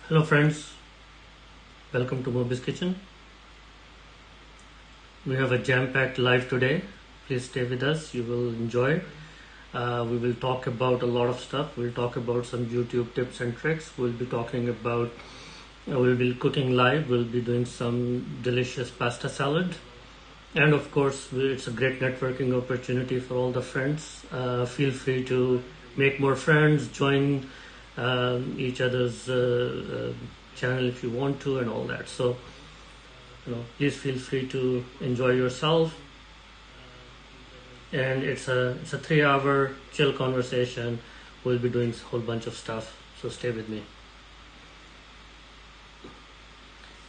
Hello friends, welcome to Mobbi's Kitchen. We have a jam-packed live today. Please stay with us, you will enjoy. We will talk about a lot of stuff. We'll talk about some YouTube tips and tricks. We'll be talking about, we'll be cooking live. We'll be doing some delicious pasta salad. And of course, it's a great networking opportunity for all the friends. Feel free to make more friends, join each other's channel if you want to, and all that. So, please feel free to enjoy yourself. And it's a 3-hour chill conversation. We'll be doing a whole bunch of stuff. So stay with me.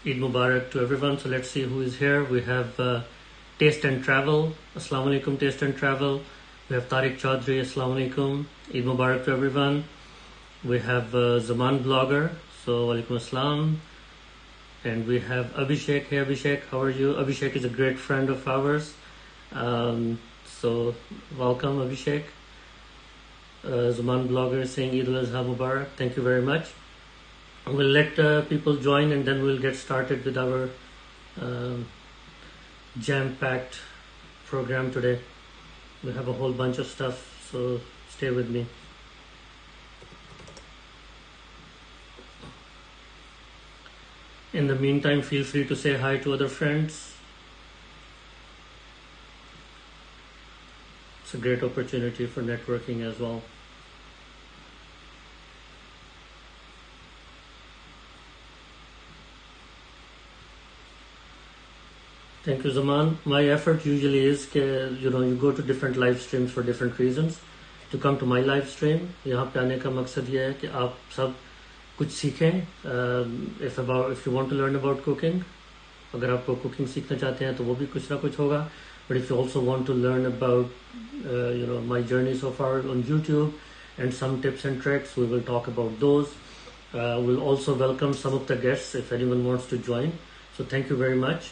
Eid Mubarak to everyone. So let's see who is here. We have Taste and Travel. Assalamu alaikum, Taste and Travel. We have Tariq Chaudhry. Assalamu alaikum. Eid Mubarak to everyone. We have Zaman Blogger. So alaikum assalam. And we have Abhishek. Hey Abhishek, how are you? Abhishek is a great friend of ours. So welcome Abhishek. Zaman Blogger is saying Eid al-Azha Mubarak. Thank you very much. We'll let people join and then we'll get started with our jam-packed program today. We have a whole bunch of stuff, so stay with me. In the meantime, feel free to say hi to other friends. It's a great opportunity for networking as well. Thank you, Zaman. My effort usually is that you go to different live streams for different reasons. To come to my live stream, यहाँ पे आने का मकसद ये है कि आप सब कुछ सीखें. If you want to learn about cooking, अगर आपको cooking सीखना चाहते हैं तो वो भी कुछ ना कुछ होगा. But if you also want to learn about my journey so far on YouTube and some tips and tricks, we will talk about those. We'll also welcome some of the guests if anyone wants to join. So thank you very much.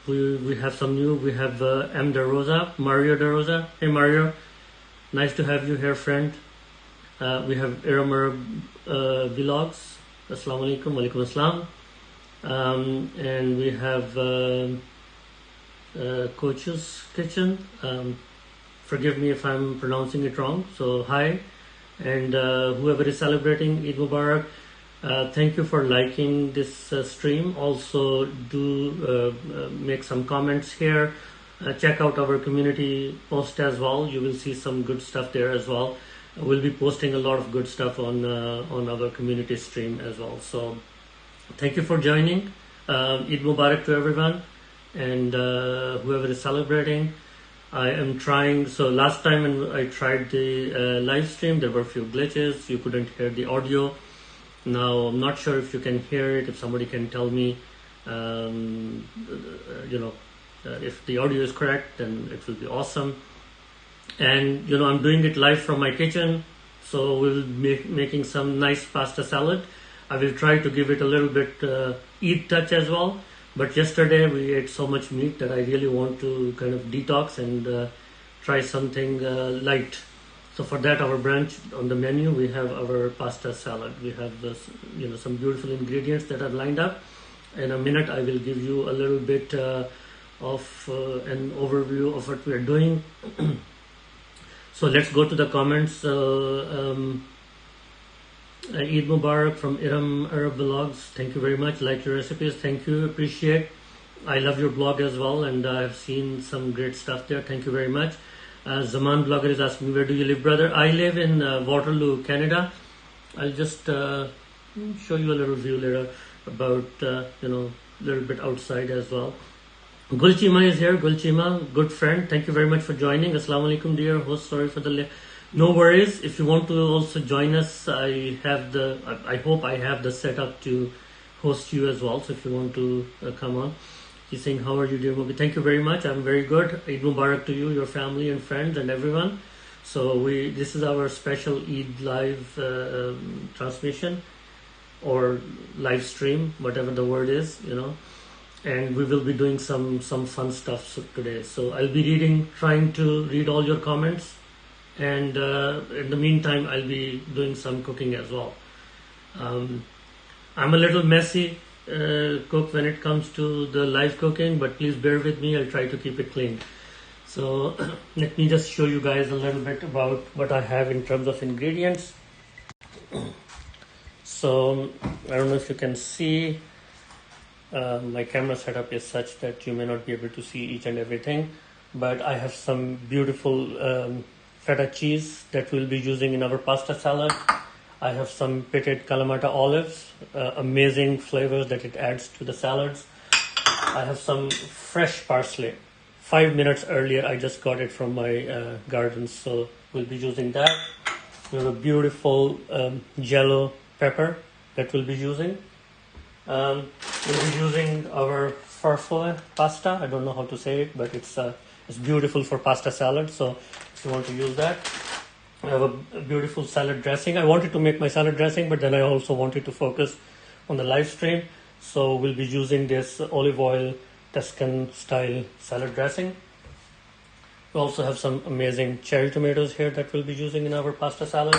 We have some new. We have M. De Rosa, Mario De Rosa. Hey Mario, nice to have you here, friend. We have Iramar Vlogs. Assalamu alaikum, walaikum assalam. And we have Coach's Kitchen. Forgive me if I'm pronouncing it wrong. So hi, and whoever is celebrating Eid Mubarak, thank you for liking this stream. Also do make some comments here. Check out our community post as well. You will see some good stuff there as well. We'll be posting a lot of good stuff on our community stream as well. So thank you for joining. Eid Mubarak to everyone, and whoever is celebrating. I am trying. So last time when I tried the live stream, there were a few glitches. You couldn't hear the audio. Now I'm not sure if you can hear it. If somebody can tell me, if the audio is correct, then it will be awesome. And I'm doing it live from my kitchen, so we'll be making some nice pasta salad. I will try to give it a little bit Eid touch as well. But yesterday we ate so much meat that I really want to kind of detox and try something light. So for that, our brunch on the menu, we have our pasta salad. We have this, some beautiful ingredients that are lined up. In a minute, I will give you a little bit of an overview of what we are doing. So let's go to the comments. Eid Mubarak from Iram Arab Vlogs. Thank you very much. Like your recipes. Thank you. Appreciate. I love your blog as well, and I've seen some great stuff there. Thank you very much. Zaman Blogger is asking, where do you live, brother? I live in Waterloo, Canada. I'll just show you a little view later about, a little bit outside as well. Qeema is here. Qeema, good friend. Thank you very much for joining. Assalamu alaikum, dear host. Sorry for the no worries. If you want to also join us, I hope I have the setup to host you as well. So if you want to come on. He's saying, how are you, dear Mobbi? Thank you very much. I'm very good. Eid Mubarak to you, your family and friends and everyone. So this is our special Eid live transmission or live stream, whatever the word is, And we will be doing some fun stuff today. So I'll be trying to read all your comments and in the meantime I'll be doing some cooking as well. I'm a little messy cook when it comes to the live cooking, but please bear with me. I'll try to keep it clean. So let me just show you guys a little bit about what I have in terms of ingredients. So I don't know if you can see, my camera setup is such that you may not be able to see each and everything, but I have some beautiful feta cheese that we'll be using in our pasta salad. I have some pitted Kalamata olives, amazing flavors that it adds to the salads. I have some fresh parsley. 5 minutes earlier I just got it from my garden, so we'll be using that. We have a beautiful jello pepper that we'll be using. We'll be using our farfalle pasta. I don't know how to say it, but it's beautiful for pasta salad, so if you want to use that. I have a beautiful salad dressing. I wanted to make my salad dressing, but then I also wanted to focus on the live stream. So we'll be using this olive oil Tuscan style salad dressing. We also have some amazing cherry tomatoes here that we'll be using in our pasta salad.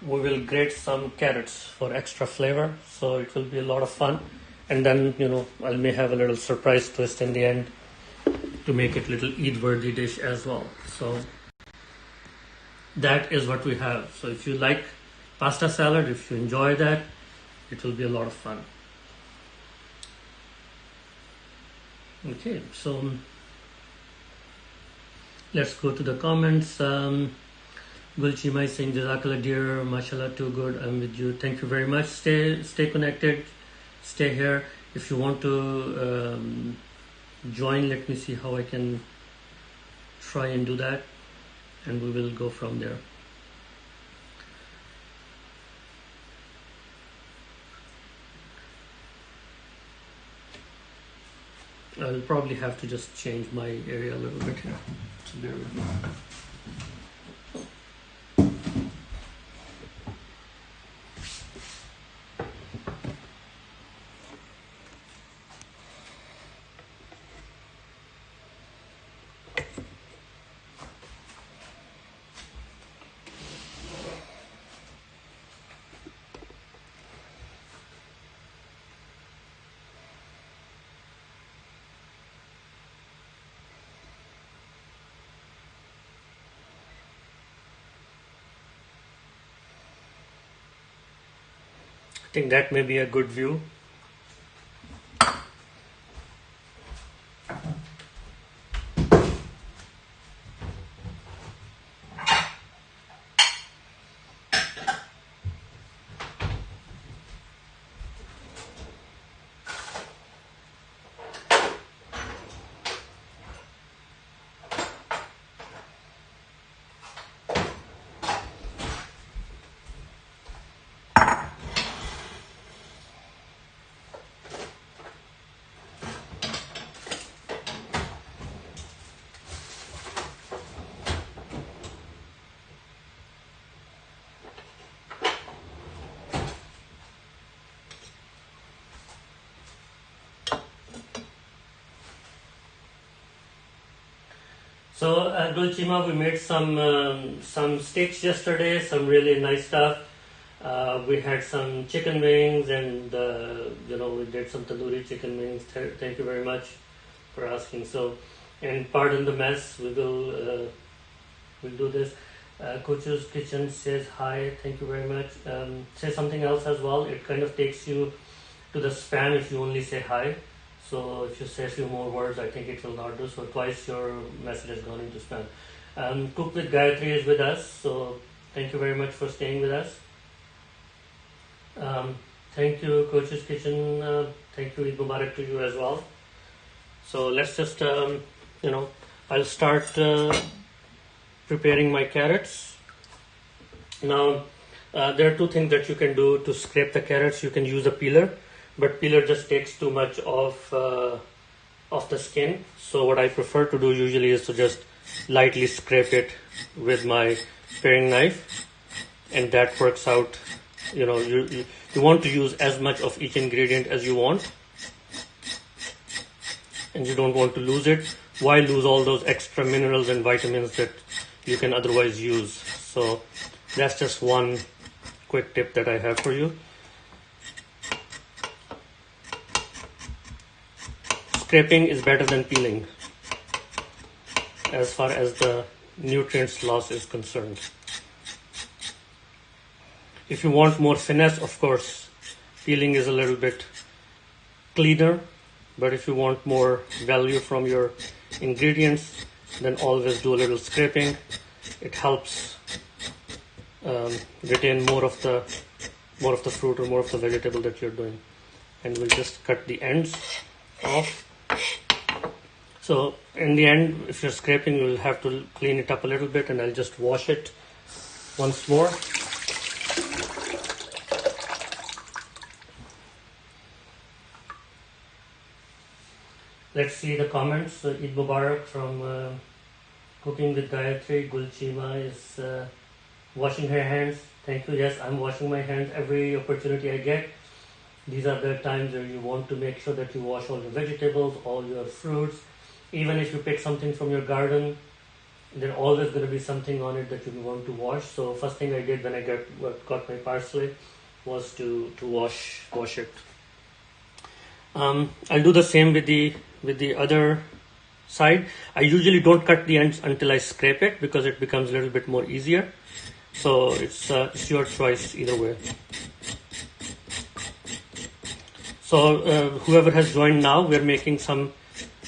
We will grate some carrots for extra flavor, so it will be a lot of fun. And then, I may have a little surprise twist in the end to make it a little eat-worthy dish as well. So that is what we have. So if you like pasta salad, if you enjoy that, it will be a lot of fun. Okay, so let's go to the comments. Qeema is saying, Jazakallah dear, mashallah, too good, I'm with you. Thank you very much. Stay connected, stay here. If you want to join, let me see how I can try and do that, and we will go from there. I'll probably have to just change my area a little bit here, so bear with me. I think that may be a good view. So Qeema, we made some steaks yesterday, some really nice stuff. We had some chicken wings, and we did some tandoori chicken wings. Thank you very much for asking. So, and pardon the mess. We'll do this. Coach's Kitchen says hi. Thank you very much. Say something else as well. It kind of takes you to the spam if you only say hi. So if you say a few more words, I think it will not do. So twice your message has gone into spam. Cook with Gayatri is with us. So thank you very much for staying with us. Thank you, Coach's Kitchen. Thank you, Eid Mubarak to you as well. So let's just, I'll start preparing my carrots. Now, there are two things that you can do to scrape the carrots. You can use a peeler, but peeler just takes too much of the skin. So what I prefer to do usually is to just lightly scrape it with my paring knife, and that works out. You want to use as much of each ingredient as you want, and you don't want to lose it. Why lose all those extra minerals and vitamins that you can otherwise use. So that's just one quick tip that I have for you. Scraping is better than peeling as far as the nutrients loss is concerned. If you want more finesse, of course, peeling is a little bit cleaner, but if you want more value from your ingredients, then always do a little scraping. It helps retain more of the fruit or more of the vegetable that you're doing. And we'll just cut the ends off. So in the end, if you're scraping, you'll have to clean it up a little bit, and I'll just wash it once more. Let's see the comments. Eid Mubarak from Cooking with Gayatri. Qeema is washing her hands. Thank you. Yes, I'm washing my hands every opportunity I get. These are the times where you want to make sure that you wash all your vegetables, all your fruits. Even if you pick something from your garden, there's always going to be something on it that you want to wash. So first thing I did when I got my parsley was to wash it. I'll do the same with the other side. I usually don't cut the ends until I scrape it because it becomes a little bit more easier. So it's your choice either way. So whoever has joined now, we're making some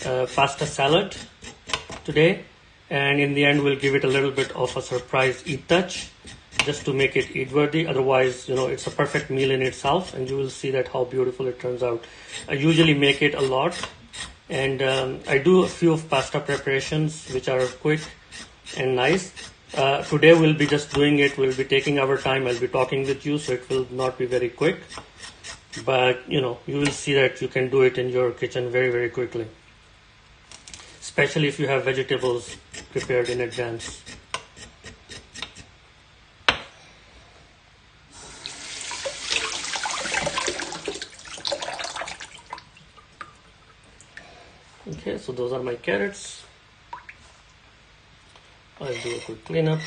pasta salad today, and in the end we'll give it a little bit of a surprise Eid touch just to make it Eid worthy. Otherwise, it's a perfect meal in itself, and you will see that how beautiful it turns out. I usually make it a lot, and I do a few of pasta preparations which are quick and nice. Today we'll be just doing it, we'll be taking our time, I'll be talking with you, so it will not be very quick, but you will see that you can do it in your kitchen very, very quickly, especially if you have vegetables prepared in advance. Okay, so those are my carrots. I'll do a quick cleanup.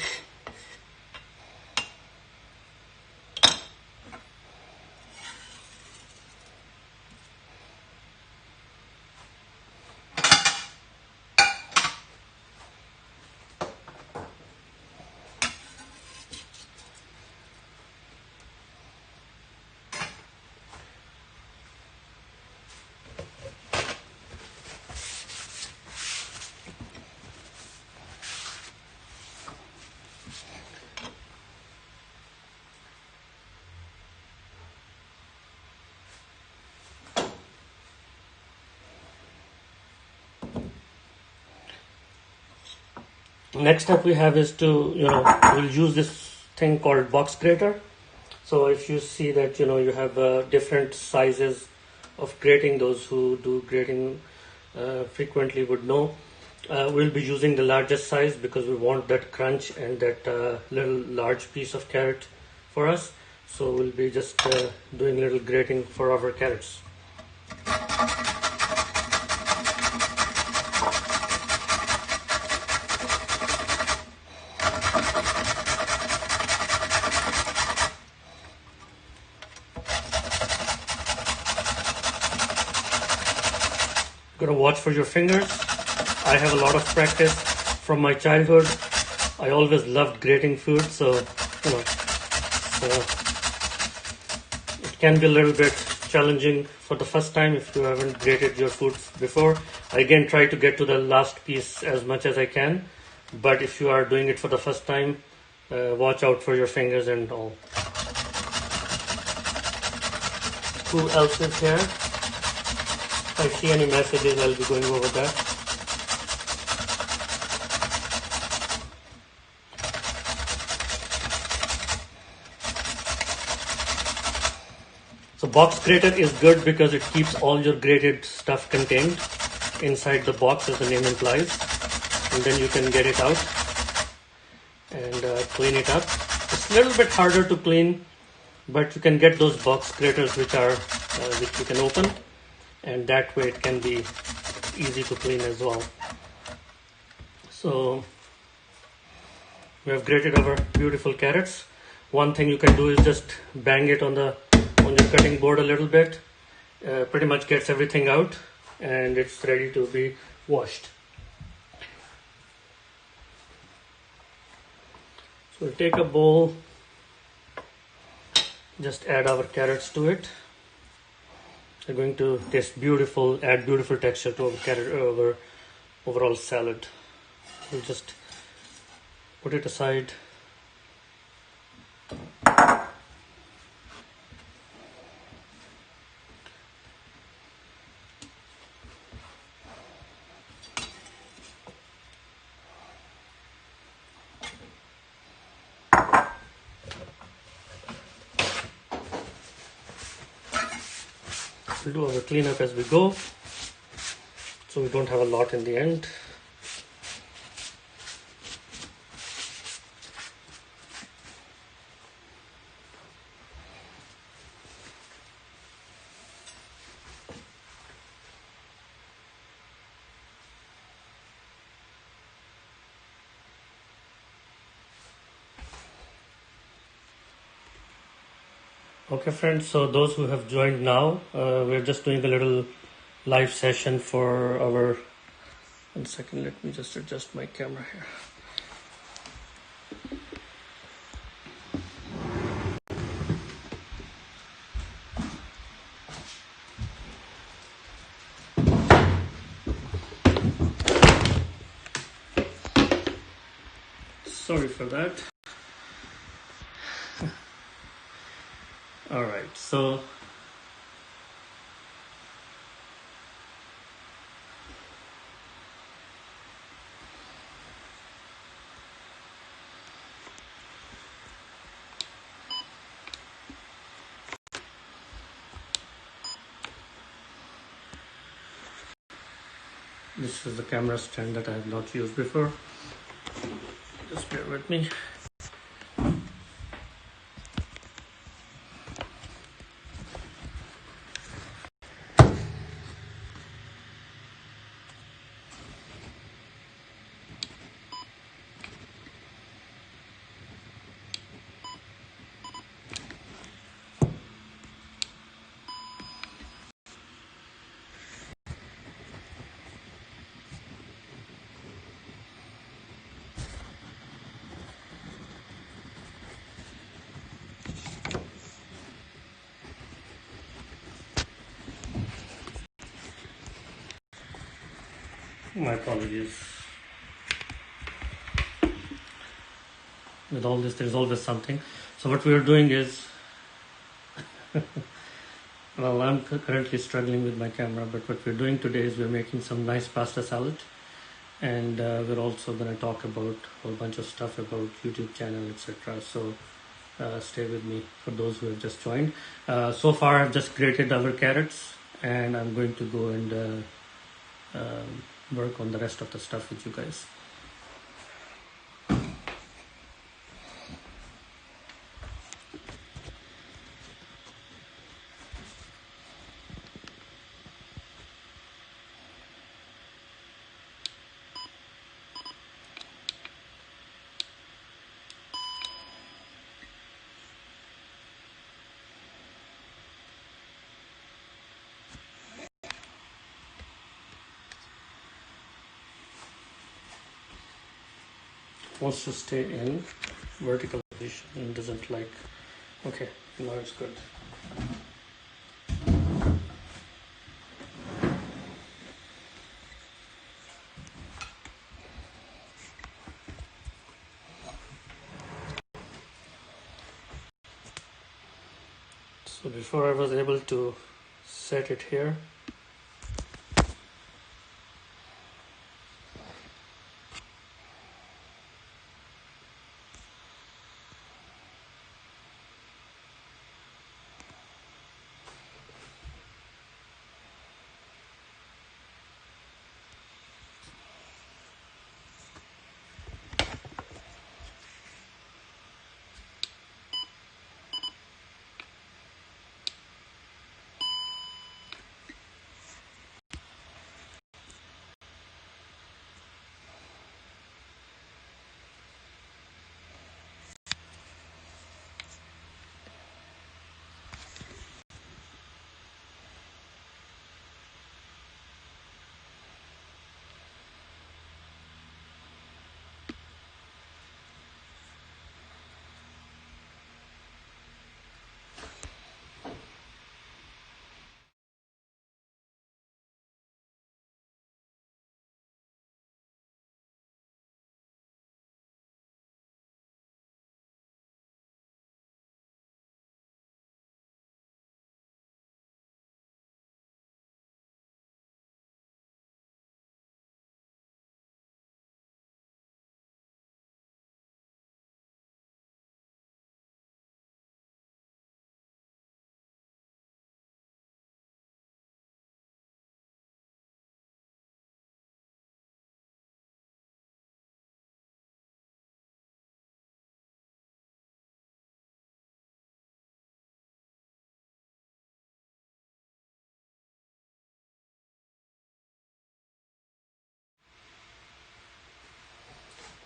Next step we have is to, we'll use this thing called box grater. So if you see that, you have different sizes of grating, those who do grating frequently would know. We'll be using the largest size because we want that crunch and that little large piece of carrot for us. So we'll be just doing a little grating for our carrots. Gotta watch for your fingers. I have a lot of practice from my childhood. I always loved grating food, so it can be a little bit challenging for the first time if you haven't grated your foods before. I again try to get to the last piece as much as I can, but if you are doing it for the first time, watch out for your fingers and all. Who else is here? If I see any messages, I'll be going over that. So box grater is good because it keeps all your grated stuff contained inside the box, as the name implies, and then you can get it out and clean it up. It's a little bit harder to clean, but you can get those box graters which you can open, and that way it can be easy to clean as well. So we have grated our beautiful carrots. One thing you can do is just bang it on your cutting board a little bit. Pretty much gets everything out, and it's ready to be washed. So we'll take a bowl, just add our carrots to it. They're going to taste beautiful, add beautiful texture to our overall salad. We'll just put it aside. We'll do our cleanup as we go, so we don't have a lot in the end. Okay friends, so those who have joined now, we're just doing a little live session for our... One second, let me just adjust my camera here. Sorry for that. All right, so this is the camera stand that I have not used before. Just bear with me. My apologies. With all this, there's always something. So what we are doing is, well, I'm currently struggling with my camera, but what we're doing today is we're making some nice pasta salad, and we're also going to talk about a whole bunch of stuff about YouTube channel, etc. So stay with me for those who have just joined. So far, I've just grated our carrots, and I'm going to go and work on the rest of the stuff with you guys. Wants to stay in vertical position and doesn't like... Okay, now it's good. So before I was able to set it here,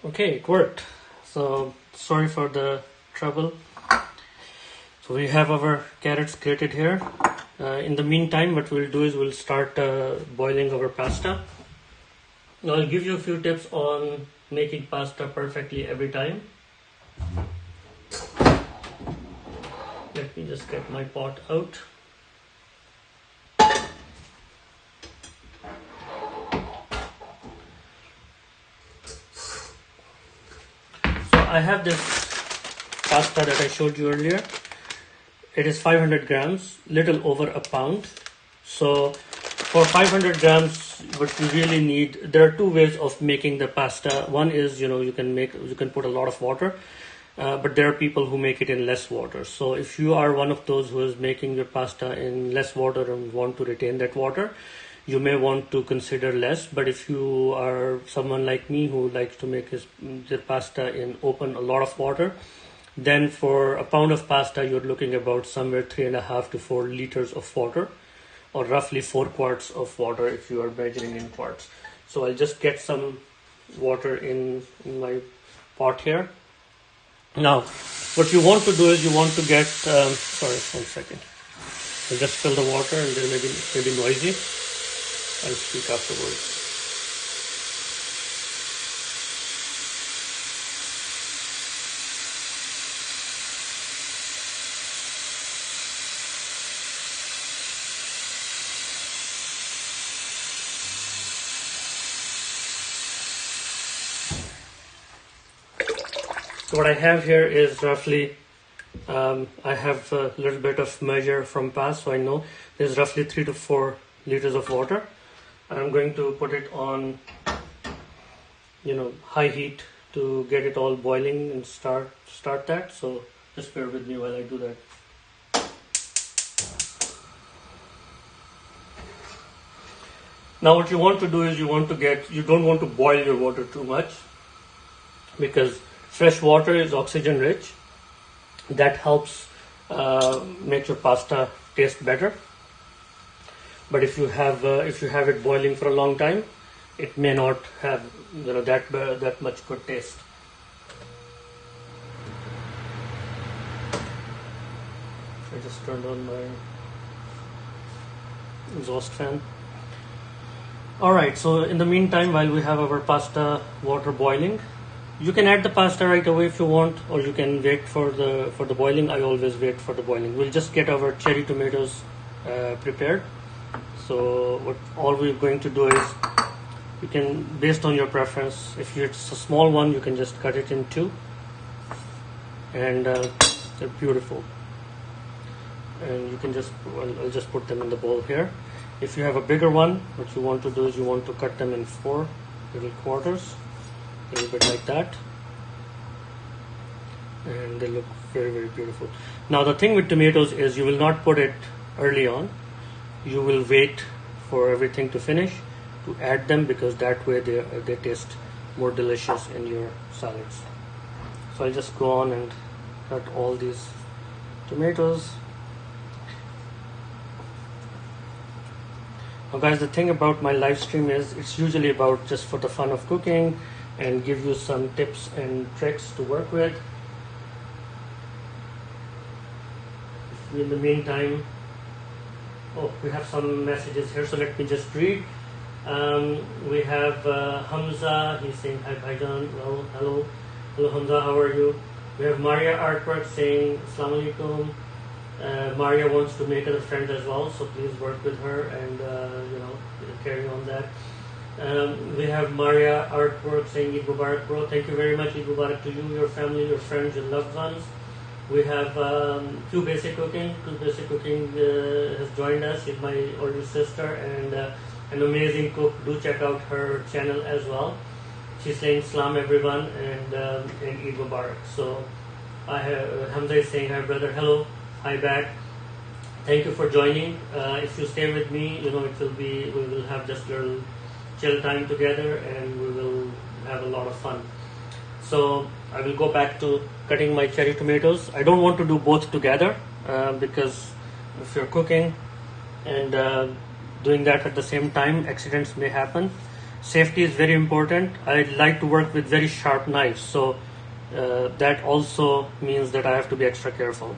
Okay, it worked. So sorry for the trouble. So we have our carrots grated here. In the meantime, what we'll do is we'll start boiling our pasta. Now I'll give you a few tips on making pasta perfectly every time. Let me just get my pot out. So I have this pasta that I showed you earlier. It is 500 grams, little over a pound. So for 500 grams, what you really need, there are two ways of making the pasta. One is, you can put a lot of water, but there are people who make it in less water. So if you are one of those who is making your pasta in less water and want to retain that water, you may want to consider less. But if you are someone like me who likes to make the pasta in a lot of water, then for a pound of pasta, you're looking about somewhere 3.5 to 4 liters of water, or roughly 4 quarts of water if you are measuring in quarts. So I'll just get some water in my pot here. Now, what you want to do is you want to get, sorry, 1 second. I'll just fill the water and then maybe noisy. I'll speak afterwards. So what I have here is roughly, I have a little bit of measure from past, so I know there's roughly 3 to 4 liters of water. I'm going to put it on, high heat to get it all boiling and start that. So just bear with me while I do that. Now what you want to do is you don't want to boil your water too much, because fresh water is oxygen rich. That helps make your pasta taste better. But if you have it boiling for a long time, it may not have that much good taste. I just turned on my exhaust fan. Alright, so in the meantime, while we have our pasta water boiling, you can add the pasta right away if you want, or you can wait for the boiling. I always wait for the boiling. We'll just get our cherry tomatoes prepared. So all we're going to do is, you can, based on your preference, if it's a small one, you can just cut it in two, and they're beautiful. And you can I'll just put them in the bowl here. If you have a bigger one, what you want to do is you want to cut them in 4 little quarters, a little bit like that, and they look very, very beautiful. Now the thing with tomatoes is you will not put it early on. You will wait for everything to finish to add them, because that way they taste more delicious in your salads. So I'll just go on and cut all these tomatoes. Now guys, the thing about my live stream is it's usually about just for the fun of cooking and give you some tips and tricks to work with. In the meantime, we have some messages here, so let me just read. We have Hamza, he's saying hi Bhaijan. Well, hello Hamza, how are you? We have Maria Artwork saying Assalamu alaikum. Maria wants to make other friends as well, so please work with her and carry on that. We have Maria Artwork saying Eid Mubarak bro. Thank you very much. Eid Mubarak to you, your family, your friends, your loved ones. We have Q Basic Cooking. Q Basic Cooking has joined us. She's my older sister and an amazing cook. Do check out her channel as well. She's saying Salam everyone and Eid Mubarak. So I have Hamza is saying hi brother, hello, hi back. Thank you for joining. If you stay with me, we will have just a little chill time together and we will have a lot of fun. So I will go back to cutting my cherry tomatoes. I don't want to do both together because if you're cooking and doing that at the same time, accidents may happen. safety is very important. I like to work with very sharp knives, so that also means that I have to be extra careful.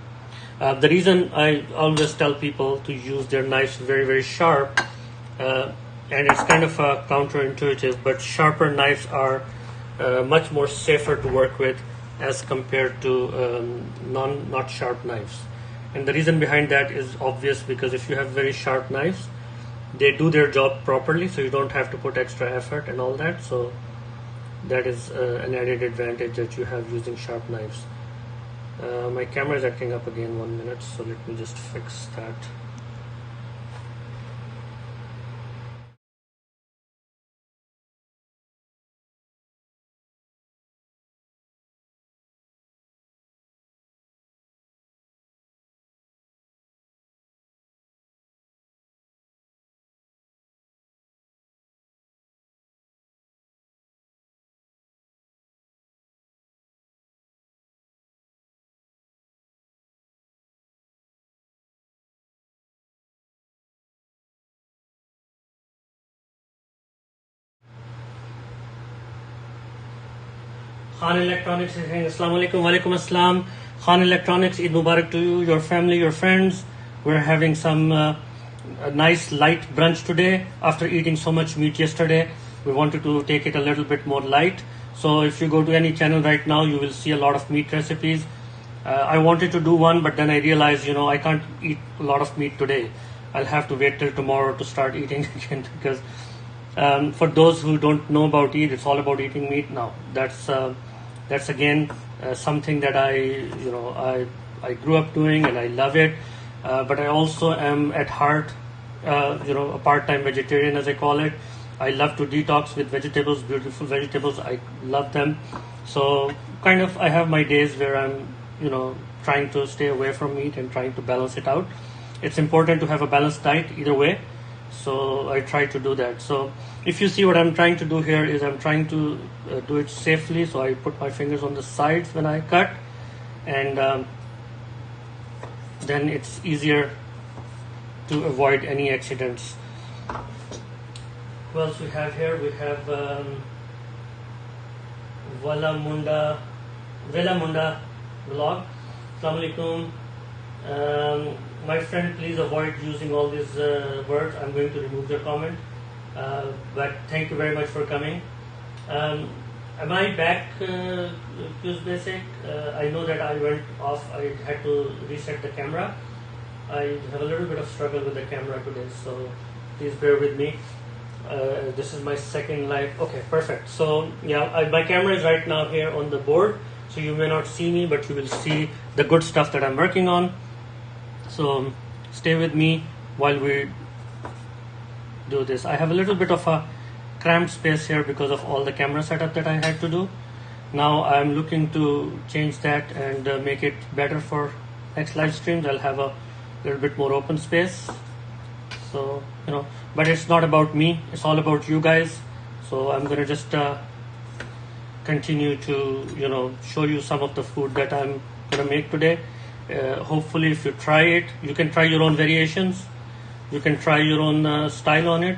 The reason I always tell people to use their knives very, very sharp, and it's kind of counterintuitive, but sharper knives are much more safer to work with as compared to not sharp knives. And the reason behind that is obvious, because if you have very sharp knives, they do their job properly, so you don't have to put extra effort and all that. So that is an added advantage that you have using sharp knives. My camera is acting up again, 1 minute, so let me just fix that. Khan Electronics is saying Assalamu alaikum, walaikum assalam. Khan Electronics, Eid Mubarak to you, your family, your friends. We're having some a nice light brunch today. After eating so much meat yesterday, we wanted to take it a little bit more light. So if you go to any channel right now, you will see a lot of meat recipes. I wanted to do one, but then I realized, I can't eat a lot of meat today. I'll have to wait till tomorrow to start eating again, because for those who don't know about Eid, it's all about eating meat now. That's again something that I grew up doing, and I love it. But I also am at heart, a part-time vegetarian, as I call it. I love to detox with vegetables, beautiful vegetables. I love them. So kind of I have my days where I'm, trying to stay away from meat and trying to balance it out. It's important to have a balanced diet either way. So I try to do that. So if you see what I'm trying to do here is I'm trying to do it safely. So I put my fingers on the sides when I cut, and then it's easier to avoid any accidents. What else we have here? We have Vela Munda vlog. Assalamu alaikum. My friend, please avoid using all these words. I'm going to remove your comment. But thank you very much for coming. Am I back, Q's Basic? I know that I went off. I had to reset the camera. I have a little bit of struggle with the camera today, so please bear with me. This is my second live. Okay, perfect. So yeah, my camera is right now here on the board, so you may not see me, but you will see the good stuff that I'm working on. So stay with me while we do this. I have a little bit of a cramped space here because of all the camera setup that I had to do. Now I'm looking to change that and make it better for next live streams. I'll have a little bit more open space. So, but it's not about me. It's all about you guys. So I'm going to just continue to, show you some of the food that I'm going to make today. Hopefully if you try it, you can try your own variations. You can try your own style on it.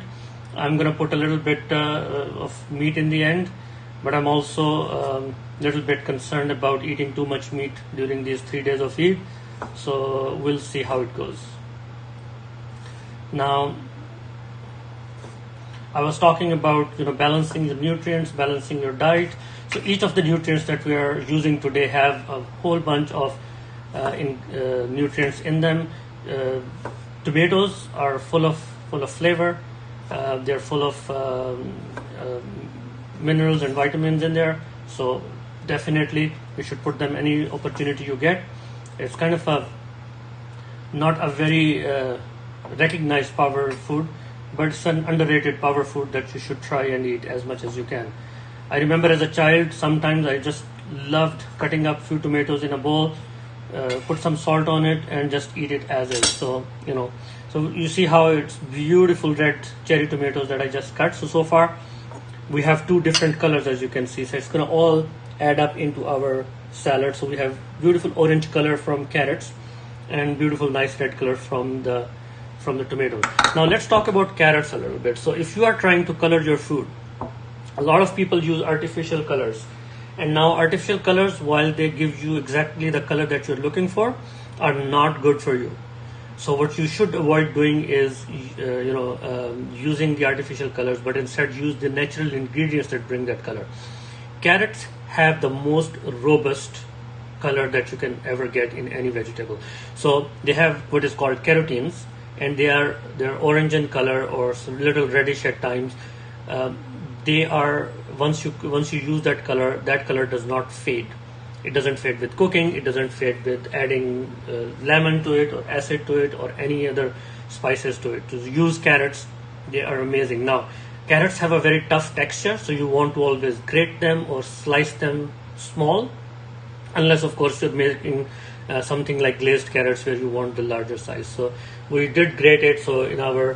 I'm going to put a little bit of meat in the end, but I'm also a little bit concerned about eating too much meat during these 3 days of Eid. So we'll see how it goes. Now, I was talking about balancing the nutrients, balancing your diet. So each of the nutrients that we are using today have a whole bunch of nutrients in them. Tomatoes are full of flavor. They're full of minerals and vitamins in there. So definitely you should put them any opportunity you get. It's kind of not a very recognized power food, but it's an underrated power food that you should try and eat as much as you can. I remember as a child, sometimes I just loved cutting up few tomatoes in a bowl, put some salt on it, and just eat it as is. So so you see how it's beautiful red cherry tomatoes that I just cut. So far we have two different colors, as you can see. So it's going to all add up into our salad. So we have beautiful orange color from carrots and beautiful nice red color from the tomatoes. Now let's talk about carrots a little bit. So if you are trying to color your food, A lot of people use artificial colors, and now artificial colors, while they give you exactly the color that you're looking for, are not good for you. So what you should avoid doing is using the artificial colors, but instead use the natural ingredients that bring that color. Carrots have the most robust color that you can ever get in any vegetable. So they have what is called carotenes, and they're orange in color or some little reddish at times. They are once you use that color does not fade. It doesn't fade with cooking. It doesn't fade with adding lemon to it or acid to it or any other spices to it. To use carrots, they are amazing. Now, carrots have a very tough texture, so you want to always grate them or slice them small, unless of course you're making something like glazed carrots where you want the larger size. So we did grate it, so in our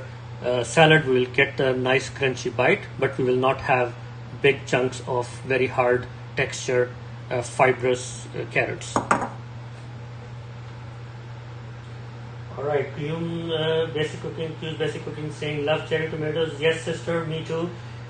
salad we will get a nice crunchy bite, but we will not have big chunks of very hard texture fibrous carrots. Alright, Qeema, basic cooking saying love cherry tomatoes. Yes sister, me too.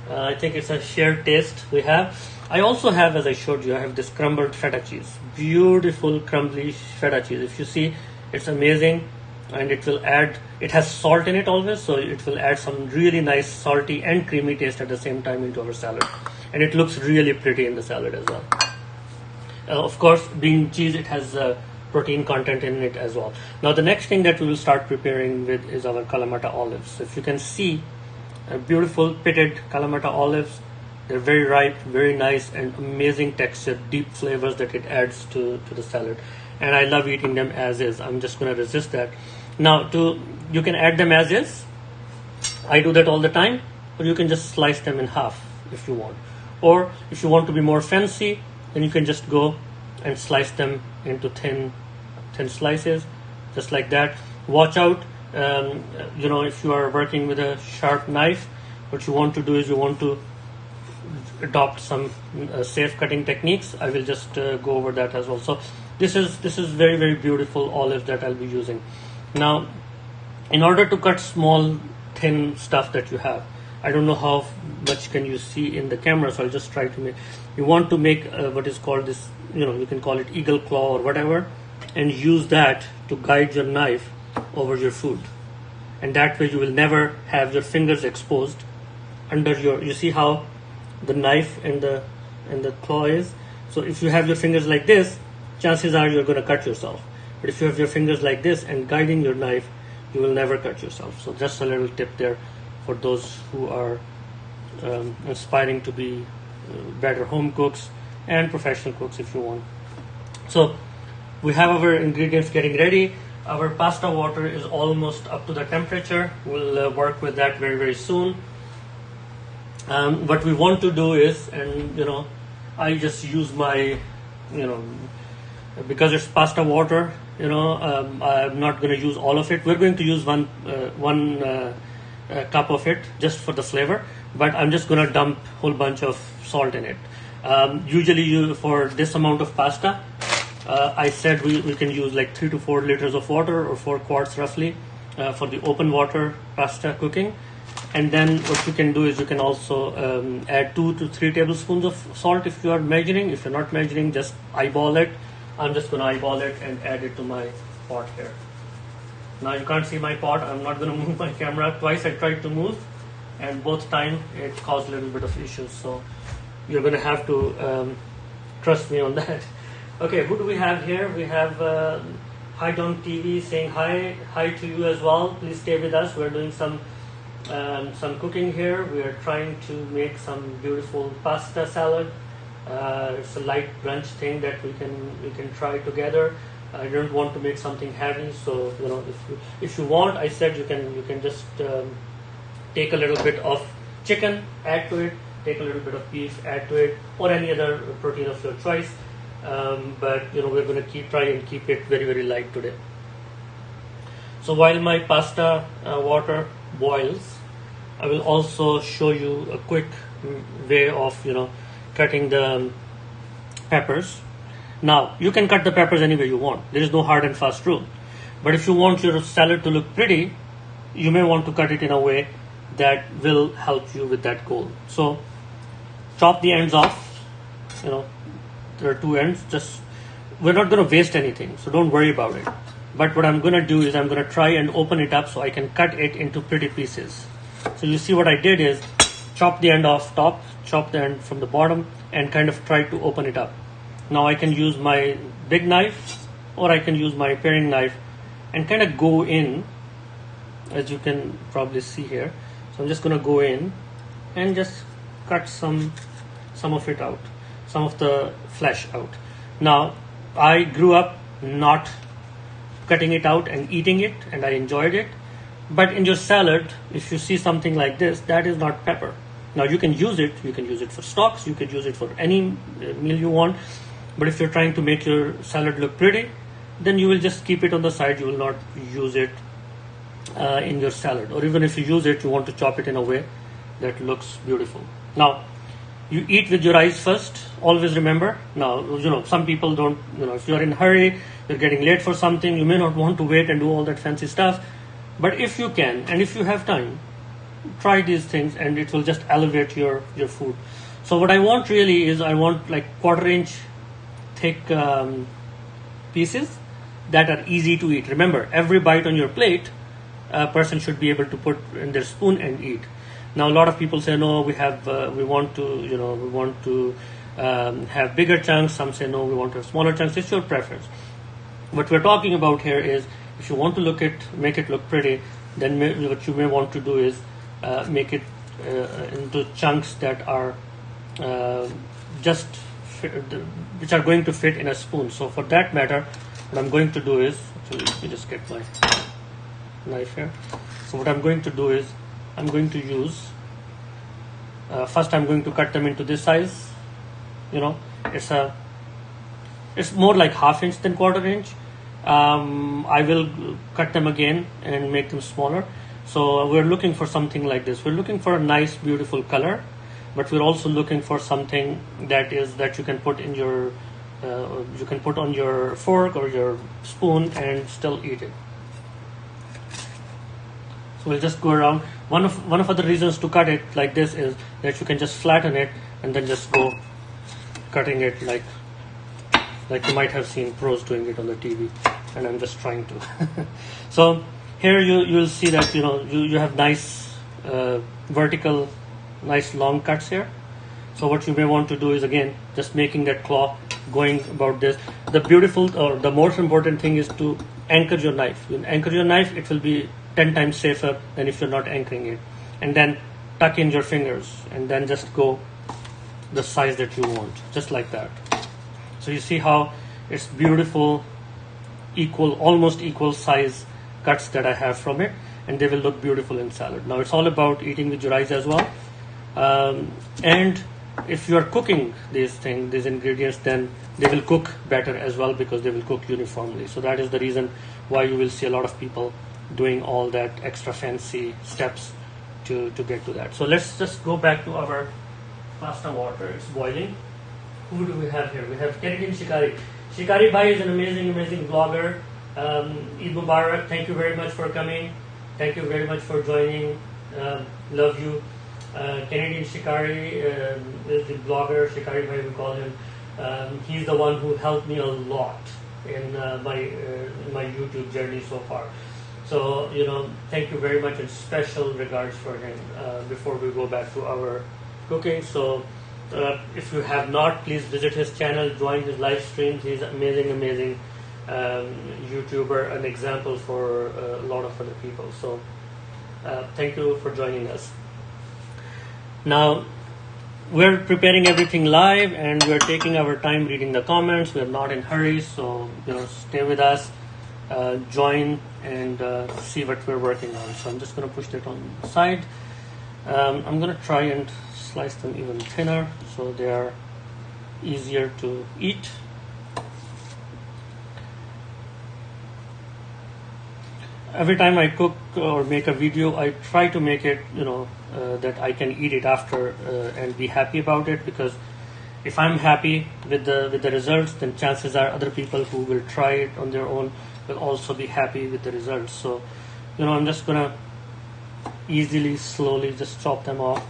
I think it's a shared taste we have. I also have, as I showed you, I have this crumbled feta cheese. Beautiful crumbly feta cheese. If you see, it's amazing, and it has salt in it always, so it will add some really nice salty and creamy taste at the same time into our salad. And it looks really pretty in the salad as well. Of course, being cheese, it has protein content in it as well. Now the next thing that we will start preparing with is our Kalamata olives. So if you can see, beautiful pitted Kalamata olives. They're very ripe, very nice, and amazing texture, deep flavors that it adds to the salad. And I love eating them as is. I'm just going to resist that. Now, you can add them as is. I do that all the time. Or you can just slice them in half if you want. Or if you want to be more fancy, then you can just go and slice them into thin slices, just like that. Watch out, if you are working with a sharp knife, what you want to do is you want to adopt some safe cutting techniques. I will just go over that as well. So this is very, very beautiful olives that I'll be using. Now, in order to cut small, thin stuff that you have, I don't know how much can you see in the camera, so I'll just try to make. You want to make what is called this, you can call it eagle claw or whatever, and use that to guide your knife over your food. And that way you will never have your fingers exposed under you see how the knife and the claw is. So if you have your fingers like this, chances are you're going to cut yourself. But if you have your fingers like this and guiding your knife, you will never cut yourself. So just a little tip there for those who are aspiring to be better home cooks and professional cooks if you want. So we have our ingredients getting ready. Our pasta water is almost up to the temperature. We'll work with that very, very soon. What we want to do is, I just use my, because it's pasta water, I'm not going to use all of it. We're going to use one cup of it just for the flavor, but I'm just going to dump a whole bunch of salt in it. Usually for this amount of pasta, I said we can use like 3 to 4 liters of water, or 4 quarts roughly, for the open water pasta cooking. And then what you can do is you can also add 2 to 3 tablespoons of salt if you are measuring. If you're not measuring, just eyeball it. I'm just going to eyeball it and add it to my pot here. Now you can't see my pot. I'm not going to move my camera. Twice I tried to move, and both times it caused a little bit of issues. So you're going to have to trust me on that. Okay, who do we have here? We have Hi Don TV saying hi to you as well. Please stay with us. We're doing some cooking here. We are trying to make some beautiful pasta salad. It's a light brunch thing that we can try together. I don't want to make something heavy, so if you want, I said you can just take a little bit of chicken, add to it, take a little bit of beef, add to it, or any other protein of your choice. But we're going to try and keep it very, very light today. So while my pasta water boils, I will also show you a quick way of cutting the peppers. Now you can cut the peppers any way you want. There is no hard and fast rule. But if you want your salad to look pretty, you may want to cut it in a way that will help you with that goal. So chop the ends off. You know, there are two ends. Just we're not going to waste anything, so don't worry about it. But what I'm going to do is I'm going to try and open it up so I can cut it into pretty pieces. So you see what I did is chop the end off top, chop the end from the bottom, and kind of try to open it up. Now I can use my big knife or I can use my paring knife and kind of go in, as you can probably see here. So I'm just going to go in and just cut some of it out, some of the flesh out. Now I grew up not cutting it out and eating it, and I enjoyed it. But in your salad, if you see something like this, that is not pepper. Now you can use it for stocks, you could use it for any meal you want. But if you're trying to make your salad look pretty, then you will just keep it on the side. You will not use it in your salad. Or even if you use it, you want to chop it in a way that looks beautiful. Now, you eat with your eyes first. Always remember. Now, some people don't, if you're in a hurry, you're getting late for something, you may not want to wait and do all that fancy stuff. But if you can, and if you have time, try these things and it will just elevate your food. So what I want really is I want like 1/4 inch thick pieces that are easy to eat. Remember, every bite on your plate, a person should be able to put in their spoon and eat. Now, a lot of people say, no, we want to have bigger chunks. Some say, no, we want to have smaller chunks. It's your preference. What we're talking about here is, if you want to make it look pretty, then what you may want to do is make it into chunks that are which are going to fit in a spoon. So for that matter, what I'm going to do is, actually, let me just get my knife here. So what I'm going to do is, I'm going to use, first I'm going to cut them into this size. It's more like 1/2 inch than 1/4 inch. I will cut them again and make them smaller. So we're looking for something like this. We're looking for a nice, beautiful color, but we're also looking for something that you can put in your, you can put on your fork or your spoon and still eat it. So we'll just go around. One of the reasons to cut it like this is that you can just flatten it and then just go cutting it like you might have seen pros doing it on the TV, and I'm just trying to. So here you'll see that you have nice vertical, nice long cuts here. So what you may want to do is, again, just making that claw going about this. The most important thing is to anchor your knife. You anchor your knife, it will be 10 times safer than if you're not anchoring it. And then tuck in your fingers and then just go the size that you want, just like that. So you see how it's beautiful, almost equal size cuts that I have from it, and they will look beautiful in salad. Now it's all about eating with your eyes as well. And if you are cooking these ingredients, then they will cook better as well, because they will cook uniformly. So that is the reason why you will see a lot of people doing all that extra fancy steps to get to that. So let's just go back to our pasta water. It's boiling. Who do we have here? We have Canadian Shikari. Shikari Bhai is an amazing vlogger. Eid Mubarak. Thank you very much for coming. Thank you very much for joining. Love you. Canadian Shikari is the blogger. Shikari Bhai, we call him. He's the one who helped me a lot in my YouTube journey so far. So, thank you very much, and special regards for him before we go back to our cooking. So, if you have not, please visit his channel, join his live streams. He's amazing YouTuber, an example for a lot of other people. So, thank you for joining us. Now, we're preparing everything live, and we're taking our time reading the comments. We're not in hurry, so stay with us, join, and see what we're working on. So I'm just going to push that on the side. I'm going to try and slice them even thinner so they are easier to eat. Every time I cook or make a video, I try to make it that I can eat it after and be happy about it, because if I'm happy with the results, then chances are other people who will try it on their own will also be happy with the results. So I'm just gonna easily, slowly just chop them off.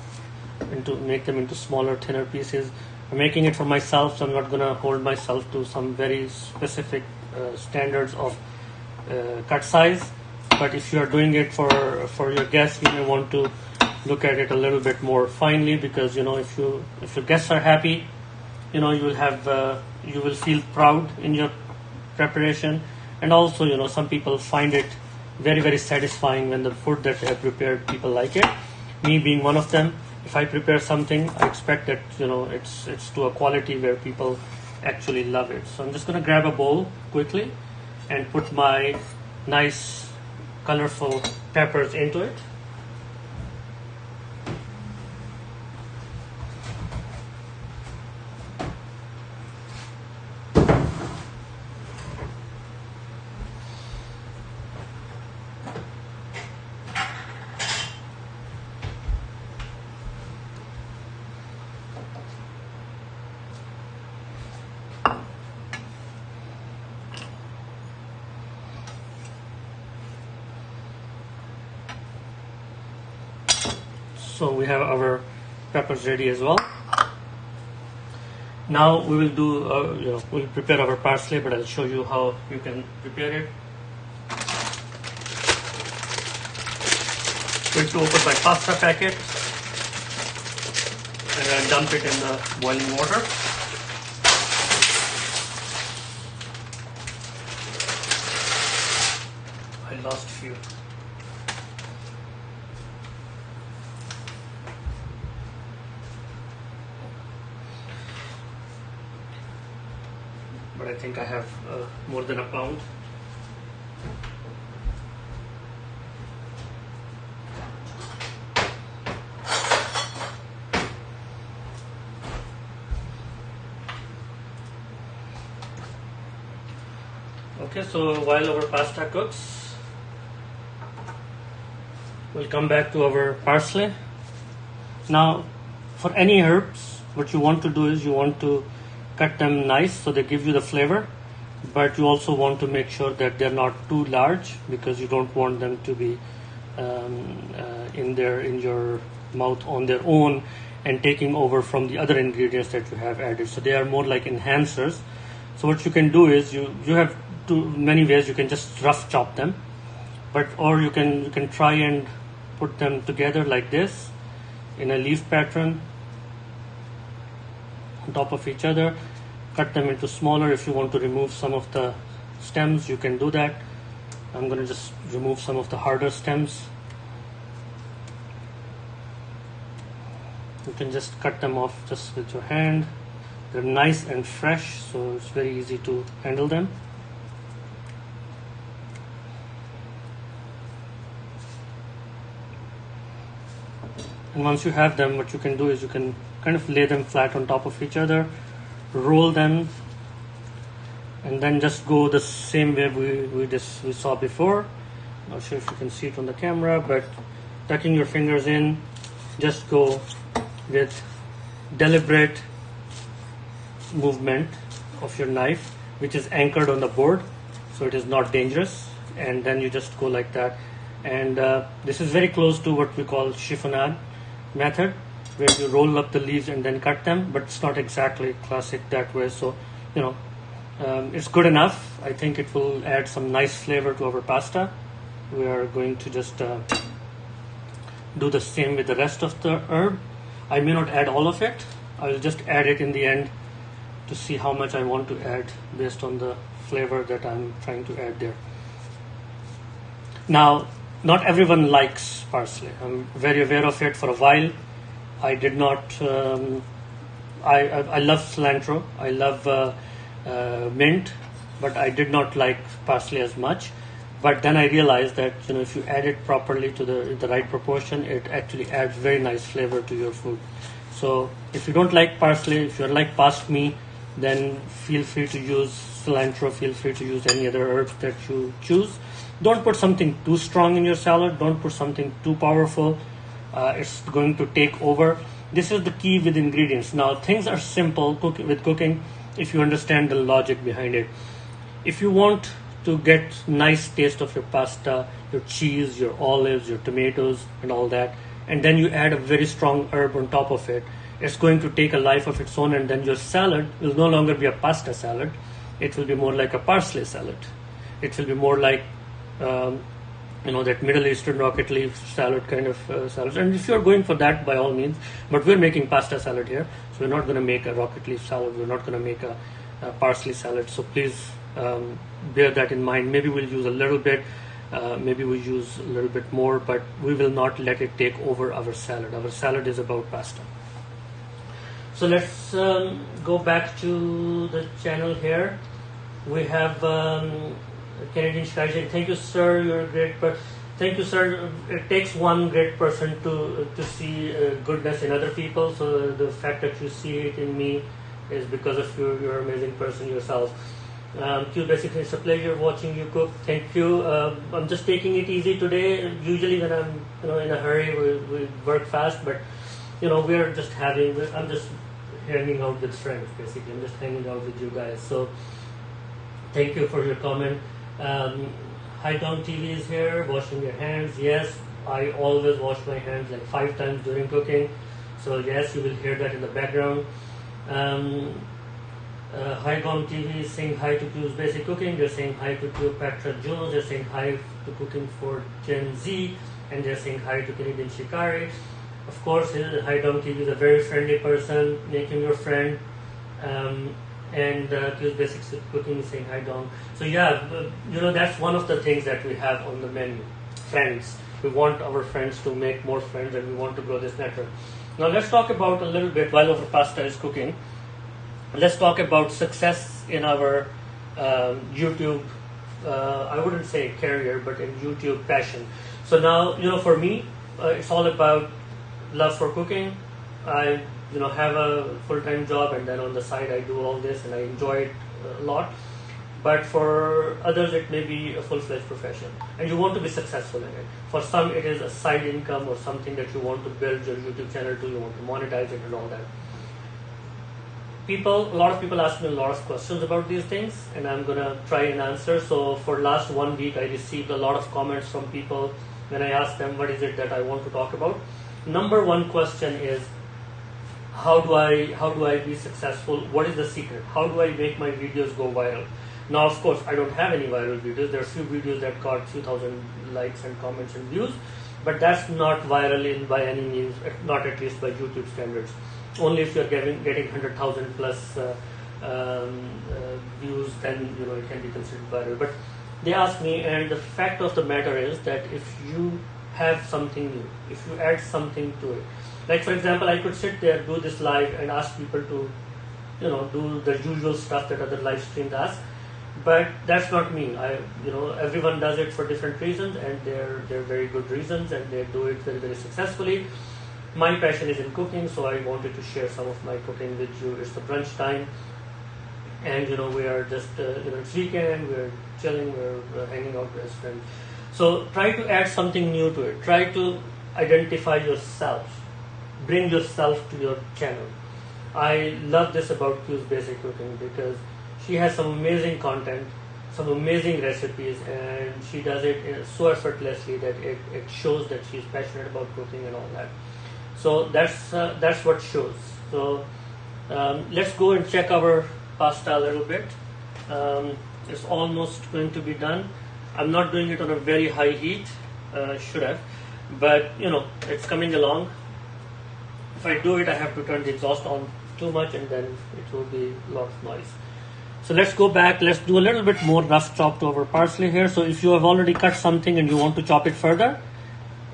make them into smaller, thinner pieces. I'm making it for myself, so I'm not gonna hold myself to some very specific standards of cut size. But if you are doing it for your guests, you may want to look at it a little bit more finely, because if your guests are happy, you will feel proud in your preparation. And also, some people find it very, very satisfying when the food that they have prepared, people like it. Me being one of them, if I prepare something, I expect that it's to a quality where people actually love it. So I'm just going to grab a bowl quickly and put my nice colorful peppers into it. So we have our peppers ready as well. Now we will do, we'll prepare our parsley, but I'll show you how you can prepare it. Going to open my pasta packet and I'll dump it in the boiling water. I lost few. But I think I have more than a pound. Okay, so while our pasta cooks, we'll come back to our parsley. Now, for any herbs, what you want to do is you want to cut them nice so they give you the flavor, but you also want to make sure that they're not too large, because you don't want them to be in your mouth on their own and taking over from the other ingredients that you have added. So they are more like enhancers. So what you can do is you have many ways. You can just rough chop them, or you can try and put them together like this in a leaf pattern on top of each other. Cut them into smaller. If you want to remove some of the stems, you can do that. I'm going to just remove some of the harder stems. You can just cut them off just with your hand. They're nice and fresh, so it's very easy to handle them. And once you have them, what you can do is you can kind of lay them flat on top of each other, roll them, and then just go the same way we saw before. Not sure if you can see it on the camera, but tucking your fingers in, just go with deliberate movement of your knife, which is anchored on the board, so it is not dangerous. And then you just go like that. And this is very close to what we call chiffonade method, where you roll up the leaves and then cut them, but it's not exactly classic that way. So it's good enough. I think it will add some nice flavor to our pasta. We are going to just do the same with the rest of the herb. I may not add all of it. I will just add it in the end to see how much I want to add based on the flavor that I'm trying to add there. Now, not everyone likes parsley. I'm very aware of it. For a while, I did not. I love cilantro. I love mint, but I did not like parsley as much. But then I realized that if you add it properly to the right proportion, it actually adds very nice flavor to your food. So if you don't like parsley, if you're like past me, then feel free to use cilantro. Feel free to use any other herbs that you choose. Don't put something too strong in your salad. Don't put something too powerful. It's going to take over. This is the key with ingredients. Now, things are simple with cooking if you understand the logic behind it. If you want to get nice taste of your pasta, your cheese, your olives, your tomatoes, and all that, and then you add a very strong herb on top of it, it's going to take a life of its own, and then your salad will no longer be a pasta salad. It will be more like a parsley salad. It will be more like that Middle Eastern rocket leaf salad kind of salad. And if you're going for that, by all means, but we're making pasta salad here, so we're not going to make a rocket leaf salad. We're not going to make a parsley salad. So please bear that in mind. Maybe we'll use a little bit, maybe we use a little bit more, but we will not let it take over our salad. Our salad is about pasta. So let's go back to the channel here. We have Canadian Sky saying, thank you, sir, you're a great person. Thank you, sir. It takes one great person to see goodness in other people. So the fact that you see it in me is because of you. You're an amazing person yourself. Basically, it's a pleasure watching you cook. Thank you. I'm just taking it easy today. Usually when I'm in a hurry, we work fast, but we're just I'm just hanging out with friends, basically. I'm just hanging out with you guys. So thank you for your comment. High Down TV is here, washing your hands. Yes, I always wash my hands like 5 times during cooking. So yes, you will hear that in the background. High Down TV is saying hi to Q's Basic Cooking. They're saying hi to Cleopatra Jones. They're saying hi to Cooking for Gen Z. And they're saying hi to Canadian Shikari. Of course, High Down TV is a very friendly person. Make him your friend. And Q's Basic Cooking is saying hi Don. So yeah, that's one of the things that we have on the menu. Friends. We want our friends to make more friends, and we want to grow this network. Now let's talk about a little bit, while our pasta is cooking, let's talk about success in our YouTube, I wouldn't say career, but in YouTube passion. So now, for me, it's all about love for cooking. I have a full-time job, and then on the side I do all this, and I enjoy it a lot. But for others it may be a full-fledged profession, and you want to be successful in it. For some it is a side income or something that you want to build your YouTube channel to, you want to monetize it and all that. A lot of people ask me a lot of questions about these things, and I'm gonna try and answer. So for last 1 week I received a lot of comments from people when I asked them what is it that I want to talk about. Number one question is, how do I be successful? What is the secret? How do I make my videos go viral? Now, of course, I don't have any viral videos. There are a few videos that got few thousand likes and comments and views, but that's not viral by any means, not at least by YouTube standards. Only if you're getting 100,000 plus views, then it can be considered viral. But they ask me, and the fact of the matter is that if you have something new, if you add something to it, like for example, I could sit there, do this live, and ask people to, do the usual stuff that other live streams ask. But that's not me. Everyone does it for different reasons, and they're very good reasons, and they do it very, very successfully. My passion is in cooking, so I wanted to share some of my cooking with you. It's the brunch time, and we are just it's weekend, we're chilling, we're hanging out as friends. So try to add something new to it. Try to identify yourself. Bring yourself to your channel. I love this about Q's Basic Cooking because she has some amazing content, some amazing recipes, and she does it so effortlessly that it shows that she's passionate about cooking and all that. So that's what shows. So let's go and check our pasta a little bit. It's almost going to be done. I'm not doing it on a very high heat, should have, but it's coming along. If I do it, I have to turn the exhaust on too much, and then it will be a lot of noise. So let's go back. Let's do a little bit more rough chop to our parsley here. So if you have already cut something and you want to chop it further,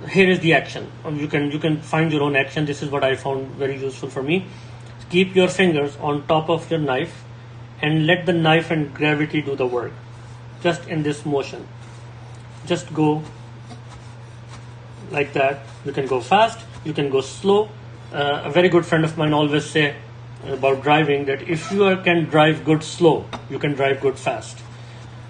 here is the action. You can find your own action. This is what I found very useful for me. Keep your fingers on top of your knife and let the knife and gravity do the work. Just in this motion. Just go like that. You can go fast, you can go slow. A very good friend of mine always say about driving that if you can drive good slow, you can drive good fast.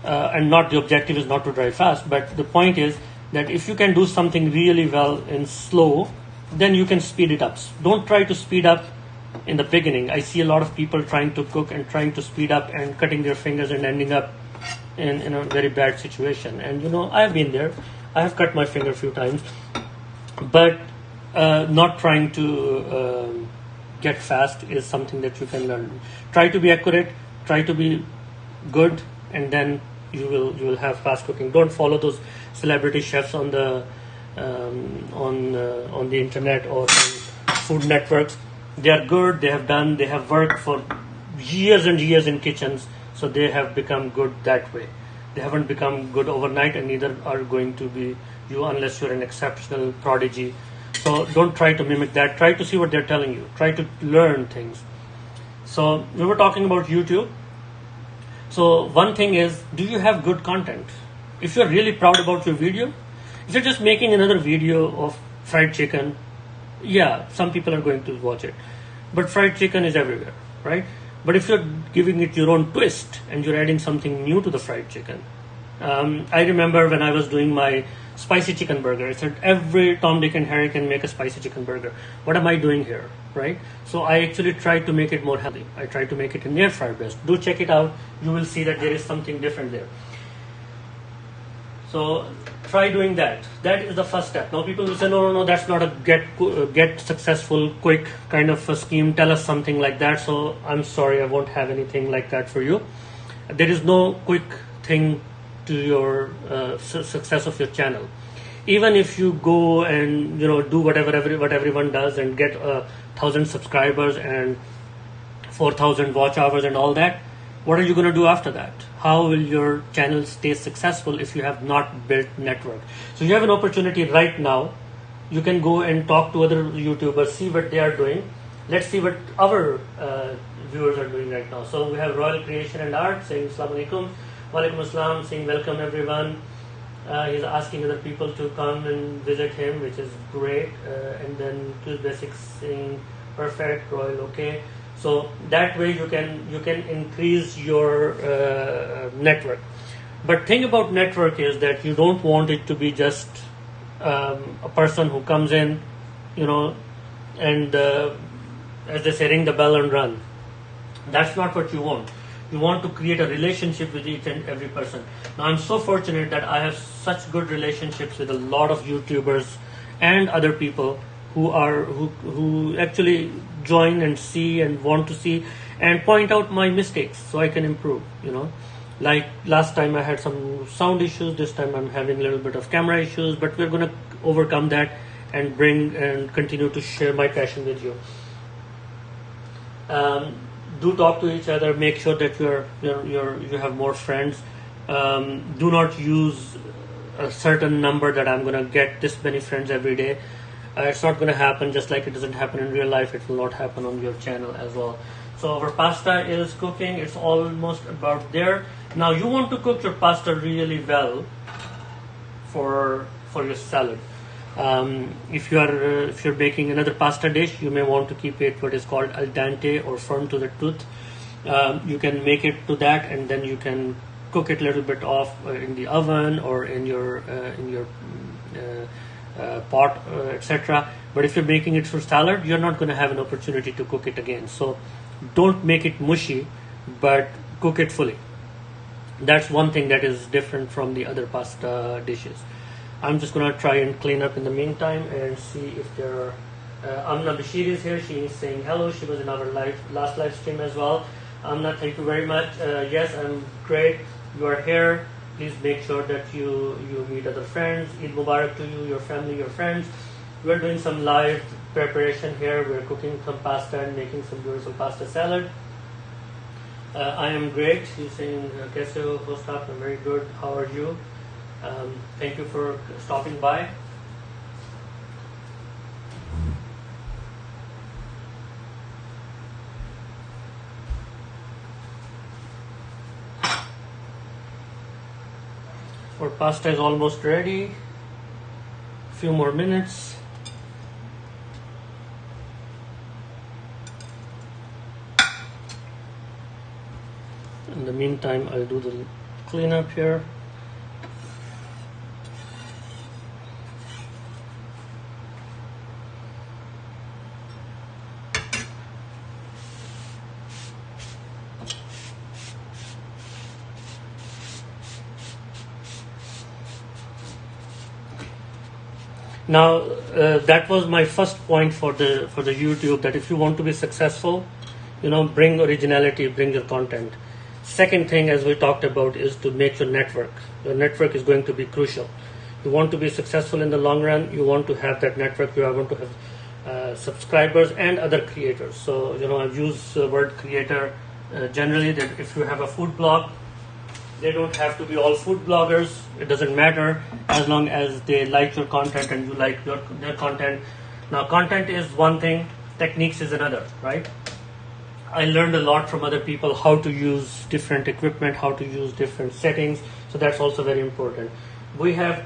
And not the objective is not to drive fast, but the point is that if you can do something really well in slow, then you can speed it up. Don't try to speed up in the beginning. I see a lot of people trying to cook and trying to speed up and cutting their fingers and ending up in a very bad situation. And I've been there. I have cut my finger a few times. But not trying to get fast is something that you can learn. Try to be accurate, try to be good, and then you will have fast cooking. Don't follow those celebrity chefs on the on the internet or on food networks. They are good. They have worked for years and years in kitchens, so they have become good that way. They haven't become good overnight, and neither are going to be you unless you're an exceptional prodigy. So don't try to mimic that. Try to see what they're telling you. Try to learn things. So we were talking about YouTube. So one thing is, do you have good content? If you're really proud about your video, if you're just making another video of fried chicken, yeah, some people are going to watch it. But fried chicken is everywhere, right? But if you're giving it your own twist and you're adding something new to the fried chicken, I remember when I was doing my spicy chicken burger, I said every Tom, Dick, and Harry can make a spicy chicken burger. What am I doing here, right? So I actually tried to make it more healthy. I tried to make it in air fryer best. Do check it out. You will see that there is something different there. So try doing that. That is the first step. Now people will say, no, that's not a get successful quick kind of a scheme. Tell us something like that. So I'm sorry, I won't have anything like that for you. There is no quick thing to your success of your channel. Even if you go and do what everyone does and get 1,000 subscribers and 4,000 watch hours and all that, what are you going to do after that? How will your channel stay successful if you have not built network? So you have an opportunity right now. You can go and talk to other YouTubers, see what they are doing. Let's see what our viewers are doing right now. So we have Royal Creation and Art saying Assalamu alaikum. Walaikum assalam, saying welcome everyone. He's asking other people to come and visit him, which is great. And then Two Basics saying perfect, Royal, okay. So that way you can increase your network. But thing about network is that you don't want it to be just a person who comes in, and as they say, ring the bell and run. That's not what you want. You want to create a relationship with each and every person. Now I'm so fortunate that I have such good relationships with a lot of YouTubers and other people who actually join and see and want to see and point out my mistakes so I can improve. Like last time I had some sound issues. This time I'm having a little bit of camera issues, but we're going to overcome that and bring and continue to share my passion with you. Do talk to each other. Make sure that you have more friends. Do not use a certain number that I'm gonna get this many friends every day. It's not gonna happen. Just like it doesn't happen in real life, it will not happen on your channel as well. So our pasta is cooking. It's almost about there. Now you want to cook your pasta really well for your salad. If you're baking another pasta dish, you may want to keep it what is called al dente or firm to the tooth. You can make it to that, and then you can cook it a little bit off in the oven or in your pot, etc. But if you're making it for salad, you're not going to have an opportunity to cook it again. So don't make it mushy, but cook it fully. That's one thing that is different from the other pasta dishes. I'm just going to try and clean up in the meantime and see if there are... Amna Bashir is here. She is saying hello. She was in our last live stream as well. Amna, thank you very much. Yes, I'm great. You are here. Please make sure that you meet other friends. Eid Mubarak to you, your family, your friends. We're doing some live preparation here. We're cooking some pasta and making some beautiful pasta salad. I am great. She's saying, Kaise ho, host up? I'm very good. How are you? Thank you for stopping by. Our pasta is almost ready. A few more minutes. In the meantime, I'll do the cleanup here. Now, that was my first point for the YouTube, that if you want to be successful, bring originality, bring your content. Second thing, as we talked about, is to make your network. Your network is going to be crucial. You want to be successful in the long run, you want to have that network, you want to have subscribers and other creators. So, I've used the word creator generally, that if you have a food blog, they don't have to be all food bloggers. It doesn't matter, as long as they like your content and you like their content. Now, content is one thing, techniques is another, right? I learned a lot from other people, how to use different equipment, how to use different settings. So that's also very important. We have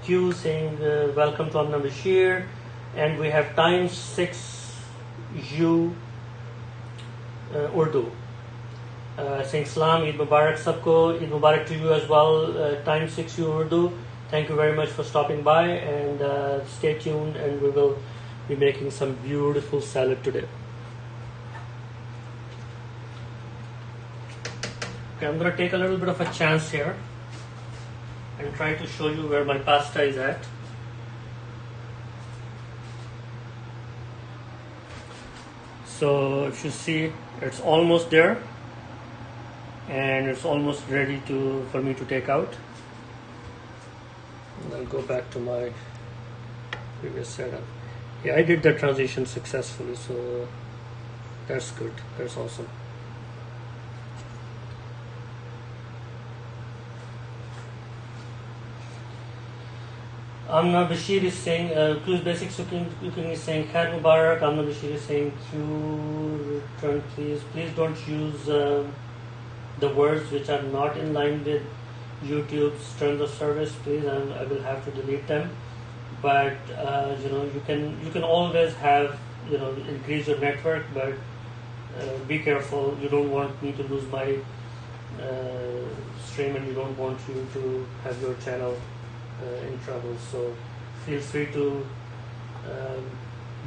Q saying welcome to Amna Bashir, and we have times 6 U Urdu saying Salam, Eid Mubarak Sabko, Eid Mubarak to you as well, times 6 U Urdu. Thank you very much for stopping by, and stay tuned, and we will be making some beautiful salad today. Okay, I'm going to take a little bit of a chance here and try to show you where my pasta is at. So if you see, it's almost there, and it's almost ready for me to take out. And I'll go back to my previous setup. Yeah, I did the transition successfully, so that's good. That's awesome. Amna Bashir is saying, Q's Basic Cooking is saying, Khair Mubarak. Amna Bashir is saying, Q, return please. Please don't use the words which are not in line with YouTube's terms of service, please. I will have to delete them. But you can always have increase your network, but be careful. You don't want me to lose my stream, and you don't want you to have your channel in trouble. So feel free to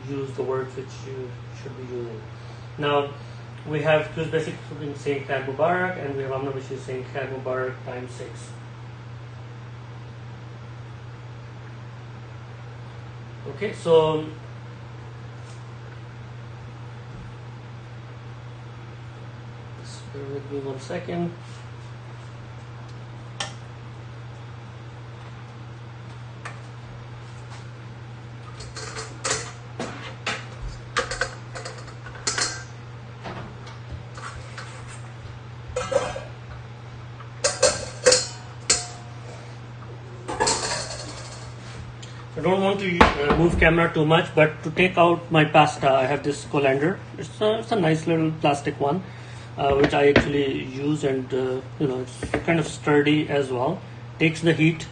use the words which you should be using. Now we have Q's Basic Cooking saying Khair Mubarak, and we have Amna Bashir saying Khair Mubarak times 6. Okay, so just bear with me 1 second. I don't want to move camera too much, but to take out my pasta, I have this colander. It's a nice little plastic one, which I actually use, and it's kind of sturdy as well. Takes the heat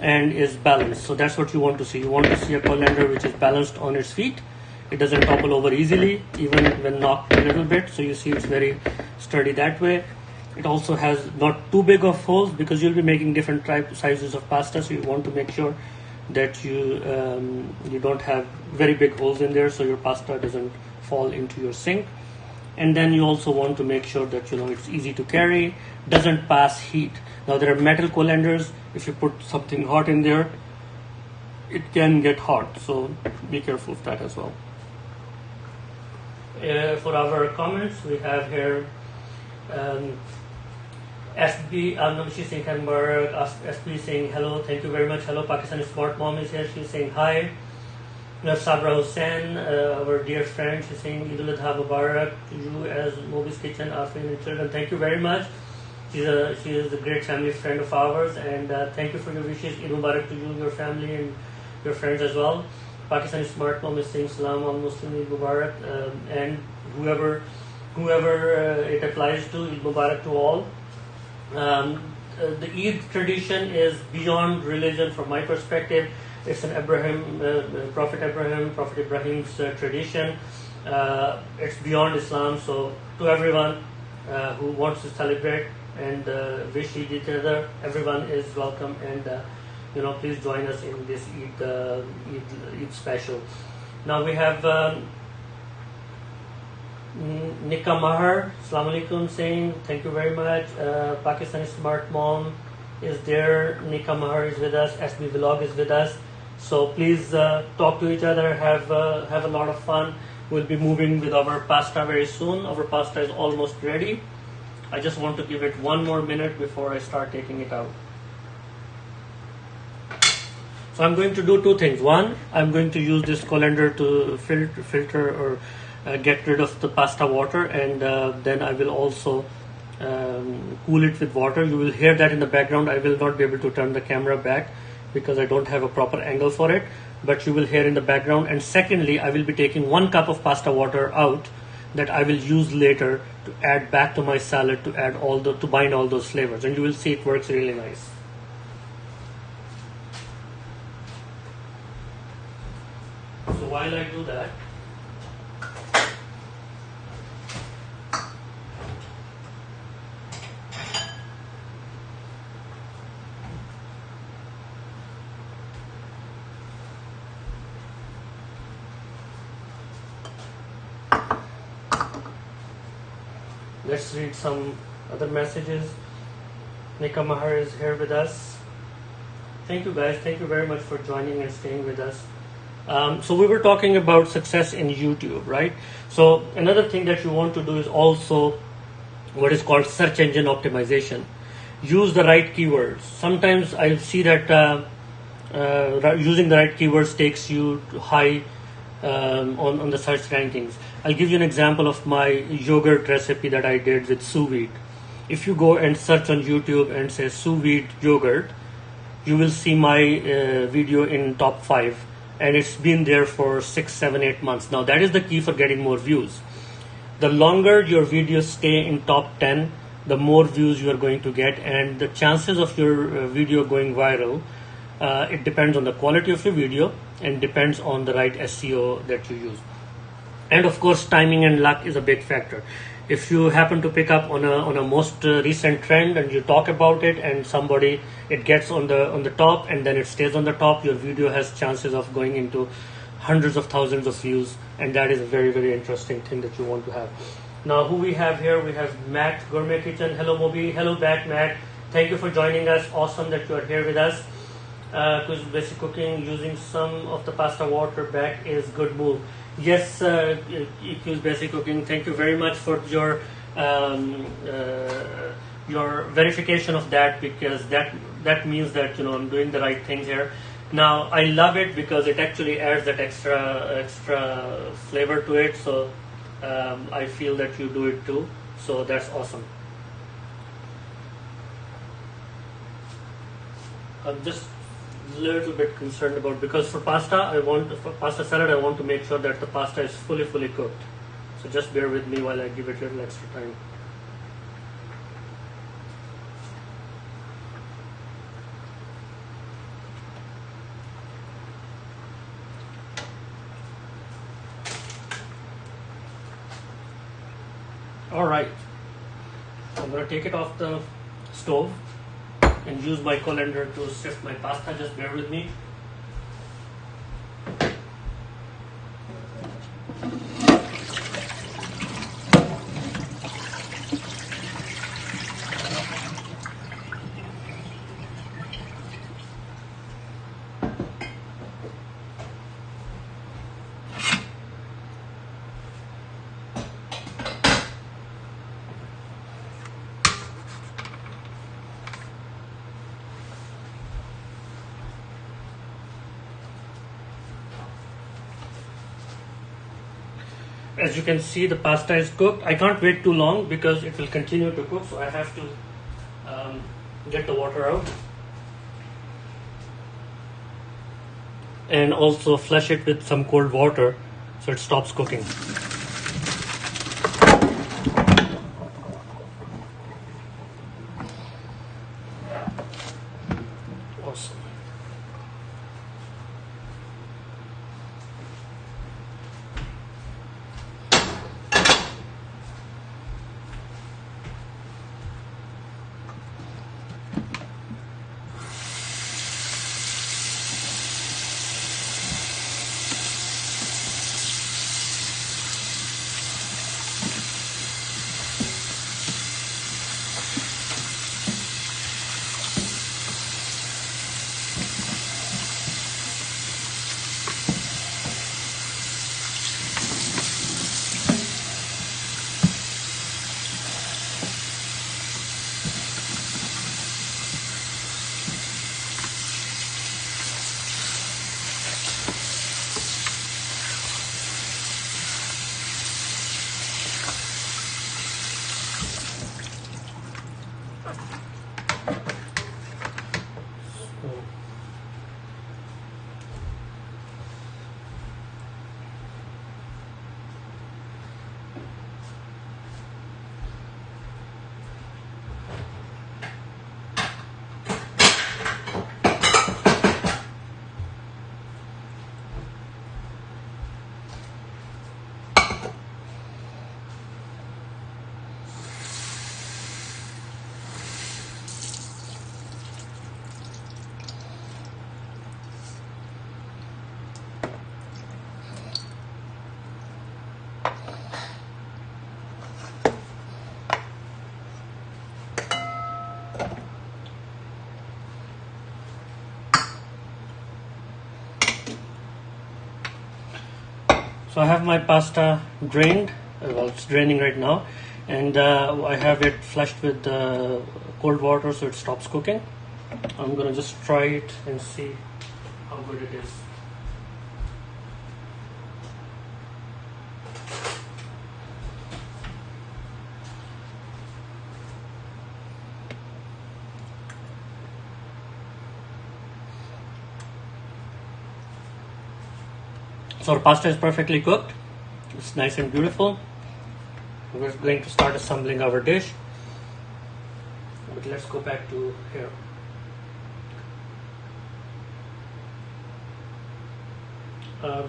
and is balanced. So that's what you want to see. You want to see a colander which is balanced on its feet. It doesn't topple over easily, even when knocked a little bit. So you see it's very sturdy that way. It also has not too big of holes, because you'll be making different sizes of pasta. So you want to make sure that you don't have very big holes in there, so your pasta doesn't fall into your sink. And then you also want to make sure that it's easy to carry, doesn't pass heat. Now there are metal colanders. If you put something hot in there, it can get hot, so be careful of that as well. For our comments, we have here SB, she's saying Hamburg, SB saying hello, thank you very much. Hello, Pakistani Smart Mom is here, she's saying hi. We have Sabra Hussain, our dear friend, she's saying Eid al-Adha Mubarak to you as Mobbi's Kitchen, Afrin and children. Thank you very much. She is a great family friend of ours, and thank you for your wishes. Eid Mubarak to you, your family, and your friends as well. Pakistani Smart Mom is saying Salam al Muslim, Eid Mubarak, and whoever it applies to, Eid Mubarak to all. The Eid tradition is beyond religion from my perspective. It's an Prophet Ibrahim's tradition. It's beyond Islam. So to everyone who wants to celebrate and wish Eid each other, everyone is welcome, and please join us in this Eid special. Now we have Nika Mahar, Assalamu alaikum, saying thank you very much. Pakistani Smart Mom is there. Nika Mahar is with us. SB Vlog is with us. So please talk to each other, have a lot of fun. We'll be moving with our pasta very soon. Our pasta is almost ready. I just want to give it one more minute before I start taking it out. So I'm going to do two things. One, I'm going to use this colander to filter or get rid of the pasta water, and then I will also cool it with water. You will hear that in the background. I will not be able to turn the camera back because I don't have a proper angle for it, but you will hear in the background. And secondly, I will be taking 1 cup of pasta water out that I will use later to add back to my salad to add to bind all those flavors, and you will see it works really nice. So while I do that, let's read some other messages. Nika Mahar is here with us. Thank you guys. Thank you very much for joining and staying with us. So we were talking about success in YouTube, right? So another thing that you want to do is also what is called search engine optimization. Use the right keywords. Sometimes I see that using the right keywords takes you to high on the search rankings. I'll give you an example of my yogurt recipe that I did with sous vide. If you go and search on YouTube and say sous vide yogurt, you will see my video in top 5, and it's been there for 6, 7, 8 months. Now that is the key for getting more views. The longer your videos stay in top 10, the more views you are going to get, and the chances of your video going viral, it depends on the quality of your video and depends on the right SEO that you use. And of course, timing and luck is a big factor. If you happen to pick up on a most recent trend and you talk about it, and it gets on the top and then it stays on the top, your video has chances of going into hundreds of thousands of views, and that is a very, very interesting thing that you want to have. Now, who we have here? We have Matt, Gourmet Kitchen. Hello, Mobbi. Hello back, Matt. Thank you for joining us. Awesome that you are here with us. Because basic cooking, using some of the pasta water back is good move. Yes, EQ's Basic Cooking, thank you very much for your verification of that, because that means that I'm doing the right thing here. Now I love it because it actually adds that extra flavor to it. So I feel that you do it too. So that's awesome. I'm just little bit concerned about, because for pasta salad I want to make sure that the pasta is fully cooked. So just bear with me while I give it a little extra time. Alright, I'm going to take it off the stove and use my colander to sift my pasta. Just bear with me. As you can see, the pasta is cooked. I can't wait too long because it will continue to cook, so I have to get the water out and also flush it with some cold water so it stops cooking. Awesome. So I have my pasta drained, well it's draining right now, and I have it flushed with cold water so it stops cooking. I'm gonna just try it and see how good it is. So our pasta is perfectly cooked. It's nice and beautiful. We're going to start assembling our dish. But let's go back to here.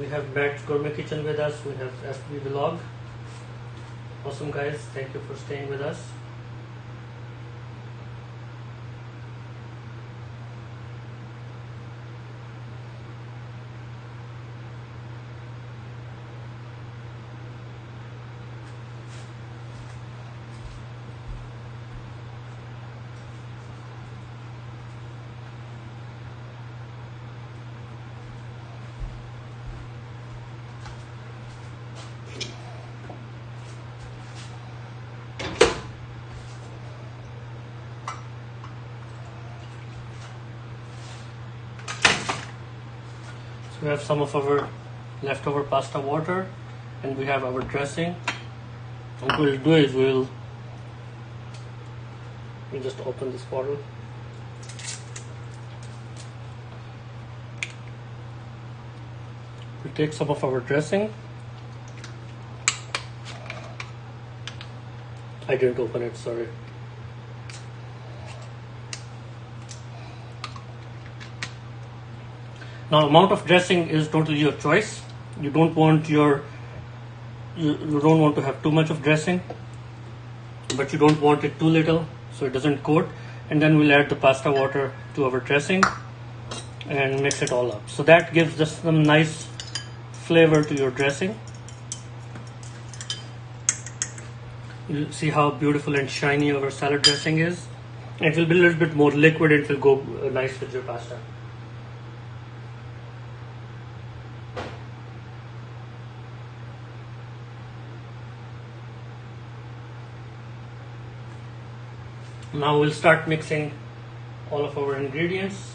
We have Matt's Gourmet Kitchen with us. We have FB Vlog. Awesome guys. Thank you for staying with us. We have some of our leftover pasta water, and we have our dressing. What we'll do is we'll just open this bottle. We'll take some of our dressing. I didn't open it, sorry. Now, amount of dressing is totally your choice. You don't want to have too much of dressing, but you don't want it too little so it doesn't coat. And then we'll add the pasta water to our dressing and mix it all up. So that gives us some nice flavor to your dressing. You'll see how beautiful and shiny our salad dressing is. It will be a little bit more liquid. It will go nice with your pasta. Now we'll start mixing all of our ingredients.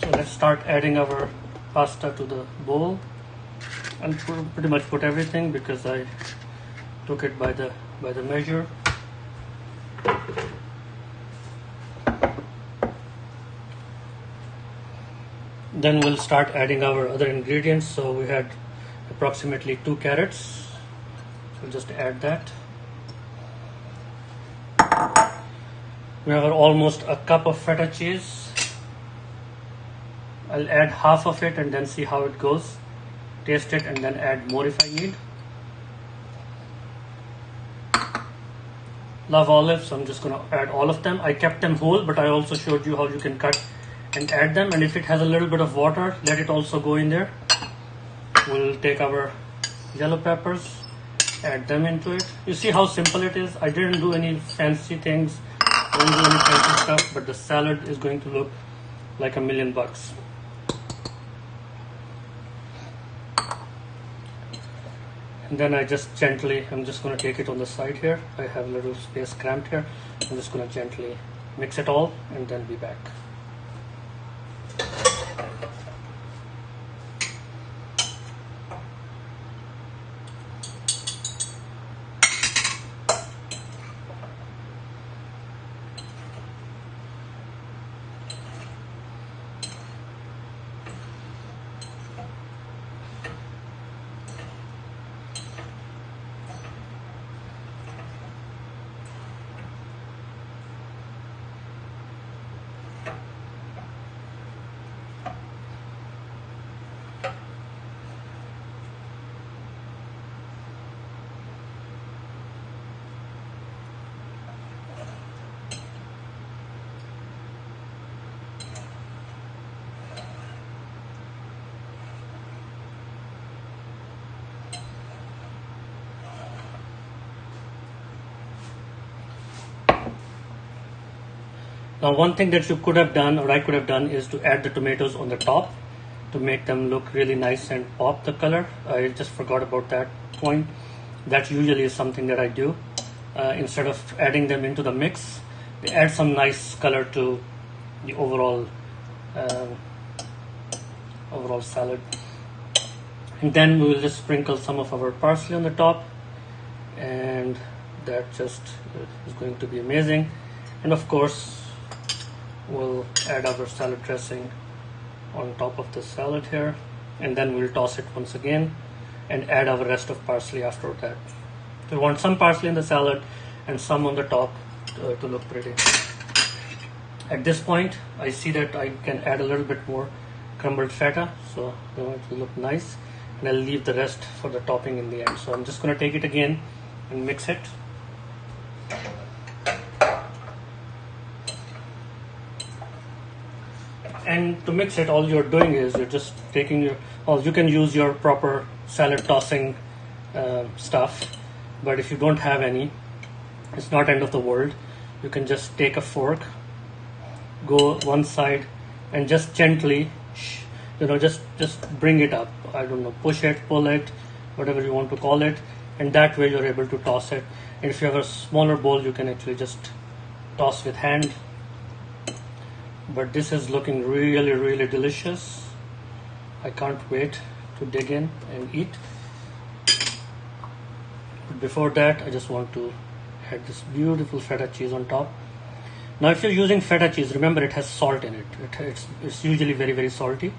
So let's start adding our pasta to the bowl. I'll pretty much put everything because I took it by the measure. Then we'll start adding our other ingredients. So we had approximately 2 carrots. So we'll just add that. We have almost a cup of feta cheese. I'll add half of it and then see how it goes. Taste it and then add more if I need. Love olives, so I'm just going to add all of them. I kept them whole, but I also showed you how you can cut and add them. And if it has a little bit of water, let it also go in there. We'll take our yellow peppers, add them into it. You see how simple it is? I didn't do any fancy things, didn't do any fancy stuff, but the salad is going to look like $1,000,000. And then I just gently, I'm just going to take it on the side here. I have a little space cramped here. I'm just going to gently mix it all and then be back. Now one thing that you could have done, or I could have done, is to add the tomatoes on the top to make them look really nice and pop the color. I just forgot about that point. That usually is something that I do. Instead of adding them into the mix, they add some nice color to the overall salad. And then we will just sprinkle some of our parsley on the top, and that just is going to be amazing. And of course, we'll add our salad dressing on top of the salad here, and then we'll toss it once again and add our rest of parsley after that. We want some parsley in the salad and some on the top to look pretty. At this point, I see that I can add a little bit more crumbled feta, so it will look nice, and I'll leave the rest for the topping in the end. So I'm just going to take it again and mix it. And to mix it, all you're doing is you're just taking your, well, you can use your proper salad tossing stuff, but if you don't have any, it's not end of the world. You can just take a fork, go one side, and just gently, just bring it up. I don't know, push it, pull it, whatever you want to call it, and that way you're able to toss it. And if you have a smaller bowl, you can actually just toss with hand. But this is looking really, really delicious. I can't wait to dig in and eat. But before that, I just want to add this beautiful feta cheese on top. Now, if you're using feta cheese, remember it has salt in it. It's usually very, very salty.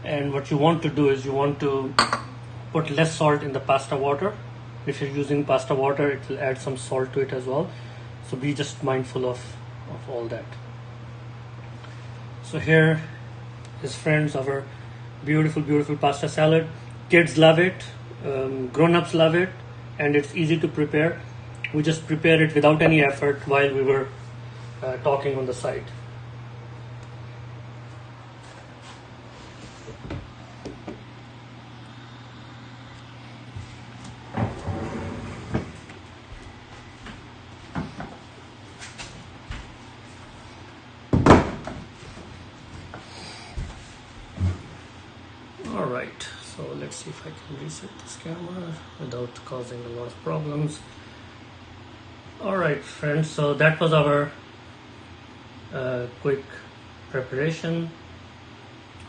And what you want to do is you want to put less salt in the pasta water. If you're using pasta water, it will add some salt to it as well. So be just mindful of all that. So here is, friends, our beautiful, beautiful pasta salad. Kids love it, grown-ups love it, and it's easy to prepare. We just prepared it without any effort while we were talking on the side. Alright, so let's see if I can reset this camera without causing a lot of problems. Alright, friends, so that was our quick preparation.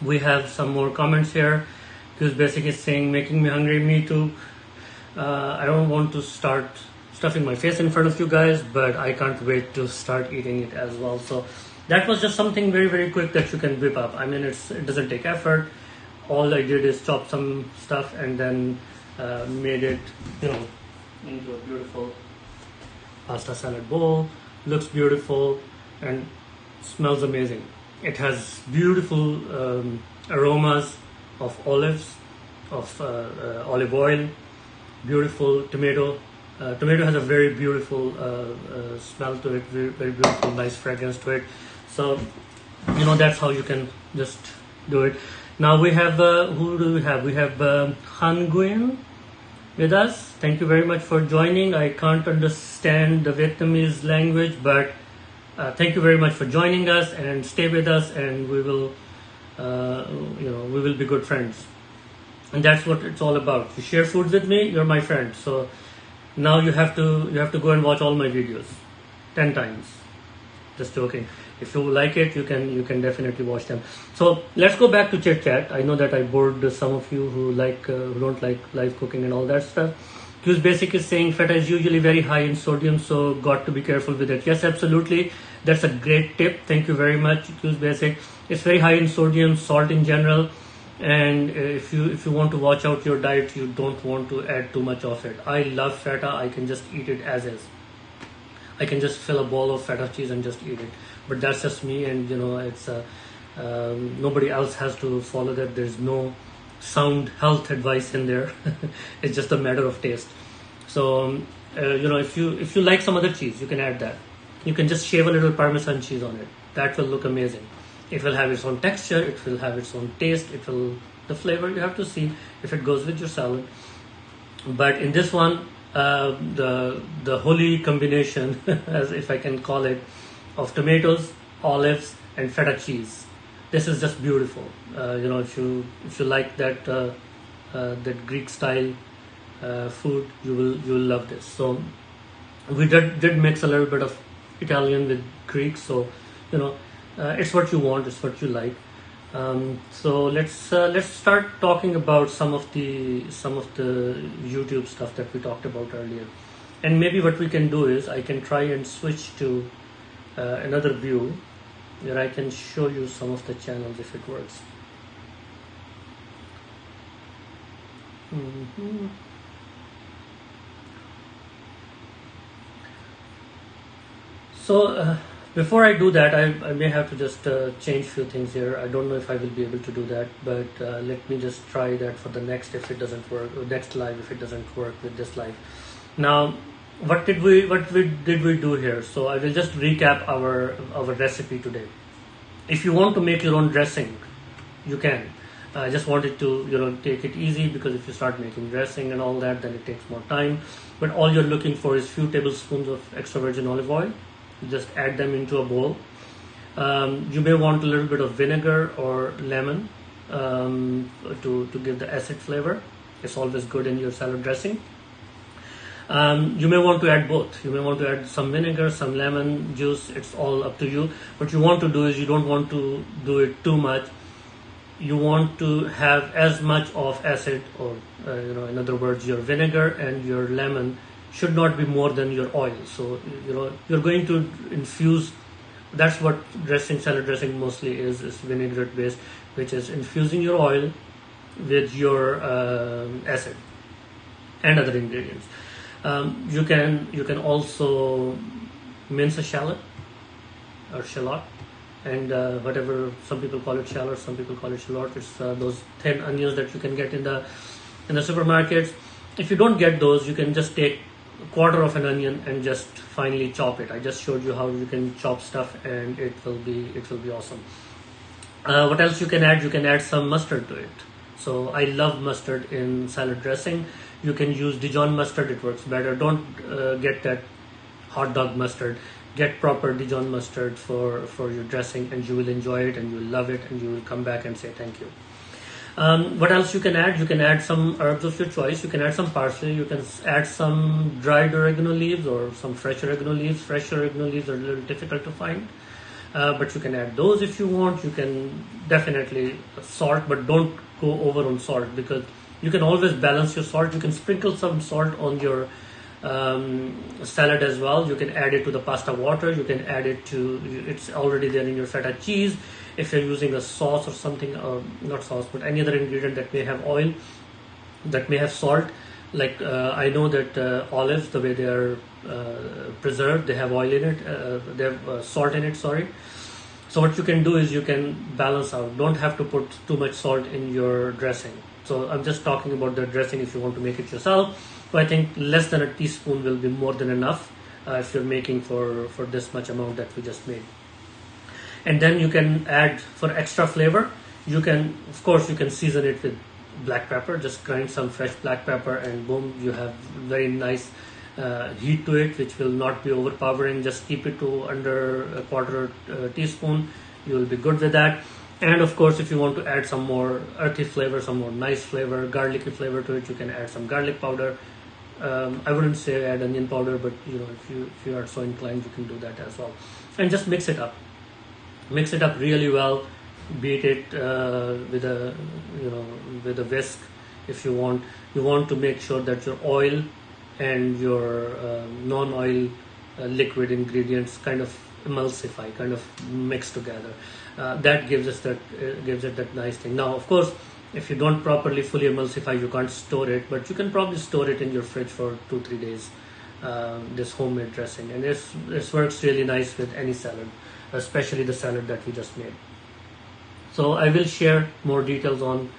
We have some more comments here. Who's basically saying, making me hungry, me too. I don't want to start stuffing my face in front of you guys, but I can't wait to start eating it as well. So that was just something very, very quick that you can whip up. I mean, it doesn't take effort. All I did is chop some stuff and then made it, into a beautiful pasta salad bowl. Looks beautiful and smells amazing. It has beautiful aromas of olives, of olive oil, beautiful tomato. Tomato has a very beautiful smell to it, very, very beautiful, nice fragrance to it. So, that's how you can just do it. Now we have, who do we have? We have Han Nguyen. with us. Thank you very much for joining. I can't understand the Vietnamese language, but thank you very much for joining us, and stay with us, and we will, we will be good friends. And that's what it's all about. You share food with me, you're my friend. So now you have to go and watch all my videos 10 times. Just joking. If you like it, you can definitely watch them. So let's go back to chit chat. I know that I bored some of you who don't like live cooking and all that stuff. Q's Basic is saying feta is usually very high in sodium, so got to be careful with it. Yes, absolutely. That's a great tip. Thank you very much, Q's Basic. It's very high in sodium, salt in general, and if you want to watch out your diet, you don't want to add too much of it. I love feta. I can just eat it as is. I can just fill a bowl of feta cheese and just eat it. But that's just me, and it's nobody else has to follow that. There's no sound health advice in there. It's just a matter of taste. So if you like some other cheese, you can add that. You can just shave a little Parmesan cheese on it. That will look amazing. It will have its own texture. It will have its own taste. The flavor, you have to see if it goes with your salad. But in this one, the holy combination, as if I can call it, of tomatoes, olives, and feta cheese. This is just beautiful. If you like that Greek style food, you will love this. So we did mix a little bit of Italian with Greek. So it's what you want. It's what you like. So let's start talking about some of the YouTube stuff that we talked about earlier. And maybe what we can do is I can try and switch to another view where I can show you some of the channels if it works. So before I do that, I may have to just change a few things here. I don't know if I will be able to do that, but let me just try that for the next if it doesn't work, or next live if it doesn't work with this live. Now, what did we do here? So I will just recap our recipe today. If you want to make your own dressing, you can. I just wanted to take it easy, because if you start making dressing and all that, then it takes more time. But all you're looking for is few tablespoons of extra virgin olive oil. You just add them into a bowl. You may want a little bit of vinegar or lemon to give the acid flavor. It's always good in your salad dressing. You may want to add both. You may want to add some vinegar, some lemon juice. It's all up to you. What you want to do is you don't want to do it too much. You want to have as much of acid, or in other words, your vinegar and your lemon should not be more than your oil. So you're going to infuse. That's what salad dressing mostly is vinaigrette based, which is infusing your oil with your acid and other ingredients. You can also mince a shallot or shallot, and whatever, some people call it shallot, some people call it shallot. It's those thin onions that you can get in the supermarkets. If you don't get those, you can just take a quarter of an onion and just finely chop it. I just showed you how you can chop stuff, and it will be awesome. What else you can add? You can add some mustard to it. So I love mustard in salad dressing. You can use Dijon mustard, it works better. Don't get that hot dog mustard. Get proper Dijon mustard for your dressing, and you will enjoy it, and you will love it, and you will come back and say thank you. What else you can add? You can add some herbs of your choice. You can add some parsley. You can add some dried oregano leaves or some fresh oregano leaves. Fresh oregano leaves are a little difficult to find, but you can add those if you want. You can definitely salt, but don't go over on salt, because you can always balance your salt. You can sprinkle some salt on your salad as well. You can add it to the pasta water. You can add it to, it's already there in your feta cheese. If you're using a sauce or something, not sauce, but any other ingredient that may have oil, that may have salt, like I know that olives, the way they are preserved, they have oil in it, they have salt in it, sorry. So what you can do is you can balance out. Don't have to put too much salt in your dressing. So I'm just talking about the dressing if you want to make it yourself. So I think less than a teaspoon will be more than enough if you're making for this much amount that we just made. And then you can add, for extra flavor, you can, of course, you can season it with black pepper. Just grind some fresh black pepper and boom, you have very nice heat to it, which will not be overpowering. Just keep it to under a quarter teaspoon. You will be good with that. And of course, if you want to add some more earthy flavor, some more nice flavor, garlicky flavor to it, you can add some garlic powder. I wouldn't say add onion powder, but you know, if you are so inclined, you can do that as well. And just mix it up really well. Beat it with a whisk. If you want to make sure that your oil and your non-oil liquid ingredients kind of emulsify, kind of mix together. That gives it that nice thing. Now, of course, if you don't properly fully emulsify, you can't store it, but you can probably store it in your fridge for 2-3 days. This homemade dressing, and this works really nice with any salad, especially the salad that we just made. So I will share more details on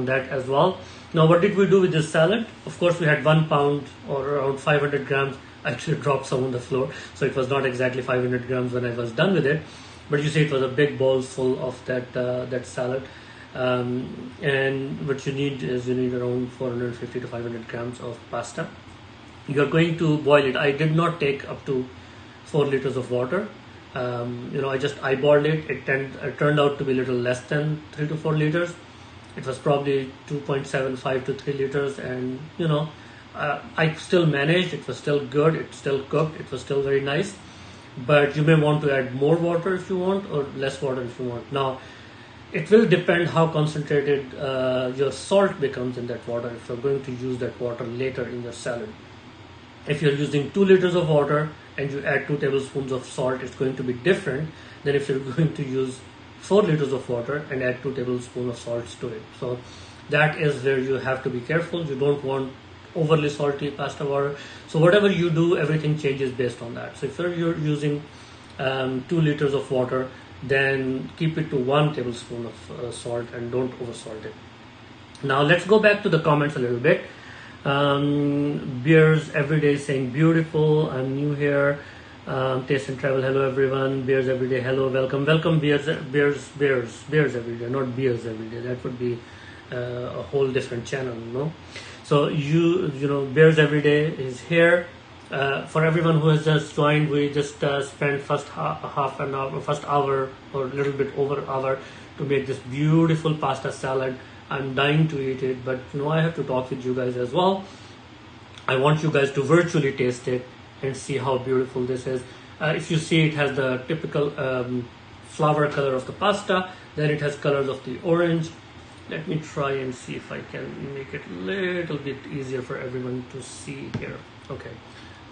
that as well. Now, what did we do with this salad? Of course, we had 1 pound or around 500 grams. I actually dropped some on the floor, so it was not exactly 500 grams when I was done with it. But you see, it was a big bowl full of that salad. And what you need is around 450 to 500 grams of pasta. You're going to boil it. I did not take up to 4 liters of water. I just eyeballed it. It turned out to be a little less than 3 to 4 liters. It was probably 2.75 to 3 liters, and I still managed. It was still good. It still cooked. It was still very nice. But you may want to add more water if you want, or less water if you want. Now, it will depend how concentrated your salt becomes in that water if you're going to use that water later in your salad. If you're using 2 liters of water and you add 2 tablespoons of salt, it's going to be different than if you're going to use 4 liters of water and add 2 tablespoons of salt to it. So that is where you have to be careful. You don't want overly salty pasta water. So whatever you do, everything changes based on that. So if you're using 2 liters of water, then keep it to 1 tablespoon of salt and don't oversalt it. Now let's go back to the comments a little bit. Beers Everyday saying beautiful, I'm new here. Taste and Travel, hello everyone. Beers Everyday, hello, welcome Beers Everyday, not Beers Everyday. That would be a whole different channel, no? So Beers Everyday is here. For everyone who has just joined, we just spent first hour or a little bit over hour to make this beautiful pasta salad. I'm dying to eat it, but I have to talk with you guys as well. I want you guys to virtually taste it and see how beautiful this is. If you see, it has the typical flower color of the pasta, then it has colors of the orange. Let me try and see if I can make it a little bit easier for everyone to see here. Okay,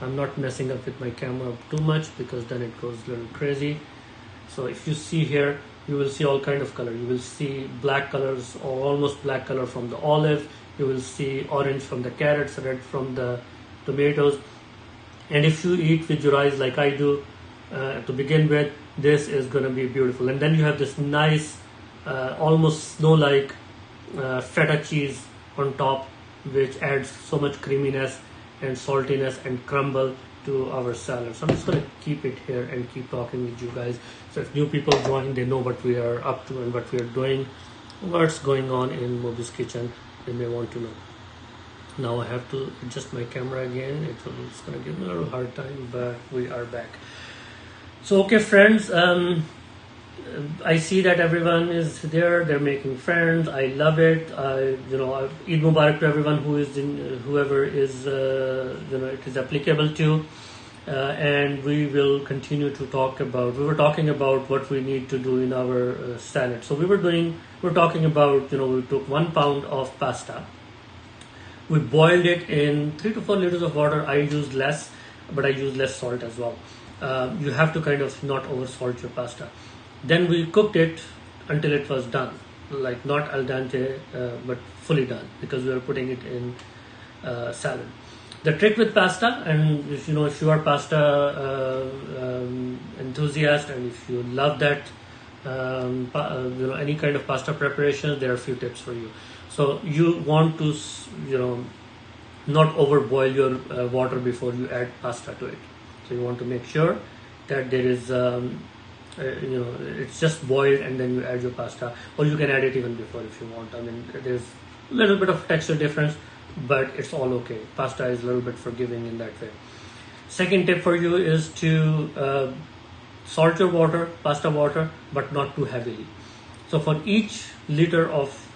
I'm not messing up with my camera too much because then it goes a little crazy. So if you see here, you will see all kind of color. You will see black colors or almost black color from the olive. You will see orange from the carrots, red from the tomatoes. And if you eat with your eyes like I do, to begin with, this is going to be beautiful. And then you have this nice, almost snow-like feta cheese on top, which adds so much creaminess and saltiness and crumble to our salad. So I'm just going to keep it here and keep talking with you guys. So if new people join, they know what we are up to and what we are doing, what's going on in Mobbi's kitchen. They may want to know. Now I have to adjust my camera again. It's going to give me a little hard time, but we are back. So okay, friends, I see that everyone is there. They're making friends. I love it. Eid Mubarak to everyone who is whoever is it is applicable to. And we will continue to talk about. We were talking about what we need to do in our salad. So we're talking about we took 1 pound of pasta. We boiled it in 3 to 4 liters of water. I used less, but I used less salt as well. You have to kind of not over salt your pasta. Then we cooked it until it was done, like not al dente, but fully done, because we were putting it in salad. The trick with pasta, and if you are pasta enthusiast, and if you love that, any kind of pasta preparation, there are a few tips for you. So you want to, not overboil your water before you add pasta to it. So you want to make sure that there is, it's just boiled and then you add your pasta, or you can add it even before if you want. I mean, there's little bit of texture difference, but it's all okay. Pasta is a little bit forgiving in that way. Second tip for you is to salt your water, pasta water, but not too heavily. So for each liter of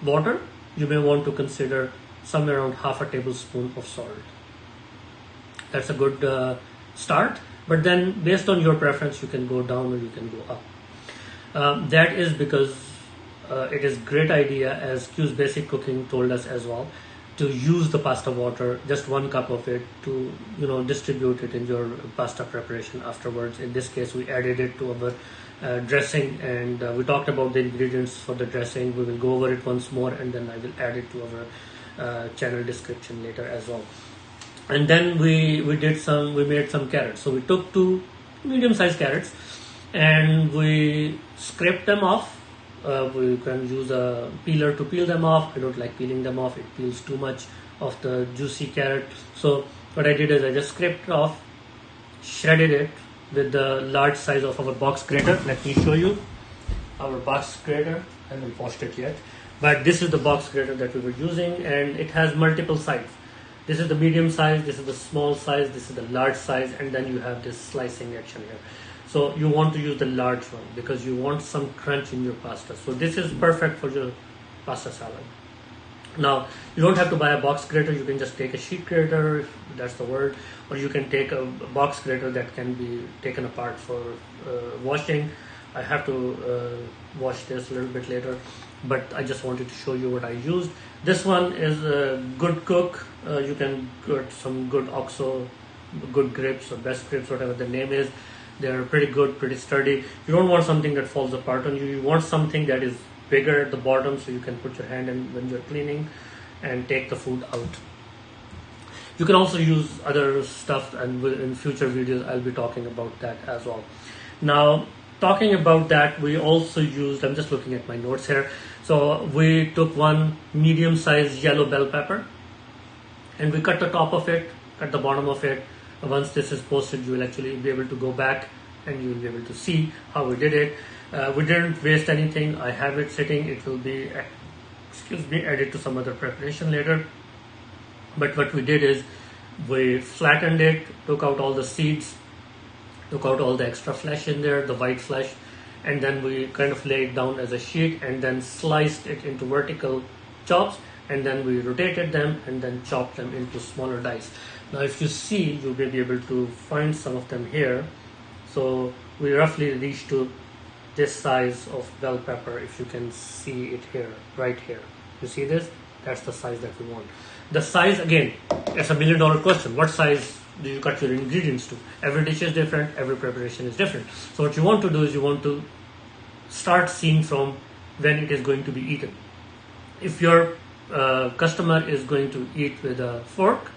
water, you may want to consider somewhere around half a tablespoon of salt. That's a good start, but then based on your preference, you can go down or you can go up. That is because it is great idea, as Q's Basic Cooking told us as well, to use the pasta water, just 1 cup of it, to distribute it in your pasta preparation afterwards. In this case, we added it to our dressing, and we talked about the ingredients for the dressing. We will go over it once more, and then I will add it to our channel description later as well. And then we made some carrots. So we took 2 medium-sized carrots and we scraped them off. We can use a peeler to peel them off. I don't like peeling them off, it peels too much of the juicy carrot. So what I did is I just scraped it off, shredded it with the large size of our box grater. Let me show you our box grater. I haven't washed it yet, but this is the box grater that we were using, and it has multiple sides. This is the medium size, this is the small size, this is the large size, and then you have this slicing action here. So you want to use the large one because you want some crunch in your pasta. So this is perfect for your pasta salad. Now, you don't have to buy a box grater. You can just take a sheet grater, if that's the word, or you can take a box grater that can be taken apart for washing. I have to wash this a little bit later, but I just wanted to show you what I used. This one is a good cook. You can get some good OXO, good grips or best grips, whatever the name is. They're pretty good, pretty sturdy. You don't want something that falls apart on you. You want something that is bigger at the bottom, so you can put your hand in when you're cleaning and take the food out. You can also use other stuff, and in future videos I'll be talking about that as well. Now, talking about that, we also used, I'm just looking at my notes here. So we took 1 medium-sized yellow bell pepper and we cut the top of it, cut the bottom of it. Once this is posted, you will actually be able to go back and you will be able to see how we did it. We didn't waste anything. I have it sitting. It will be, added to some other preparation later. But what we did is we flattened it, took out all the seeds, took out all the extra flesh in there, the white flesh, and then we kind of laid it down as a sheet and then sliced it into vertical chops, and then we rotated them and then chopped them into smaller dice. Now if you see, you'll be able to find some of them here. So we roughly reached to this size of bell pepper. If you can see it here, right here, you see this? That's the size that we want. The size, again, it's $1 million question. What size do you cut your ingredients to? Every dish is different, every preparation is different. So what you want to do is you want to start seeing from when it is going to be eaten. If your customer is going to eat with a fork,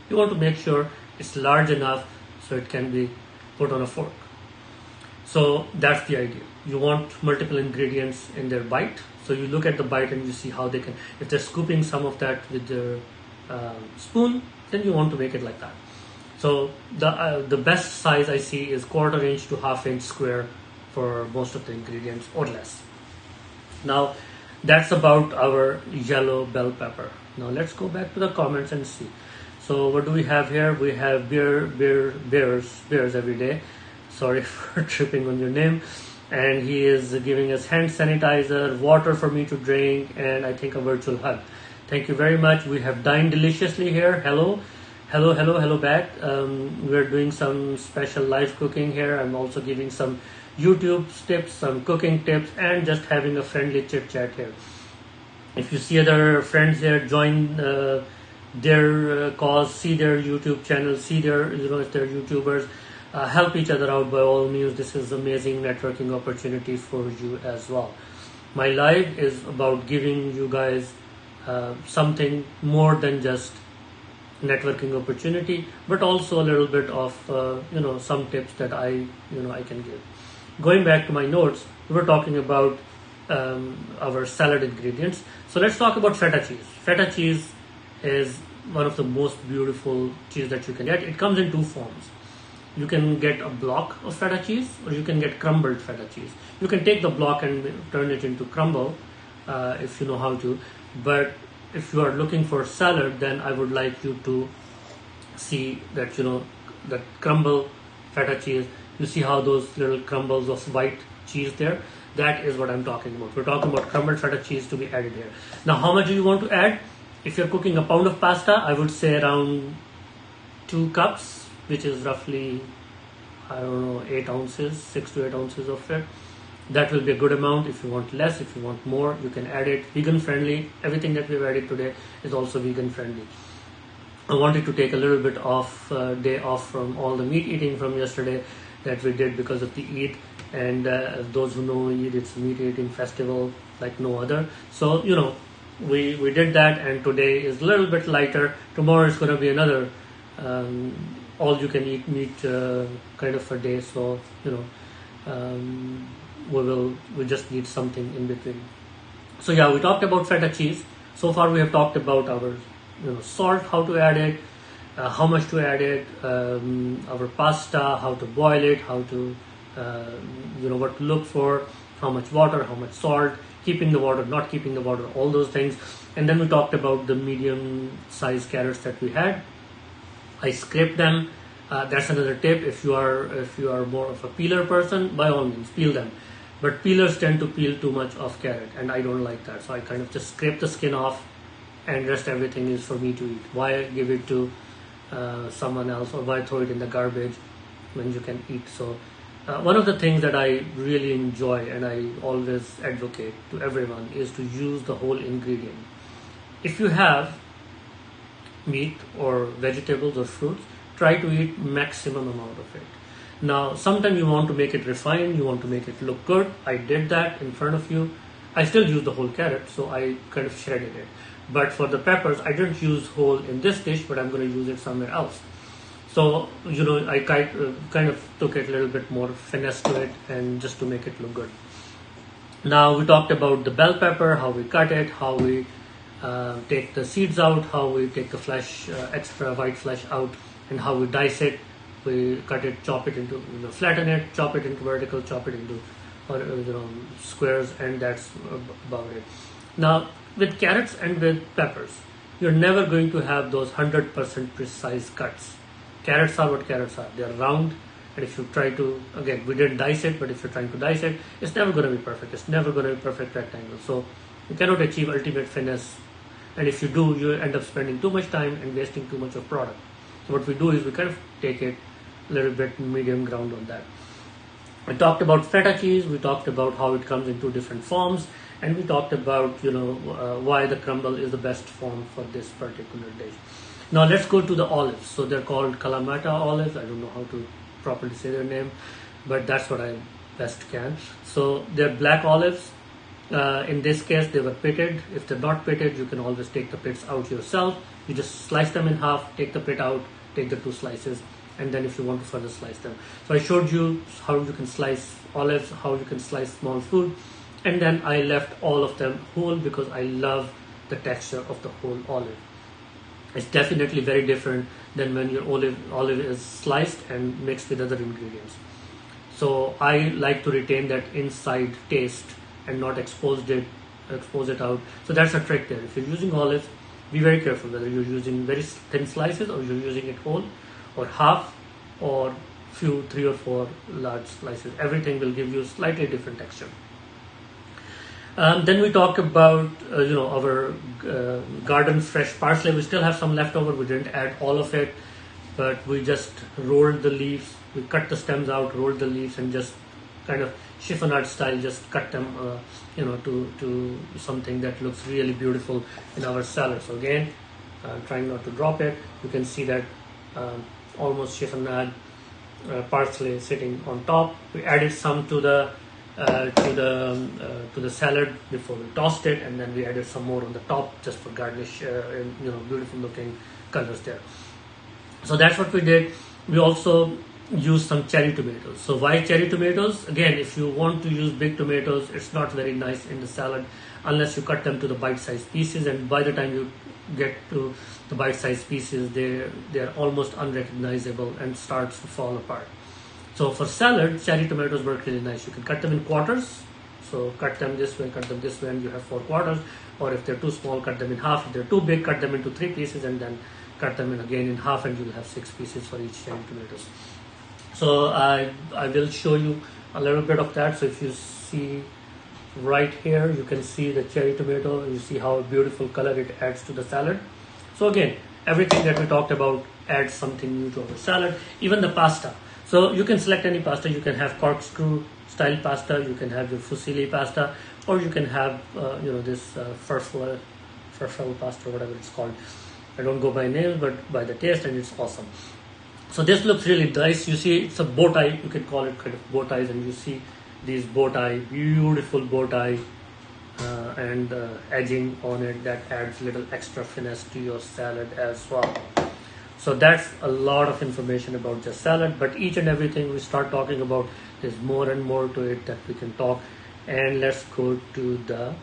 you want to make sure it's large enough so it can be put on a fork. So that's the idea. You want multiple ingredients in their bite. So you look at the bite and you see how they can, if they're scooping some of that with their spoon, then you want to make it like that. So the best size I see is 1/4 inch to 1/2 inch square for most of the ingredients or less. Now that's about our yellow bell pepper. Now let's go back to the comments and see. So what do we have here? We have bears every day. Sorry for tripping on your name. And he is giving us hand sanitizer, water for me to drink, and I think a virtual hug. Thank you very much. We have dined deliciously here. Hello back. We're doing some special live cooking here. I'm also giving some YouTube tips, some cooking tips, and just having a friendly chit chat here. If you see other friends here, join their cause, see their YouTube channel, see their, if they're YouTubers, help each other out by all means. This is amazing networking opportunity for you as well. My live is about giving you guys something more than just networking opportunity, but also a little bit of some tips that I can give. Going back to my notes, we were talking about our salad ingredients. So let's talk about feta cheese. Feta cheese is one of the most beautiful cheese that you can get. It comes in 2 forms. You can get a block of feta cheese, or you can get crumbled feta cheese. You can take the block and turn it into crumble if you know how to. But if you are looking for salad, then I would like you to see that, that crumble feta cheese. You see how those little crumbles of white cheese there? That is what I'm talking about. We're talking about crumbled feta cheese to be added here. Now, how much do you want to add? If you're cooking a pound of pasta, I would say around 2 cups, which is roughly, I don't know, 8 ounces, 6 to 8 ounces of it. That will be a good amount. If you want less, if you want more, you can add it. Vegan friendly. Everything that we've added today is also vegan friendly. I wanted to take a little bit of day off from all the meat eating from yesterday that we did because of the Eid. And those who know Eid, it's a meat eating festival like no other. So, we did that, and today is a little bit lighter. Tomorrow is going to be another all you can eat meat kind of a day. So, we just need something in between. So yeah, we talked about feta cheese. So far we have talked about our salt, how to add it, how much to add it, our pasta, how to boil it, how to what to look for, how much water, how much salt, keeping the water, not keeping the water, all those things. And then we talked about the medium sized carrots that we had. I scraped them. That's another tip. If you are more of a peeler person, by all means peel them. But peelers tend to peel too much of carrot, and I don't like that. So I kind of just scrape the skin off, and rest everything is for me to eat. Why give it to someone else, or why throw it in the garbage when you can eat? So one of the things that I really enjoy and I always advocate to everyone is to use the whole ingredient. If you have meat or vegetables or fruits, try to eat maximum amount of it. Now, sometimes you want to make it refined, you want to make it look good. I did that in front of you. I still use the whole carrot, so I kind of shredded it. But for the peppers, I didn't use whole in this dish, but I'm going to use it somewhere else. So, I kind of took it a little bit more finesse to it, and just to make it look good. Now, we talked about the bell pepper, how we cut it, how we take the seeds out, how we take the flesh, extra white flesh out, and how we dice it. We cut it, chop it into, flatten it, chop it into vertical, chop it into squares, and that's about it. Now, with carrots and with peppers, you're never going to have those 100% precise cuts. Carrots are what carrots are. They're round, and if you try to, again, we didn't dice it, but if you're trying to dice it, it's never going to be perfect. It's never going to be perfect rectangle. So you cannot achieve ultimate finesse, and if you do, you end up spending too much time and wasting too much of product. So what we do is we kind of take it a little bit medium ground on that. We talked about feta cheese, we talked about how it comes in 2 different forms, and we talked about why the crumble is the best form for this particular dish. Now let's go to the olives. So they're called Kalamata olives. I don't know how to properly say their name, but that's what I best can. So they're black olives. In this case, they were pitted. If they're not pitted, you can always take the pits out yourself. You just slice them in half, take the pit out, take the 2 slices, and then if you want to further slice them. So I showed you how you can slice olives, how you can slice small food, and then I left all of them whole because I love the texture of the whole olive. It's definitely very different than when your olive is sliced and mixed with other ingredients. So I like to retain that inside taste and not expose it out. So that's a trick there. If you're using olives, be very careful whether you're using very thin slices or you're using it whole, or half, or 3 or 4 large slices. Everything will give you a slightly different texture. Then we talk about our garden fresh parsley. We still have some left over. We didn't add all of it, but we just rolled the leaves. We cut the stems out, rolled the leaves, and just kind of chiffonade style, just cut them to something that looks really beautiful in our salad. So again, trying not to drop it. You can see that almost chiffonade parsley sitting on top. We added some to the salad before we tossed it, and then we added some more on the top just for garnish, beautiful looking colors there. So that's what we did. We also used some cherry tomatoes. So why cherry tomatoes? Again, if you want to use big tomatoes, it's not very nice in the salad unless you cut them to the bite-sized pieces, and by the time you get to the bite-sized pieces, they're almost unrecognizable and starts to fall apart. So for salad, cherry tomatoes work really nice. You can cut them in quarters. So cut them this way, and you have 4 quarters. or if they're too small, cut them in half. If they're too big, cut them into 3 pieces and then cut them in again in half, and you'll have 6 pieces for each cherry tomatoes. So I will show you a little bit of that. So if you see right here, you can see the cherry tomato. You see how beautiful color it adds to the salad. So again, everything that we talked about adds something new to our salad. Even the pasta. So you can select any pasta. You can have corkscrew style pasta. You can have your fusilli pasta, or you can have this farfalle pasta, whatever it's called. I don't go by name, but by the taste, and it's awesome. So this looks really nice. You see, it's a bow tie. You can call it kind of bow ties, and you see these bow tie, beautiful bow tie, and edging on it that adds little extra finesse to your salad as well. So that's a lot of information about just salad, but each and everything we start talking about, there's more and more to it that we can talk. And let's go to the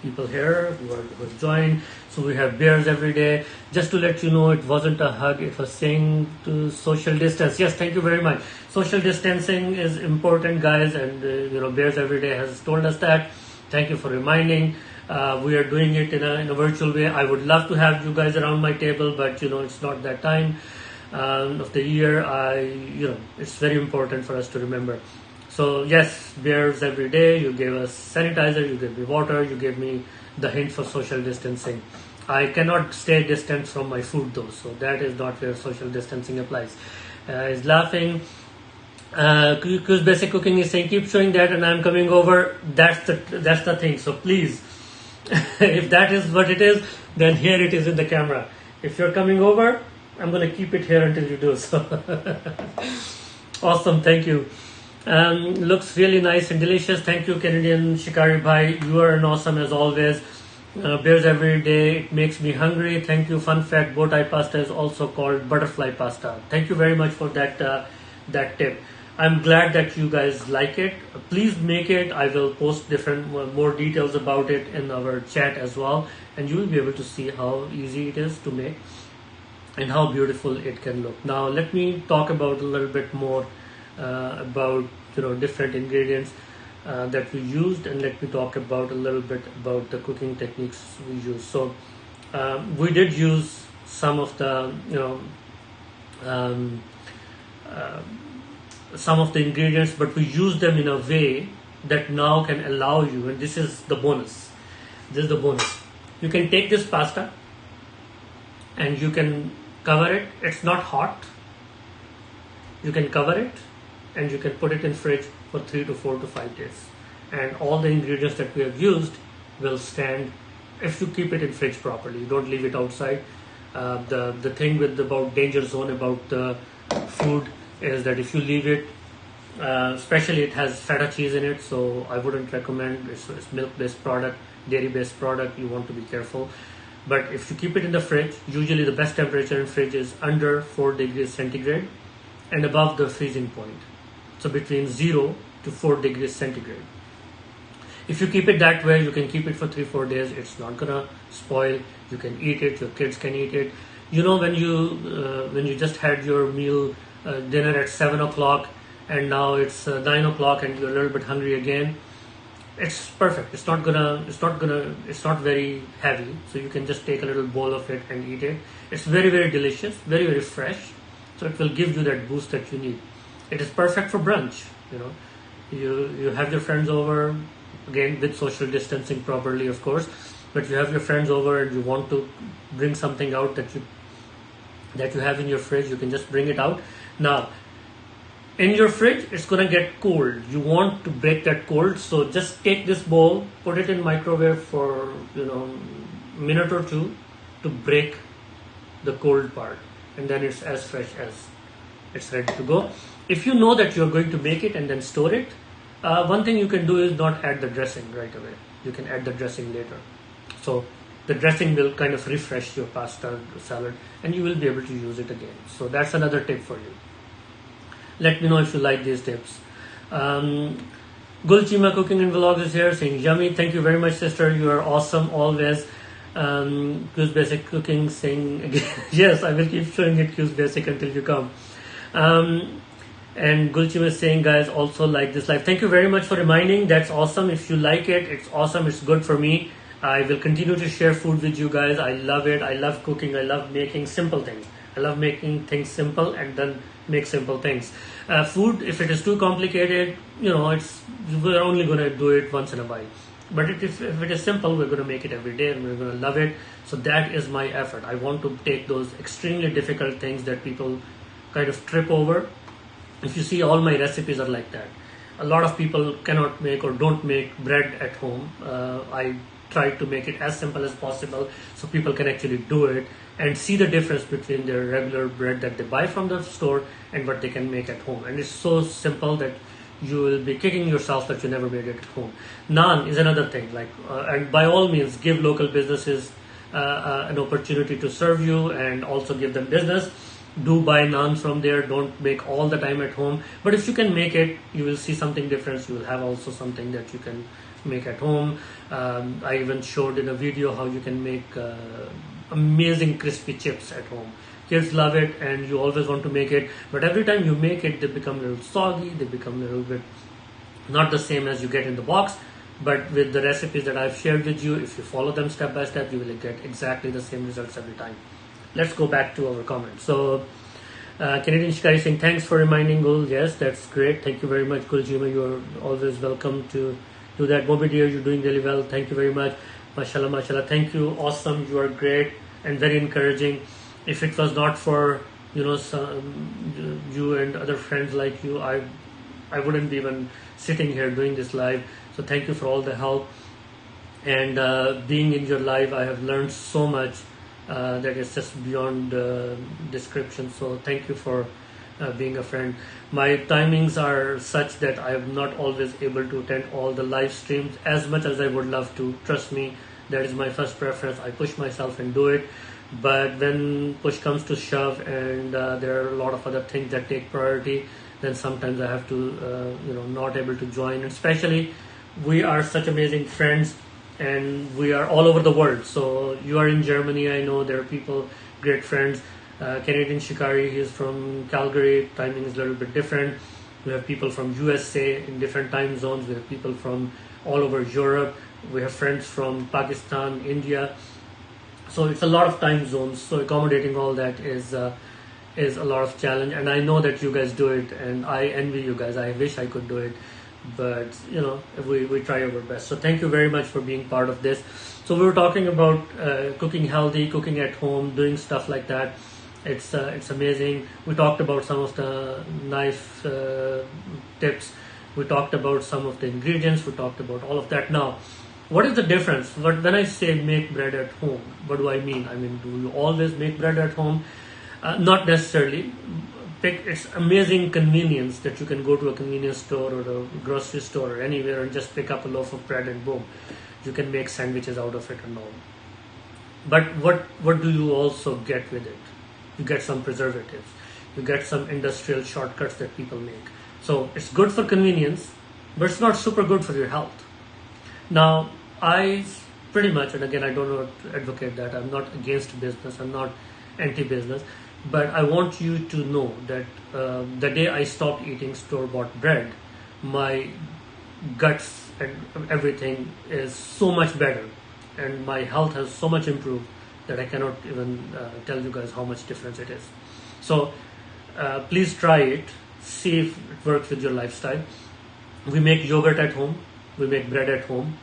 people here who have joined. So we have bears every day. Just to let you know, it wasn't a hug, it was saying to social distance. Yes, thank you very much. Social distancing is important, guys, and bears every day has told us that. Thank you for reminding. We are doing it in a virtual way. I would love to have you guys around my table, but it's not that time of the year. It's very important for us to remember. So yes, bears every day. You gave us sanitizer, you gave me water, you gave me the hint for social distancing. I cannot stay distant from my food though, so that is not where social distancing applies. Is laughing. Q's Basic Cooking is saying keep showing that and I'm coming over. That's the thing. So please, if that is what it is, then here it is in the camera. If you're coming over, I'm gonna keep it here until you do so. Awesome, thank you. Looks really nice and delicious. Thank you, Canadian Shikari Bhai. You are an awesome as always. Bears every day. It makes me hungry. Thank you. Fun fact: bow tie pasta is also called butterfly pasta. Thank you very much for that tip. I'm glad that you guys like it. Please make it. I will post more details about it in our chat as well, and you will be able to see how easy it is to make and how beautiful it can look. Now let me talk about a little bit more about different ingredients that we used, and let me talk about a little bit about the cooking techniques we use. So we did use some of the ingredients, but we use them in a way that now can allow you, and this is the bonus. You can take this pasta and you can cover it. It's not hot. You can cover it and you can put it in fridge for 3 to 4 to 5 days, and all the ingredients that we have used will stand if you keep it in fridge properly. You don't leave it outside. The thing about danger zone about the food is that if you leave it, especially it has feta cheese in it, so I wouldn't recommend. It's milk-based product, dairy-based product. You want to be careful. But if you keep it in the fridge, usually the best temperature in fridge is under 4 degrees centigrade and above the freezing point. So between 0 to 4 degrees centigrade. If you keep it that way, you can keep it for 3-4 days. It's not gonna spoil. You can eat it. Your kids can eat it. When you just had your meal, dinner at 7 o'clock, and now it's 9 o'clock, and you're a little bit hungry again. It's perfect. It's not very heavy. So you can just take a little bowl of it and eat it. It's very, very delicious, very, very fresh. So it will give you that boost that you need. It is perfect for brunch. You have your friends over, again with social distancing properly, of course. But you have your friends over and you want to bring something out that you have in your fridge. You can just bring it out. Now, in your fridge, it's gonna get cold. You want to break that cold, so just take this bowl, put it in microwave for a minute or two to break the cold part, and then it's as fresh as it's ready to go. If you know that you're going to make it and then store it, one thing you can do is not add the dressing right away. You can add the dressing later. So the dressing will kind of refresh your pasta salad, and you will be able to use it again. So that's another tip for you. Let me know if you like these tips. Qeema Cooking and Vlogs is here saying yummy. Thank you very much, sister. You are awesome always. Q's Basic Cooking saying again, yes, I will keep showing it Q's Basic until you come. And Gulchim is saying, guys, also like this live. Thank you very much for reminding. That's awesome. If you like it, it's awesome. It's good for me. I will continue to share food with you guys. I love it. I love cooking. I love making simple things. I love making things simple and then make simple things. Food, if it is too complicated, we're only going to do it once in a while. But if it is simple, we're going to make it every day and we're going to love it. So that is my effort. I want to take those extremely difficult things that people kind of trip over. If you see, all my recipes are like that. A lot of people cannot make or don't make bread at home. I try to make it as simple as possible so people can actually do it and see the difference between their regular bread that they buy from the store and what they can make at home. And it's so simple that you will be kicking yourself that you never made it at home. Naan is another thing. And by all means, give local businesses an opportunity to serve you and also give them business. Do buy naan from there. Don't make all the time at home. But if you can make it, you will see something different. You will have also something that you can make at home. I even showed in a video how you can make amazing crispy chips at home. Kids love it and you always want to make it. But every time you make it, they become a little soggy. They become a little bit not the same as you get in the box. But with the recipes that I've shared with you, if you follow them step by step, you will get exactly the same results every time. Let's go back to our comments. So, Canadian Shikari saying, thanks for reminding Gul. Yes, that's great. Thank you very much, Gul Qeema. You're always welcome to do that. Mobbi dear, you're doing really well. Thank you very much. Mashallah, mashallah. Thank you. Awesome. You are great and very encouraging. If it was not for, you and other friends like you, I wouldn't be even sitting here doing this live. So thank you for all the help. And being in your live, I have learned so much. That is just beyond description. So thank you for being a friend. My timings are such that I am not always able to attend all the live streams as much as I would love to. Trust me, that is my first preference. I push myself and do it. But when push comes to shove and there are a lot of other things that take priority, then sometimes I have to, not able to join. And especially, we are such amazing friends. And we are all over the world. So you are in Germany, I know there are people, great friends. Canadian Shikari, he is from Calgary, timing is a little bit different. We have people from USA in different time zones. We have people from all over Europe. We have friends from Pakistan, India. So it's a lot of time zones. So accommodating all that is a lot of challenge. And I know that you guys do it and I envy you guys. I wish I could do it. But we try our best. So thank you very much for being part of this. So we were talking about cooking healthy, cooking at home, doing stuff like that. It's amazing. We talked about some of the knife tips. We talked about some of the ingredients. We talked about all of that. Now, what is the difference? When I say make bread at home, what do I mean? I mean, do you always make bread at home? Not necessarily. It's amazing convenience that you can go to a convenience store or a grocery store or anywhere and just pick up a loaf of bread and boom, you can make sandwiches out of it and all. But what do you also get with it? You get some preservatives. You get some industrial shortcuts that people make. So it's good for convenience, but it's not super good for your health. Now, I pretty much, and again, I don't want to advocate that. I'm not against business. I'm not anti-business. But I want you to know that the day I stopped eating store-bought bread, my guts and everything is so much better. And my health has so much improved that I cannot even tell you guys how much difference it is. So please try it. See if it works with your lifestyle. We make yogurt at home. We make bread at home.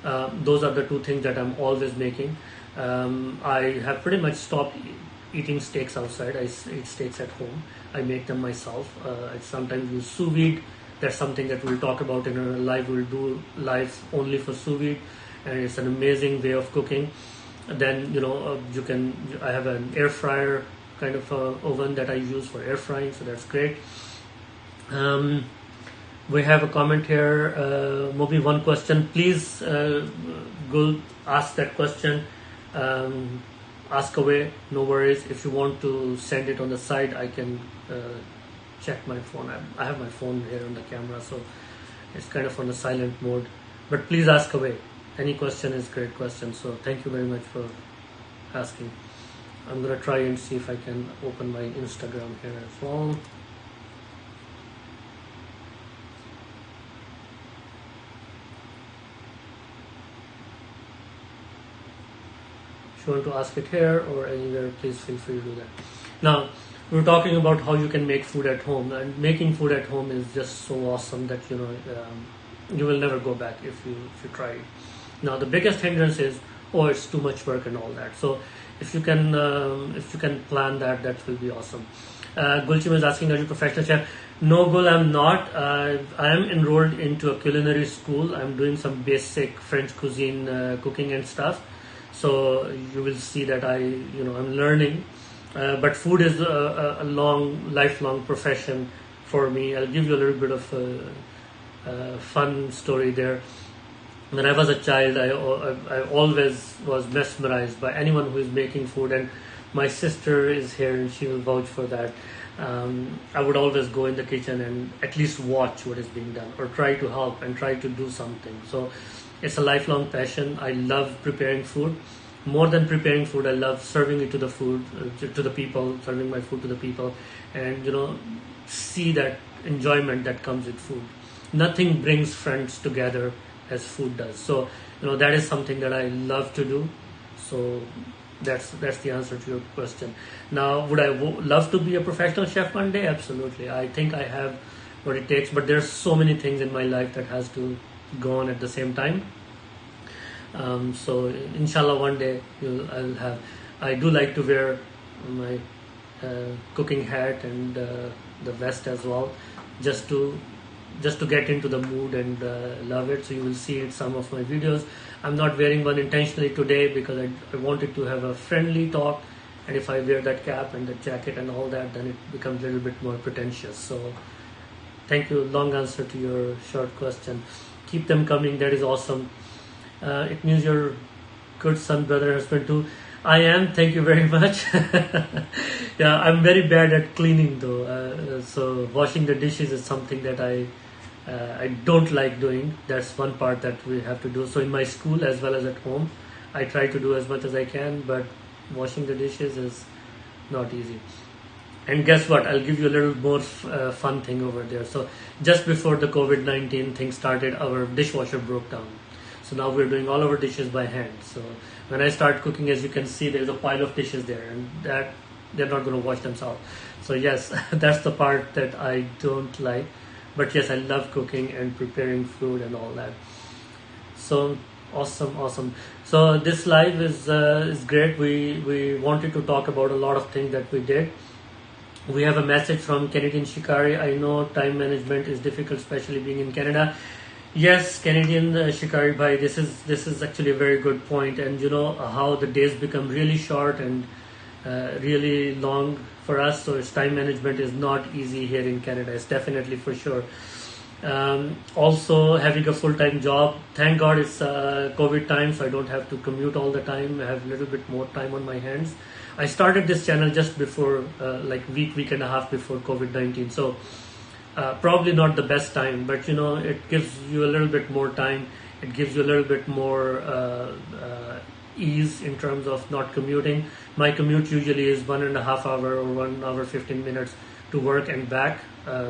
Those are the two things that I'm always making. I have pretty much stopped eating steaks outside. I eat steaks at home. I make them myself. I sometimes use sous vide. That's something that we'll talk about in a live. We'll do live only for sous vide, and it's an amazing way of cooking. Then I have an air fryer kind of oven that I use for air frying, so that's great. We have a comment here. Mobbi, one question, please. Go ask that question. Ask away, no worries. If you want to send it on the side, I can check my phone. I have my phone here on the camera, so it's kind of on a silent mode. But please ask away. Any question is a great question. So thank you very much for asking. I'm gonna try and see if I can open my Instagram here as well. If you want to ask it here or anywhere, please feel free to do that. Now, we're talking about how you can make food at home, and making food at home is just so awesome that you will never go back if you try it. Now, the biggest hindrance is, oh, it's too much work and all that. So if you can plan that, that will be awesome. Gulchima is asking, are you a professional chef? No, Gul, I'm not. I am enrolled into a culinary school. I'm doing some basic French cuisine cooking and stuff. So you will see that I'm learning. But food is a lifelong profession for me. I'll give you a little bit of a fun story there. When I was a child, I always was mesmerized by anyone who is making food, and my sister is here and she will vouch for that. I would always go in the kitchen and at least watch what is being done or try to help and try to do something. So it's a lifelong passion. I love preparing food. More than preparing food, I love serving it to the people, serving my food to the people, and see that enjoyment that comes with food. Nothing brings friends together as food does. So that is something that I love to do. So that's the answer to your question. Now, would I love to be a professional chef one day? Absolutely. I think I have what it takes, but there's so many things in my life that has to go on at the same time. So inshallah one day I'll have. I do like to wear my cooking hat and the vest as well, just to get into the mood and love it. So you will see it some of my videos. I'm not wearing one intentionally today because I wanted to have a friendly talk, and if I wear that cap and the jacket and all that, then it becomes a little bit more pretentious. So thank you. Long answer to your short question. Keep them coming. That is awesome. It means you're good son, brother, husband too. I am. Thank you very much. Yeah, I'm very bad at cleaning though. So washing the dishes is something that I don't like doing. That's one part that we have to do. So in my school as well as at home, I try to do as much as I can, but washing the dishes is not easy. And guess what? I'll give you a little more fun thing over there. So just before the COVID-19 thing started, our dishwasher broke down. So now we're doing all our dishes by hand. So when I start cooking, as you can see, there's a pile of dishes there, and that they're not going to wash themselves. So yes, that's the part that I don't like. But yes, I love cooking and preparing food and all that. So awesome. So this live is great. We wanted to talk about a lot of things that we did. We have a message from Canadian Shikari. I know time management is difficult, especially being in Canada. Yes, Canadian Shikari Bhai, this is actually a very good point. And how the days become really short and really long for us. So its time management is not easy here in Canada. It's definitely for sure. Also having a full-time job. Thank God it's COVID time, so I don't have to commute all the time. I have a little bit more time on my hands. I started this channel just before, week and a half before COVID-19. So probably not the best time, but it gives you a little bit more time. It gives you a little bit more ease in terms of not commuting. My commute usually is 1.5 hour or 1 hour 15 minutes to work and back,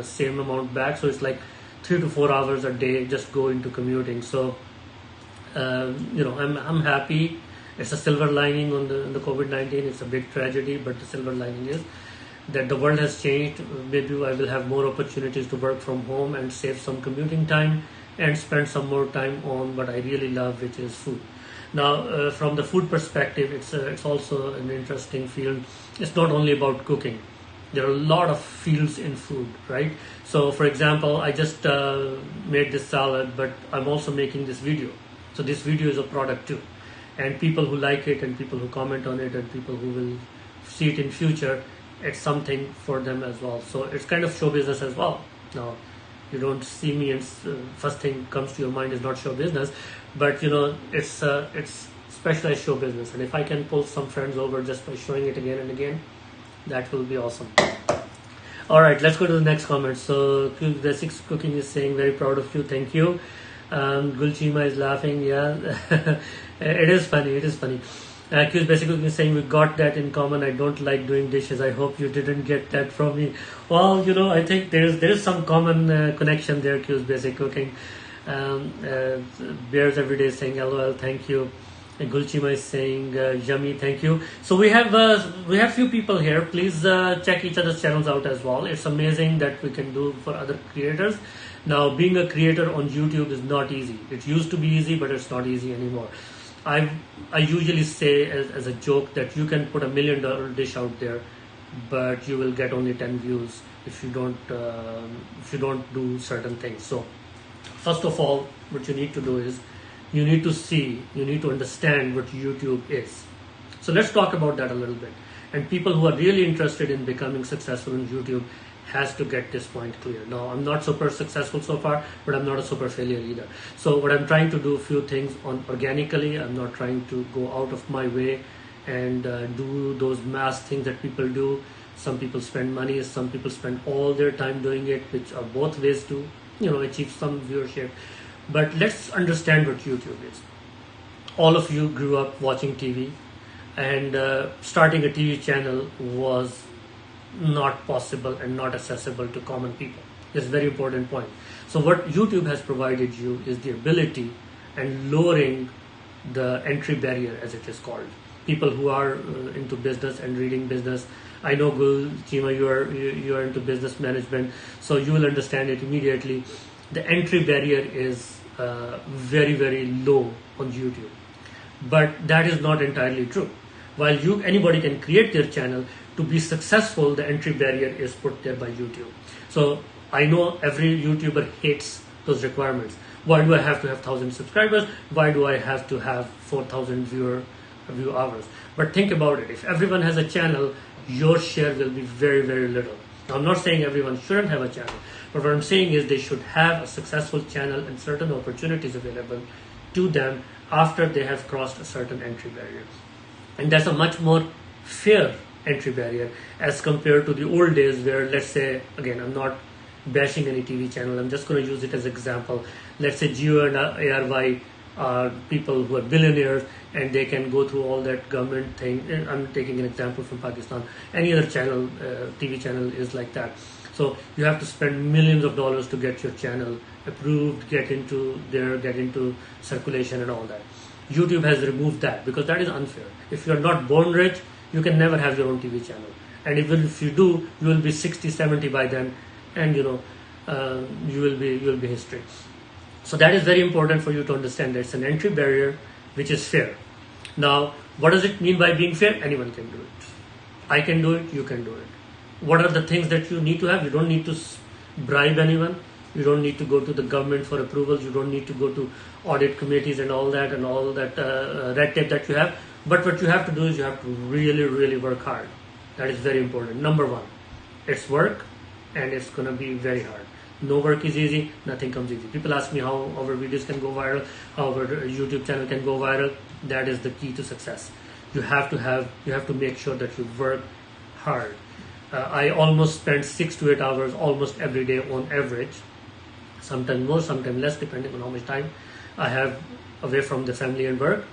same amount back. So it's like 3 to 4 hours a day just go into commuting. So I'm happy. It's a silver lining on the COVID-19. It's a big tragedy, but the silver lining is that the world has changed. Maybe I will have more opportunities to work from home and save some commuting time and spend some more time on what I really love, which is food. Now, from the food perspective, it's also an interesting field. It's not only about cooking. There are a lot of fields in food, right? So, for example, I just made this salad, but I'm also making this video. So this video is a product too. And people who like it and people who comment on it and people who will see it in future, it's something for them as well. So it's kind of show business as well. Now, you don't see me and first thing comes to your mind is not show business, but it's specialized show business. And if I can pull some friends over just by showing it again and again, that will be awesome. All right, let's go to the next comment. So Basics Cooking is saying, very proud of you, thank you. Qeema is laughing. Yeah, it is funny. Basic Cooking is saying, we got that in common. I don't like doing dishes. I hope you didn't get that from me. Well, I think there is some common connection there. Basic Cooking. Bears every day saying LOL, thank you. And Qeema is saying, yummy, thank you. So we have few people here. Please check each other's channels out as well. It's amazing that we can do for other creators. Now, being a creator on YouTube is not easy. It used to be easy, but it's not easy anymore. I usually say as a joke that you can put $1 million dish out there, but you will get only 10 views if you don't do certain things. So first of all, what you need to do is you need to understand what YouTube is. So let's talk about that a little bit. And people who are really interested in becoming successful on YouTube has to get this point clear. Now, I'm not super successful so far, but I'm not a super failure either. So what I'm trying to do a few things on organically. I'm not trying to go out of my way and do those mass things that people do. Some people spend money, some people spend all their time doing it, which are both ways to, achieve some viewership. But let's understand what YouTube is. All of you grew up watching TV, and starting a TV channel was not possible and not accessible to common people. That's a very important point. So what YouTube has provided you is the ability and lowering the entry barrier, as it is called. People who are into business and reading business, I know Qeema, you are into business management, so you will understand it immediately. The entry barrier is very, very low on YouTube, but that is not entirely true. While anybody can create their channel, to be successful, the entry barrier is put there by YouTube. So I know every YouTuber hates those requirements. Why do I have to have 1,000 subscribers? Why do I have to have 4,000 view hours? But think about it. If everyone has a channel, your share will be very, very little. Now, I'm not saying everyone shouldn't have a channel, but what I'm saying is they should have a successful channel and certain opportunities available to them after they have crossed a certain entry barrier. And that's a much more fair entry barrier as compared to the old days where, let's say, again, I'm not bashing any TV channel, I'm just going to use it as an example. Let's say Geo and ARY are people who are billionaires and they can go through all that government thing. I'm taking an example from Pakistan. Any other channel, TV channel is like that. So you have to spend millions of dollars to get your channel approved, get into circulation and all that. YouTube has removed that because that is unfair. If you're not born rich, you can never have your own TV channel. And even if you do, you will be 60, 70 by then, and you will be history. So that is very important for you to understand that it's an entry barrier which is fair. Now, what does it mean by being fair? Anyone can do it. I can do it, you can do it. What are the things that you need to have? You don't need to bribe anyone. You don't need to go to the government for approvals. You don't need to go to audit committees and all that red tape that you have. But what you have to do is you have to really, really work hard. That is very important. Number one, it's work and it's going to be very hard. No work is easy, nothing comes easy. People ask me how our videos can go viral, how our YouTube channel can go viral. That is the key to success. You have to make sure that you work hard. I almost spend 6 to 8 hours almost every day on average. Sometimes more, sometimes less, depending on how much time I have away from the family and work.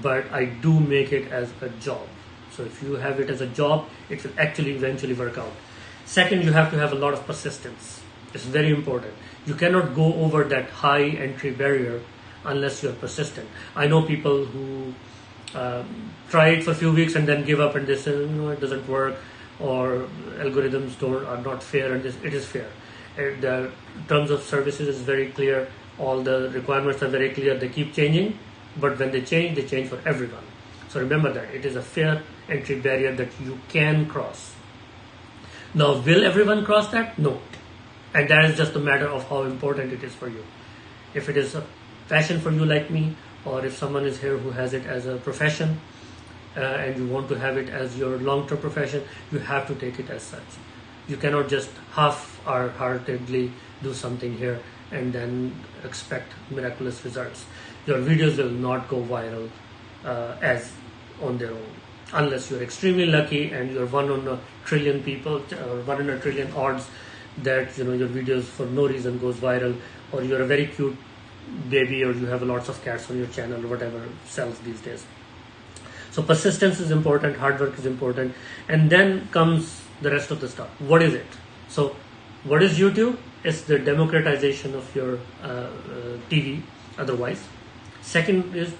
But I do make it as a job. So if you have it as a job, it will actually eventually work out. Second, you have to have a lot of persistence. It's very important. You cannot go over that high entry barrier unless you're persistent. I know people who try it for a few weeks and then give up and they say, it doesn't work, or algorithms are not fair, and it is fair. And the terms of services is very clear. All the requirements are very clear. They keep changing, but when they change for everyone. So remember that it is a fair entry barrier that you can cross. Now, will everyone cross that? No. And that is just a matter of how important it is for you. If it is a passion for you like me, or if someone is here who has it as a profession, and you want to have it as your long-term profession, you have to take it as such. You cannot just half-heartedly do something here and then expect miraculous results. Your videos will not go viral as on their own, unless you're extremely lucky and you're 1 in a trillion people, or 1 in a trillion odds that your videos for no reason goes viral, or you're a very cute baby, or you have lots of cats on your channel, or whatever sells these days. So persistence is important, hard work is important, and then comes the rest of the stuff. What is it? So what is YouTube? It's the democratization of your TV otherwise. Second is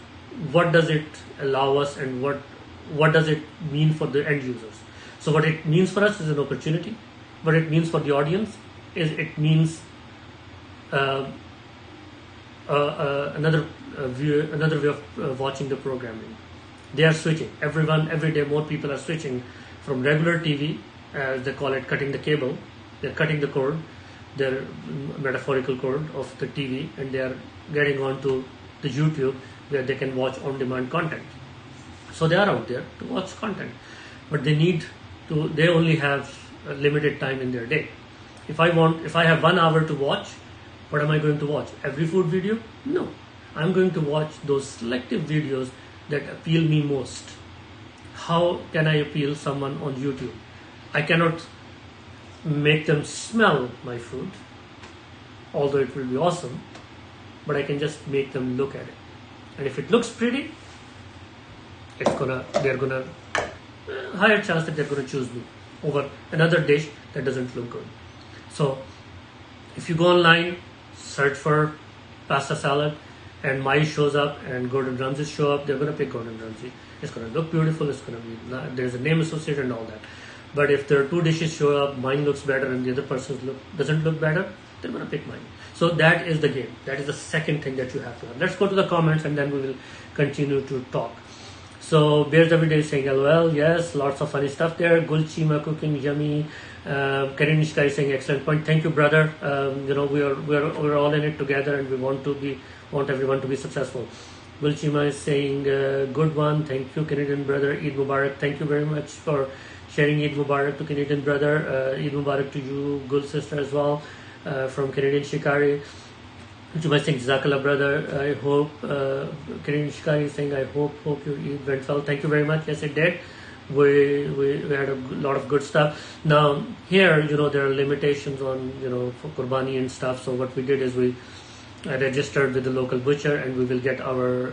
what does it allow us, and what does it mean for the end users. So what it means for us is an opportunity. What it means for the audience is it means another way of watching the programming. They are switching. Every day more people are switching from regular TV, as they call it, cutting the cable. They're cutting the cord, their metaphorical cord of the TV, and they are getting onto the YouTube, where they can watch on-demand content. So they are out there to watch content, but they only have a limited time in their day. If I have 1 hour to watch, what am I going to watch? Every food video? No. I'm going to watch those selective videos that appeal me most. How can I appeal someone on YouTube? I cannot make them smell my food, although it will be awesome, but I can just make them look at it. And if it looks pretty, they're gonna higher chance that they're gonna choose me over another dish that doesn't look good. So if you go online, search for pasta salad, and mine shows up and Gordon Ramsay show up, they're gonna pick Gordon Ramsay. It's gonna look beautiful. There's a name associated and all that. But if there are two dishes show up, mine looks better and the other person's doesn't look better, they're gonna pick mine. So that is the game. That is the second thing that you have to have. Let's go to the comments and then we will continue to talk. So Bears Everyday is saying LOL, yes, lots of funny stuff there. Qeema cooking yummy. Karin Nishka is saying excellent point. Thank you, brother. We're all in it together and we want everyone to be successful. Qeema is saying good one. Thank you, Canadian brother. Eid Mubarak. Thank you very much for sharing Eid Mubarak to Canadian brother. Eid Mubarak to you, Gul sister as well, from Canadian Shikari. Qeema is saying Jazakallah brother. I hope Canadian Shikari is saying I hope your Eid went well. Thank you very much. Yes, it did. We had a lot of good stuff. Now here, there are limitations on for Qurbani and stuff. So what we did is we registered with the local butcher, and we will get our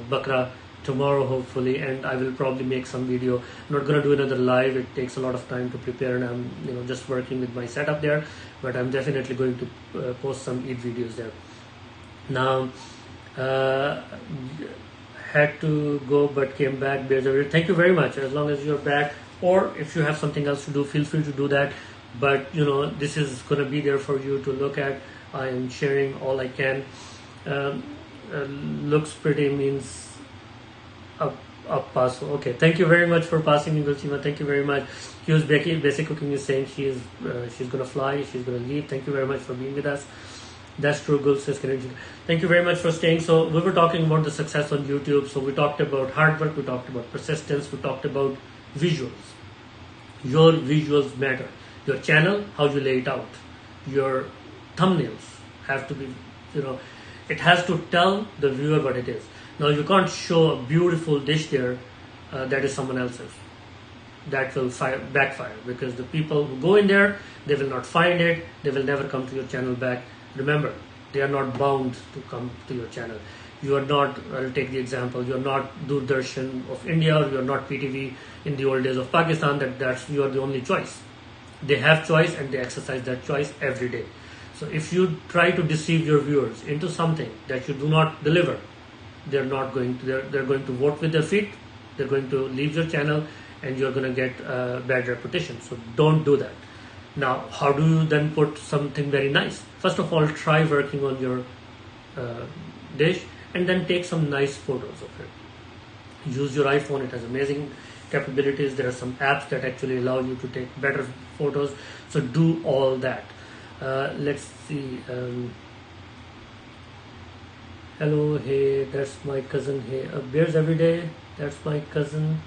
bakra tomorrow hopefully, and I will probably make some video. I'm not going to do another live. It takes a lot of time to prepare, and I'm just working with my setup there, but I'm definitely going to post some Eid videos there. Now had to go but came back. Thank you very much. As long as you're back, or if you have something else to do, feel free to do that. But this is going to be there for you to look at. I am sharing all I can. Looks pretty means up pass. Okay, thank you very much for passing me, Qeema. Thank you very much. Here's Becky. Basic Cooking is saying she's gonna fly. She's gonna leave. Thank you very much for being with us. That's true, Gul says. Thank you very much for staying. So we were talking about the success on YouTube. So we talked about hard work. We talked about persistence. We talked about visuals. Your visuals matter. Your channel, how you lay it out. Your thumbnails have to be, it has to tell the viewer what it is. Now you can't show a beautiful dish there that is someone else's. That will backfire, because the people who go in there, they will not find it. They will never come to your channel back. Remember, they are not bound to come to your channel. You are not, I'll take the example, you are not Doordarshan of India, or you are not PTV in the old days of Pakistan, you are the only choice. They have choice and they exercise that choice every day. So if you try to deceive your viewers into something that you do not deliver, they're going to vote with their feet, they're going to leave your channel, and you're going to get a bad reputation. So don't do that. Now, how do you then put something very nice? First of all, try working on your dish, and then take some nice photos of it. Use your iPhone, it has amazing capabilities. There are some apps that actually allow you to take better photos. So do all that. Let's see. Hello, hey, that's my cousin. Hey, Bears Everyday, that's my cousin.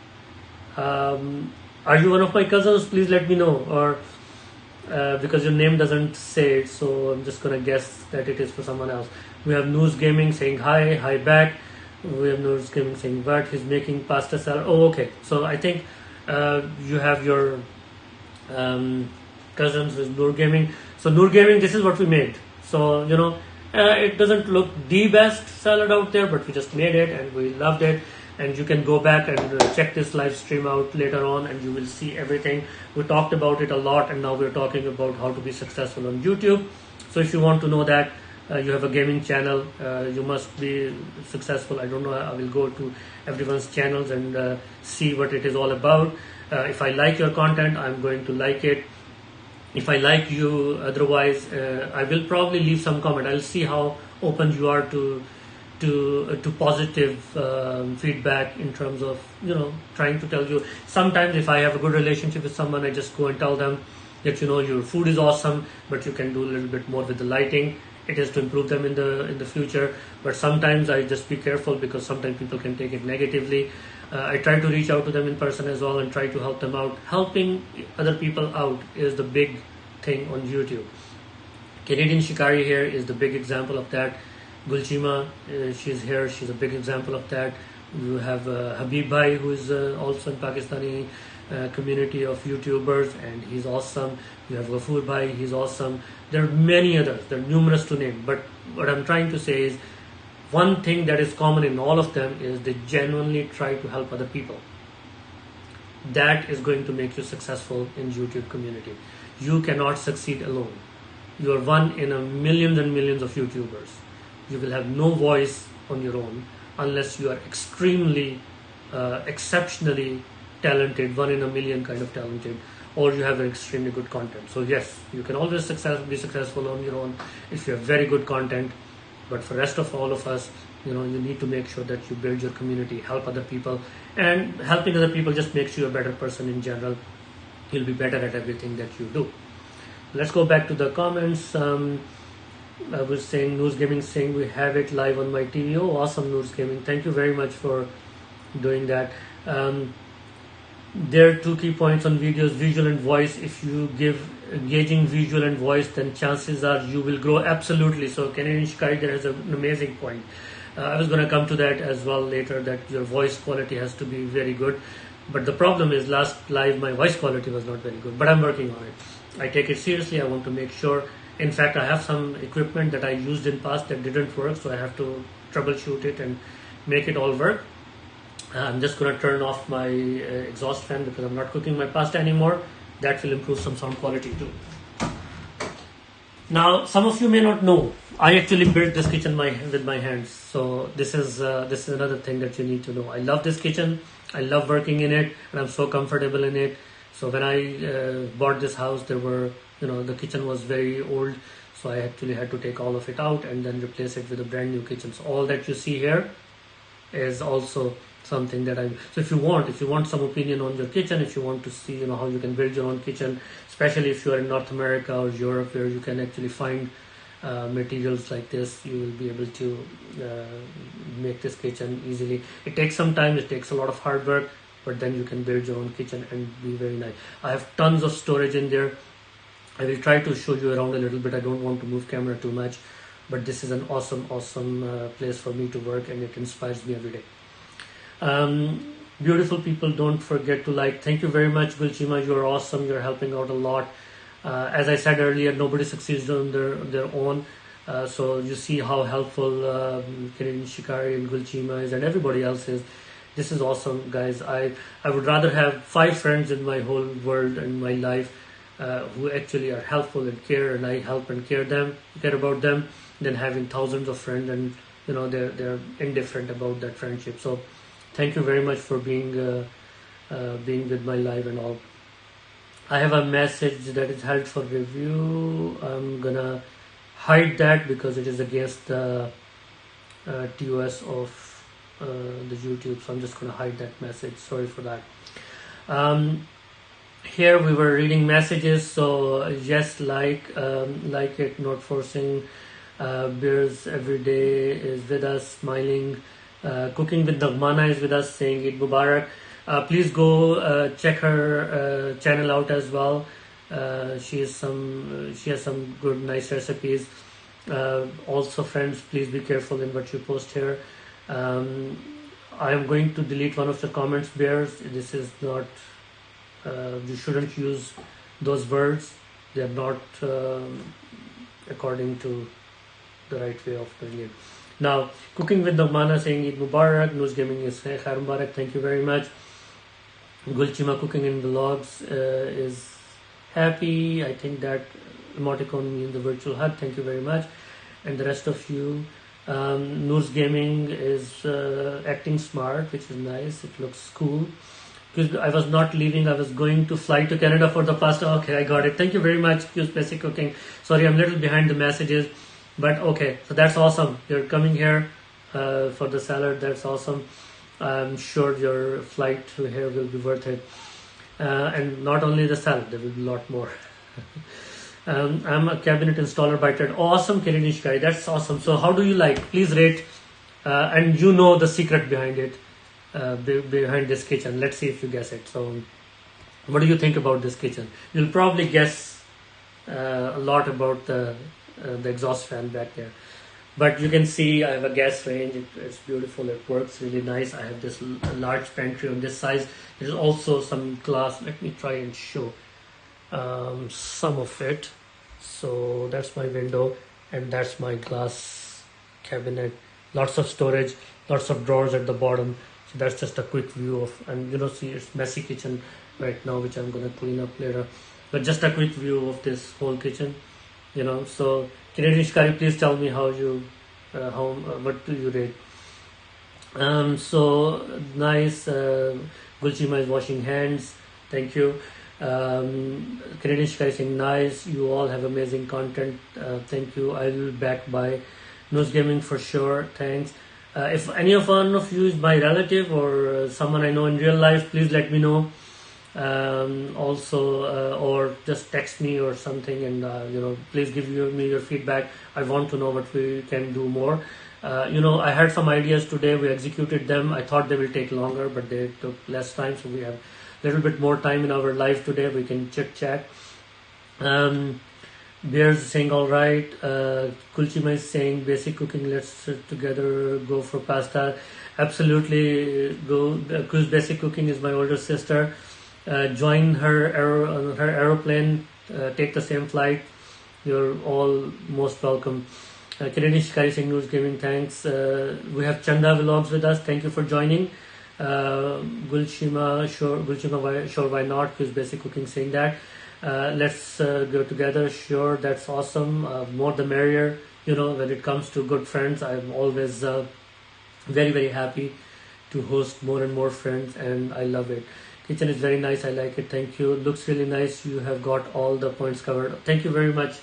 Are you one of my cousins? Please let me know. Or because your name doesn't say it, so I'm just gonna guess that it is for someone else. We have News Gaming saying hi back. We have News Gaming saying what? He's making pasta salad. Oh, okay. So I think you have your cousins with Noor Gaming. So Noor Gaming, this is what we made. So it doesn't look the best salad out there, but we just made it and we loved it. And you can go back and check this live stream out later on, and you will see everything. We talked about it a lot, and now we're talking about how to be successful on YouTube. So if you want to know that, you have a gaming channel, you must be successful. I don't know, I will go to everyone's channels and see what it is all about. If I like your content, I'm going to like it. If I like you, otherwise I will probably leave some comment. I'll see how open you are to positive feedback, in terms of trying to tell you. Sometimes if I have a good relationship with someone, I just go and tell them that your food is awesome, but you can do a little bit more with the lighting. It is to improve them in the future. But sometimes I just be careful, because sometimes people can take it negatively. I try to reach out to them in person as well and try to help them out. Helping other people out is the big thing on YouTube. Canadian Shikari here is the big example of that. Qeema, she's here, she's a big example of that. You have Habib Bhai, who is also in Pakistani community of YouTubers, and he's awesome. You have Ghafoor Bhai, he's awesome. There are many others, there are numerous to name. But what I'm trying to say is, one thing that is common in all of them is they genuinely try to help other people. That is going to make you successful in YouTube community. You cannot succeed alone. You are one in a millions and millions of YouTubers. You will have no voice on your own unless you are extremely, exceptionally talented, one in a million kind of talented, or you have an extremely good content. So yes, you can always be successful on your own if you have very good content. But for rest of all of us, you need to make sure that you build your community, help other people, and helping other people just makes you a better person in general. You'll be better at everything that you do. Let's go back to the comments. I was saying, Noors Gaming saying, we have it live on my TV. Oh, awesome, Noors Gaming. Thank you very much for doing that. There are two key points on videos, visual and voice. If you give engaging visual and voice, then chances are you will grow. Absolutely. So Canadian Shikari there has an amazing point. I was going to come to that as well later, that your voice quality has to be very good. But the problem is, last live my voice quality was not very good, but I'm working on it. I take it seriously. I want to make sure. In fact, I have some equipment that I used in past that didn't work, so I have to troubleshoot it and make it all work. I'm just going to turn off my exhaust fan because I'm not cooking my pasta anymore. That will improve some sound quality too. Now, some of you may not know, I actually built this kitchen with my hands. So this is another thing that you need to know. I love this kitchen. I love working in it, and I'm so comfortable in it. So when I bought this house, there were, the kitchen was very old. So I actually had to take all of it out and then replace it with a brand new kitchen. So all that you see here is also something that so if you want some opinion on your kitchen, if you want to see how you can build your own kitchen, especially if you are in North America or Europe, where you can actually find materials like this, you will be able to make this kitchen easily. It takes some time, it takes a lot of hard work, but then you can build your own kitchen and be very nice. I have tons of storage in there. I will try to show you around a little bit. I don't want to move camera too much, but this is an awesome place for me to work, and it inspires me every day. Beautiful people, don't forget to like. Thank you very much, Qeema. You're awesome. You're helping out a lot. As I said earlier, nobody succeeds on their own. So you see how helpful Canadian Shikari and Qeema is, and everybody else is. This is awesome, guys. I would rather have 5 friends in my whole world and my life who actually are helpful and care, and I help and care about them, than having thousands of friends and they're indifferent about that friendship. So thank you very much for being with my live and all. I have a message that is held for review. I'm gonna hide that because it is against the TOS of the YouTube, so I'm just gonna hide that message. Sorry for that. Here we were reading messages, so yes, like it, not forcing. Beers every day is with us, smiling. Cooking with Nagmana is with us, saying Eid Mubarak. Please go check her channel out as well. She has some good, nice recipes. Also, friends, please be careful in what you post here. I am going to delete one of the comments, bears. This is not. You shouldn't use those words. They are not according to the right way of doing it. Now, Cooking with Nagmana saying Eid Mubarak. Noors Gaming is Khair Mubarak. Thank you very much. Qeema Cooking in Vlogs is happy. I think that emoticon means the virtual hug. Thank you very much. and the rest of you. Noors Gaming is acting smart, which is nice. It looks cool. Because I was not leaving, I was going to fly to Canada for the pasta. Okay, I got it. Thank you very much, Q's Basic Cooking. Sorry, I'm a little behind the messages, but okay. So that's awesome. You're coming here for the salad. That's awesome. I'm sure your flight to here will be worth it. And not only the salad, there will be a lot more. I'm a cabinet installer by trade. Awesome, Canadian guy. That's awesome. So how do you like? Please rate. And you know the secret behind it, behind this kitchen. Let's see if you guess it. So what do you think about this kitchen? You'll probably guess a lot about the exhaust fan back there. But you can see I have a gas range. It's beautiful. It works really nice. I have this large pantry on this size. There's also some glass. Let me try and show some of it. So that's my window, and that's my glass cabinet. Lots of storage, lots of drawers at the bottom. So that's just a quick view of, and you know, see it's messy kitchen right now, which I'm gonna clean up later. But just a quick view of this whole kitchen, you know. So Canadian Shikari, please tell me how you, what do you rate? So nice. Qeema is washing hands. Thank you. Canadian Shikari saying nice. You all have amazing content. Thank you. I will be back by Nose Gaming for sure. Thanks. If any of one of you is my relative or someone I know in real life, please let me know. Or just text me or something, and you know, please give me your feedback. I want to know what we can do more. You know, I had some ideas today. We executed them. I thought they will take longer, but they took less time. So we have a little bit more time in our life today. We can chit chat. Bears saying all right. Qeema is saying basic cooking. Let's sit together. Go for pasta. Absolutely go. Because basic cooking is my older sister. Join her aeroplane. Take the same flight. You're all most welcome. Canadian Shikari saying News Gaming. Thanks. We have Chanda Vlogs with us. Thank you for joining. Qeema, sure, why not? Because basic cooking saying that. Let's go together. Sure, that's awesome. More the merrier. You know, when it comes to good friends, I'm always very, very happy to host more and more friends, and I love it. Kitchen is very nice. I like it. Thank you. Looks really nice. You have got all the points covered. Thank you very much,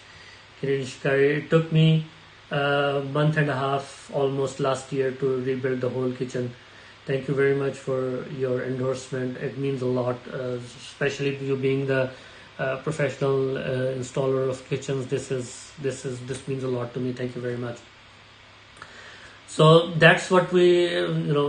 Canadian Shikari. It took me a month and a half, almost last year, to rebuild the whole kitchen. Thank you very much for your endorsement. It means a lot, especially you being the professional installer of kitchens. This means a lot to me. Thank you very much. So that's what we,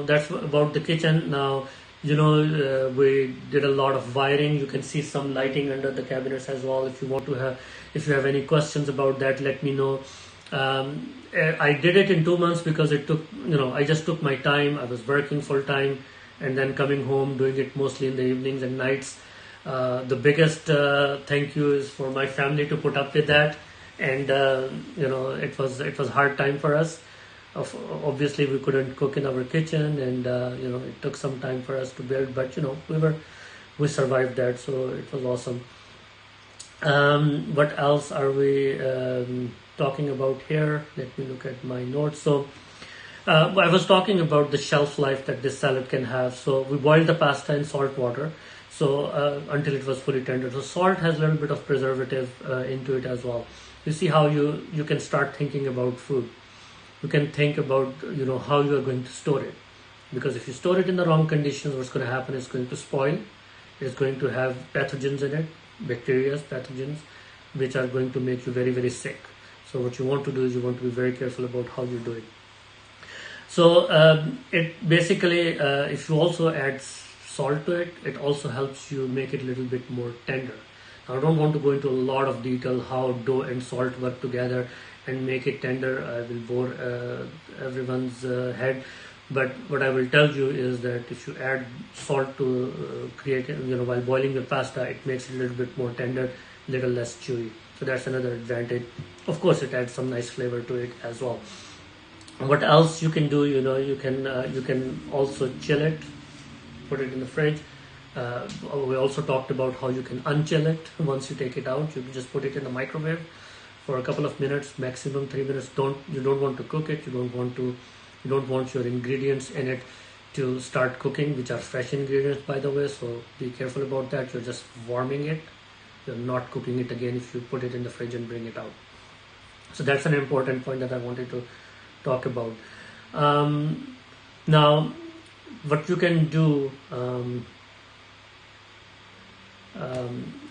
that's about the kitchen. Now, we did a lot of wiring. You can see some lighting under the cabinets as well. If you have any questions about that, let me know. I did it in 2 months because it took, I just took my time. I was working full time and then coming home, doing it mostly in the evenings and nights. The biggest thank you is for my family to put up with that. And, it was hard time for us. Obviously we couldn't cook in our kitchen, and it took some time for us to build, but we survived that, so it was awesome. What else are we talking about here? Let me look at my notes. So I was talking about the shelf life that this salad can have. So we boiled the pasta in salt water, so until it was fully tender. So salt has a little bit of preservative into it as well. You see how you can start thinking about food. You can think about how you are going to store it, because if you store it in the wrong conditions, what's going to happen is going to spoil. It's going to have pathogens in it, bacteria, pathogens, which are going to make you very, very sick. So what you want to do is you want to be very careful about how you do it. So it basically, if you also add salt to it, it also helps you make it a little bit more tender. Now, I don't want to go into a lot of detail how dough and salt work together and make it tender. I will bore everyone's head, but what I will tell you is that if you add salt to create, while boiling your pasta, it makes it a little bit more tender, little less chewy. So that's another advantage. Of course, it adds some nice flavor to it as well. What else you can do? You can also chill it, put it in the fridge. We also talked about how you can unchill it once you take it out. You can just put it in the microwave for a couple of minutes, maximum 3 minutes. You don't want to cook it. You don't want your ingredients in it to start cooking, which are fresh ingredients, by the way. So be careful about that. You're just warming it. You're not cooking it again if you put it in the fridge and bring it out. So that's an important point that I wanted to talk about. Now, what you can do,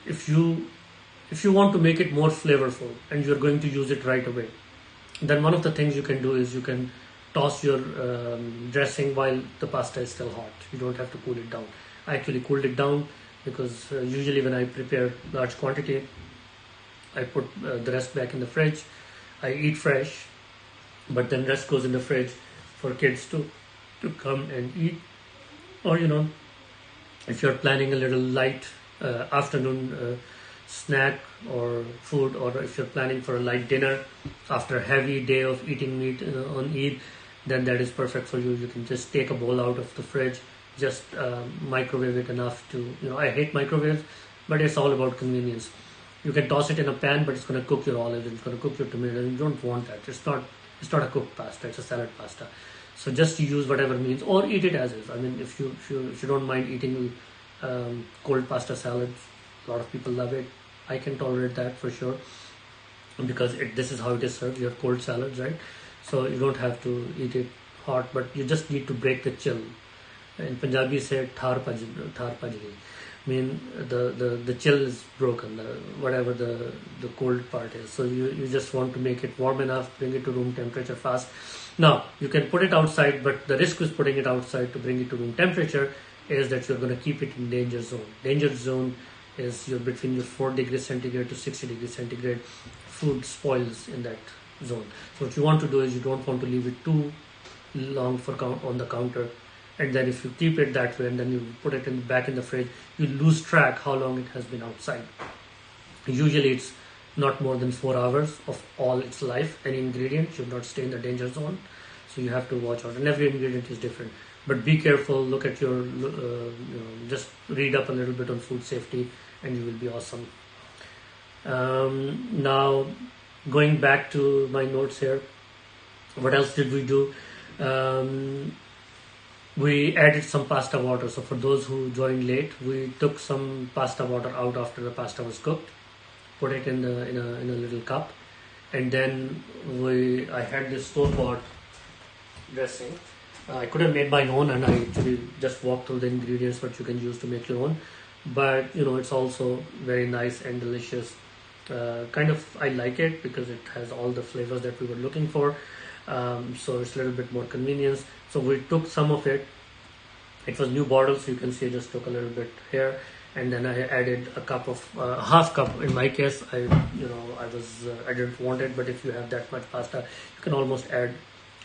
if you want to make it more flavorful and you're going to use it right away, then one of the things you can do is you can toss your dressing while the pasta is still hot. You don't have to cool it down. I actually cooled it down because usually when I prepare large quantity, I put the rest back in the fridge. I eat fresh, but then rest goes in the fridge for kids to come and eat. Or if you're planning a little light afternoon snack or food, or if you're planning for a light dinner after a heavy day of eating meat on Eid, then that is perfect for you. You can just take a bowl out of the fridge, just microwave it enough to, I hate microwaves, but it's all about convenience. You can toss it in a pan, but it's going to cook your olives, it's going to cook your tomatoes. You don't want that. It's not a cooked pasta, it's a salad pasta. So just use whatever means, or eat it as is. I mean, if you don't mind eating cold pasta salads, a lot of people love it. I can tolerate that for sure, because this is how it is served. You have cold salads, right? So you don't have to eat it hot, but you just need to break the chill. In Punjabi say thar pajli. I mean the chill is broken, whatever the cold part is. So you just want to make it warm enough, bring it to room temperature fast. Now you can put it outside, but the risk with putting it outside to bring it to room temperature is that you're going to keep it in danger zone. Danger zone is between your 4 degrees centigrade to 60 degrees centigrade. Food spoils in that zone. So what you want to do is you don't want to leave it too long on the counter, and then if you keep it that way and then you put it back in the fridge, you lose track how long it has been outside. Usually it's not more than 4 hours of all its life. Any ingredient should not stay in the danger zone, so you have to watch out, and every ingredient is different. But be careful, look at your just read up a little bit on food safety and you will be awesome. Now going back to my notes here, what else did we do? We added some pasta water. So for those who joined late, we took some pasta water out after the pasta was cooked, put it in a little cup, and then I had this store-bought dressing. I could have made my own, and I actually just walked through the ingredients what you can use to make your own. But it's also very nice and delicious. I like it because it has all the flavors that we were looking for. So it's a little bit more convenience. So we took some of it. It was new bottle, so you can see I just took a little bit here, and then I added a cup of half cup. In my case, I didn't want it, but if you have that much pasta, you can almost add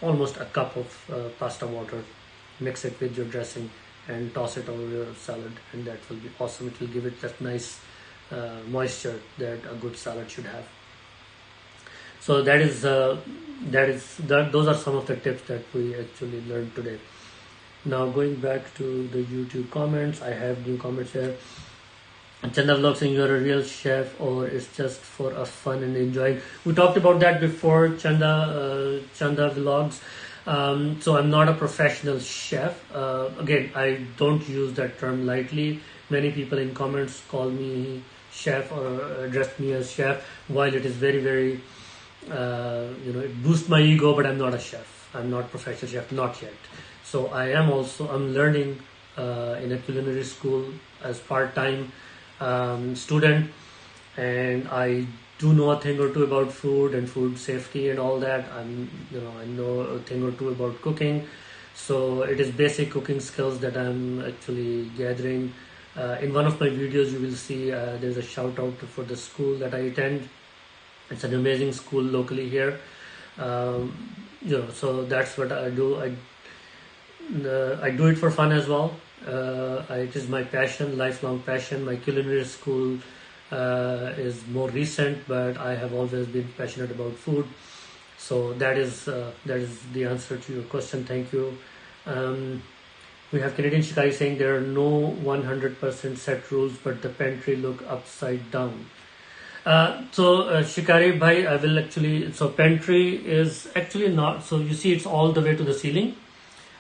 a cup of pasta water, mix it with your dressing, and toss it over your salad, and that will be awesome. It will give it that nice moisture that a good salad should have. So those are some of the tips that we actually learned today. Now going back to the YouTube comments, I have new comments here. Chanda Vlog saying you're a real chef, or it's just for a fun and enjoying. We talked about that before, Chanda Vlogs. So I'm not a professional chef. Again, I don't use that term lightly. Many people in comments call me chef or address me as chef, while it is very, very it boosts my ego, but I'm not a chef. I'm not a professional chef, not yet. So I'm learning in a culinary school as part-time student, and I do know a thing or two about food and food safety and all that. I know a thing or two about cooking. So it is basic cooking skills that I'm actually gathering. In one of my videos, you will see there's a shout out for the school that I attend. It's an amazing school locally here. So that's what I do. I do it for fun as well. It is my passion, lifelong passion. My culinary school is more recent, but I have always been passionate about food. So that is the answer to your question. Thank you. We have Canadian Shikai saying there are no 100% set rules, but the pantry look upside down. Shikari bhai, I will actually, so pantry is actually not, so you see it's all the way to the ceiling.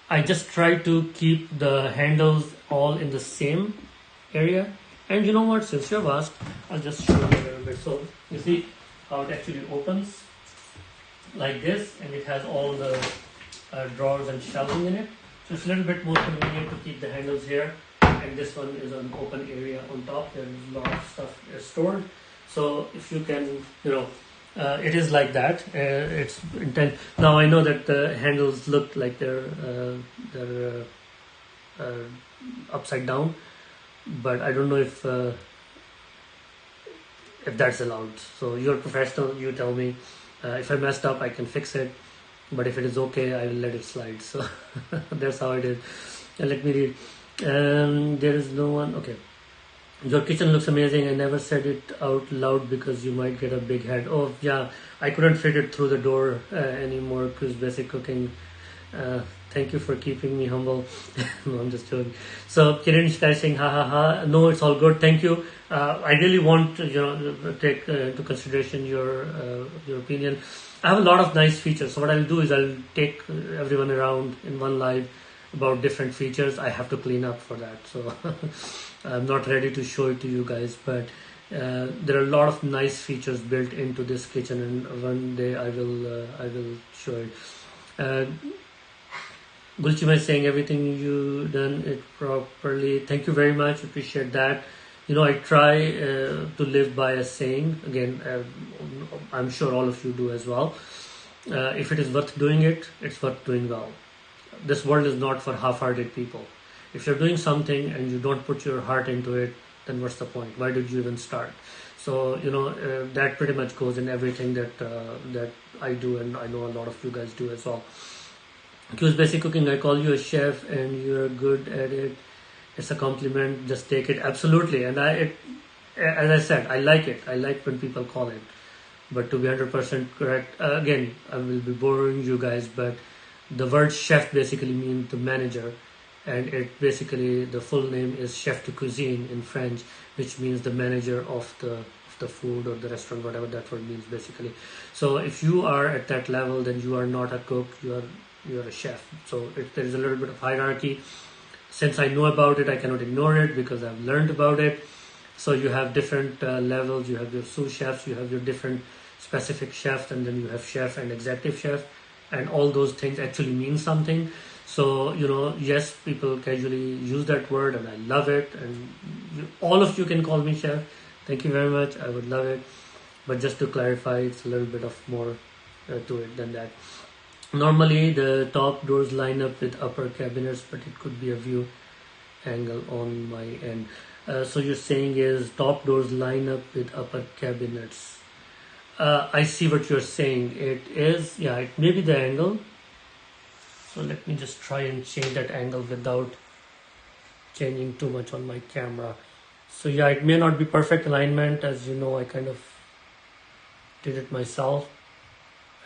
I just try to keep the handles all in the same area. And you know what, since you've asked, I'll just show you a little bit. So you see how it actually opens like this, and it has all the drawers and shelving in it. So it's a little bit more convenient to keep the handles here. And this one is an open area on top. There is a lot of stuff stored. So if you can, it is like that. It's intent. Now I know that the handles look like they're upside down, but I don't know if that's allowed. So you're a professional. You tell me. If I messed up, I can fix it. But if it is okay, I will let it slide. So that's how it is. Let me read. There is no one. Okay. Your kitchen looks amazing. I never said it out loud because you might get a big head. Oh yeah, I couldn't fit it through the door anymore because basic cooking. Thank you for keeping me humble. No, I'm just joking. So Kiran is saying ha ha ha. No, it's all good. Thank you. I really want to take into consideration your opinion. I have a lot of nice features. So what I'll do is I'll take everyone around in one live about different features. I have to clean up for that. So I'm not ready to show it to you guys, but there are a lot of nice features built into this kitchen, and one day I will show it. Qeema is saying everything you done it properly. Thank you very much. Appreciate that. I try to live by a saying. Again, I'm sure all of you do as well. If it is worth doing it, it's worth doing well. This world is not for half-hearted people. If you're doing something and you don't put your heart into it, then what's the point? Why did you even start? So that pretty much goes in everything that I do, and I know a lot of you guys do as well. Q's Basic Cooking, I call you a chef and you're good at it. It's a compliment. Just take it. Absolutely. And as I said, I like it. I like when people call it. But to be 100% correct, again, I will be boring you guys, but the word chef basically means the manager, and it basically, the full name is chef de cuisine in French, which means the manager of the food or the restaurant, whatever that word means basically. So if you are at that level, then you are not a cook, you're a chef. So there is a little bit of hierarchy. Since I know about it, I cannot ignore it because I've learned about it. So you have different levels. You have your sous chefs, you have your different specific chefs, and then you have chef and executive chef, and all those things actually mean something. So yes, people casually use that word, and I love it. And all of you can call me chef. Thank you very much. I would love it. But just to clarify, it's a little bit of more to it than that. Normally, the top doors line up with upper cabinets, but it could be a view angle on my end. So you're saying is top doors line up with upper cabinets. I see what you're saying. It is, yeah, it may be the angle. So let me just try and change that angle without changing too much on my camera. So yeah, it may not be perfect alignment. As you know, I kind of did it myself.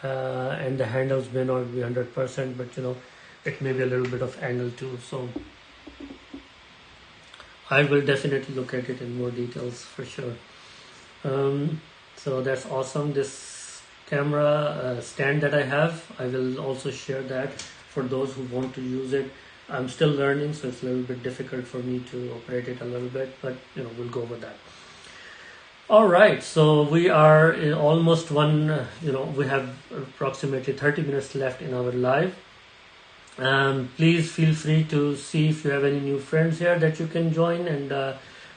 And the handles may not be 100%, but it may be a little bit of angle too. So I will definitely look at it in more details for sure. So that's awesome. This camera stand that I have, I will also share that for those who want to use it. I'm still learning, so it's a little bit difficult for me to operate it a little bit, but we'll go over that. All right, so we are in almost we have approximately 30 minutes left in our live. Please feel free to see if you have any new friends here that you can join and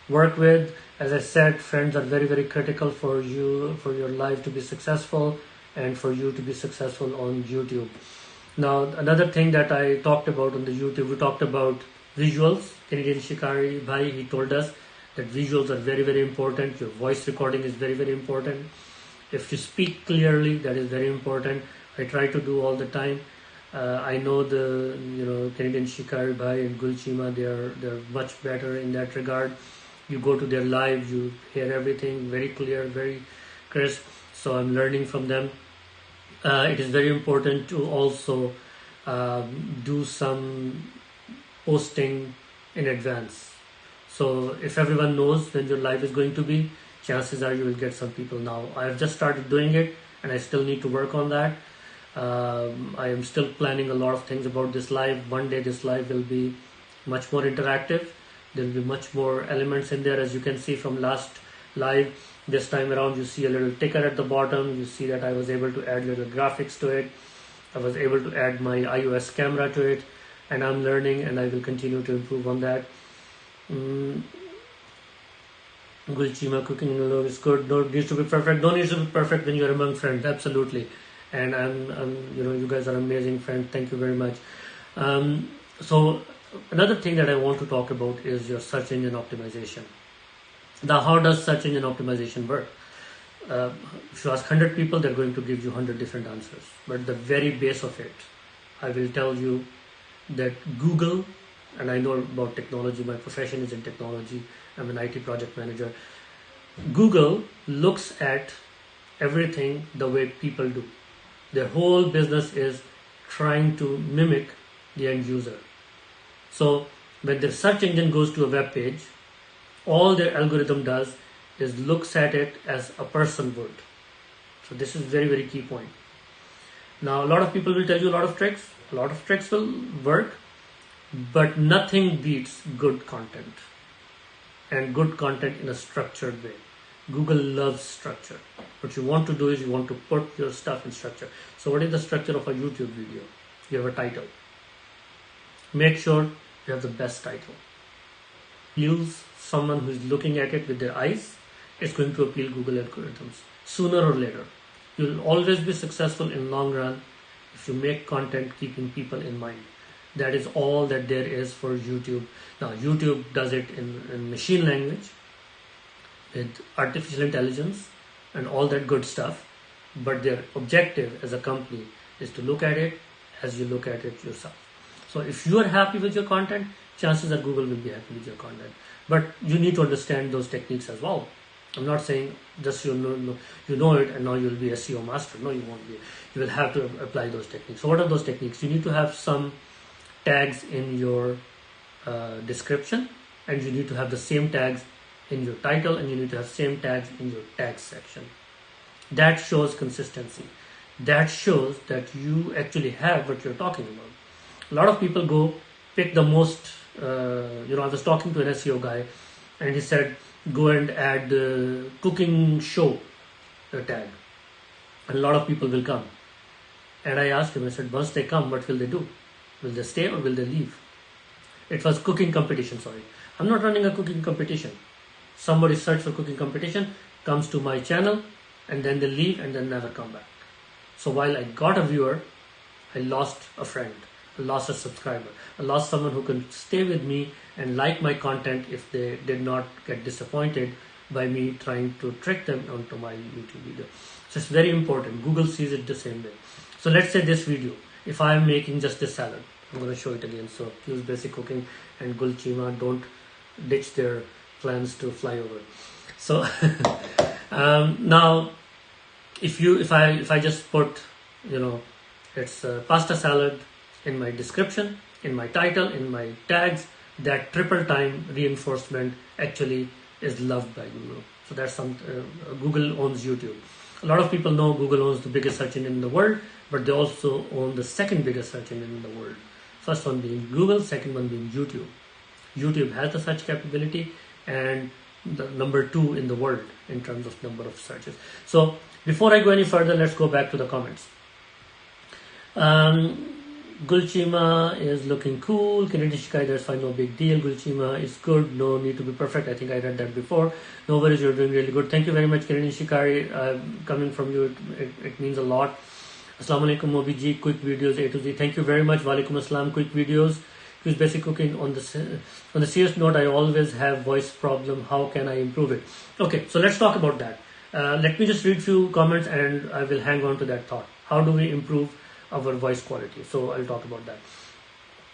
work with. As I said, friends are very, very critical for you, for your life to be successful and for you to be successful on YouTube. Now, another thing that I talked about on the YouTube, we talked about visuals. Canadian Shikari Bhai, he told us that visuals are very, very important. Your voice recording is very, very important. If you speak clearly, that is very important. I try to do all the time. I know the Canadian Shikari Bhai and Qeema, they're much better in that regard. You go to their live, you hear everything very clear, very crisp. So I'm learning from them. It is very important to also do some posting in advance. So if everyone knows when your live is going to be, chances are you will get some people. Now I have just started doing it and I still need to work on that. I am still planning a lot of things about this live. One day this live will be much more interactive. There will be much more elements in there. As you can see from last live, this time around you see a little ticker at the bottom. You see that I was able to add little graphics to it. I was able to add my iOS camera to it, and I'm learning and I will continue to improve on that. Qeema cooking in alone is good. Don't need to be perfect. Don't need to be perfect when you're among friends. Absolutely. And I'm you guys are amazing friends. Thank you very much. So another thing that I want to talk about is your search engine optimization. Now, how does search engine optimization work? If you ask 100 people, they're going to give you 100 different answers. But the very base of it, I will tell you that Google, and I know about technology, my profession is in technology, I'm an IT project manager. Google looks at everything the way people do. Their whole business is trying to mimic the end user. So when the search engine goes to a web page, all their algorithm does is looks at it as a person would. So this is very, very key point. Now, a lot of people will tell you a lot of tricks. A lot of tricks will work, but nothing beats good content, and good content in a structured way. Google loves structure. What you want to do is you want to put your stuff in structure. So what is the structure of a YouTube video? You have a title. Make sure you have the best title. Use someone who is looking at it with their eyes. It's going to appeal Google algorithms. Sooner or later, you'll always be successful in long run if you make content keeping people in mind. That is all that there is for YouTube. Now, YouTube does it in machine language, with artificial intelligence and all that good stuff. But their objective as a company is to look at it as you look at it yourself. So if you are happy with your content, chances are Google will be happy with your content. But you need to understand those techniques as well. I'm not saying just you know it and now you'll be a SEO master. No, you won't be. You will have to apply those techniques. So what are those techniques? You need to have some tags in your description, and you need to have the same tags in your title, and you need to have same tags in your tags section. That shows consistency. That shows that you actually have what you're talking about. A lot of people go pick the most, I was talking to an SEO guy and he said, go and add cooking show tag. And a lot of people will come. And I asked him, I said, once they come, what will they do? Will they stay or will they leave? It was cooking competition, sorry. I'm not running a cooking competition. Somebody search for cooking competition, comes to my channel, and then they leave and then never come back. So while I got a viewer, I lost a friend. I lost a subscriber. I lost someone who can stay with me and like my content if they did not get disappointed by me trying to trick them onto my YouTube video. So it's very important. Google sees it the same way. So let's say this video, if I am making just this salad, I'm going to show it again. So use basic cooking and Qeema, don't ditch their plans to fly over. So now if I just put, it's pasta salad in my description, in my title, in my tags, that triple time reinforcement actually is loved by Google. So that's Google owns YouTube. A lot of people know Google owns the biggest search engine in the world, but they also own the second biggest search engine in the world. First one being Google, second one being YouTube. YouTube has the search capability and the number 2 in the world in terms of number of searches. So before I go any further, let's go back to the comments. Qeema is looking cool. Canadian Shikai, that's fine, no big deal. Qeema is good, no need to be perfect. I think I read that before. No worries, you're doing really good. Thank you very much, Canadian Shikai. Coming from you, it means a lot. Assalamu alaikum, Mobbi ji, quick videos A to Z. Thank you very much. Walaikum assalam, quick videos. Use basic cooking. On the serious note, I always have voice problem. How can I improve it? Okay, so let's talk about that. Let me just read few comments and I will hang on to that thought. How do we improve our voice quality? So I'll talk about that.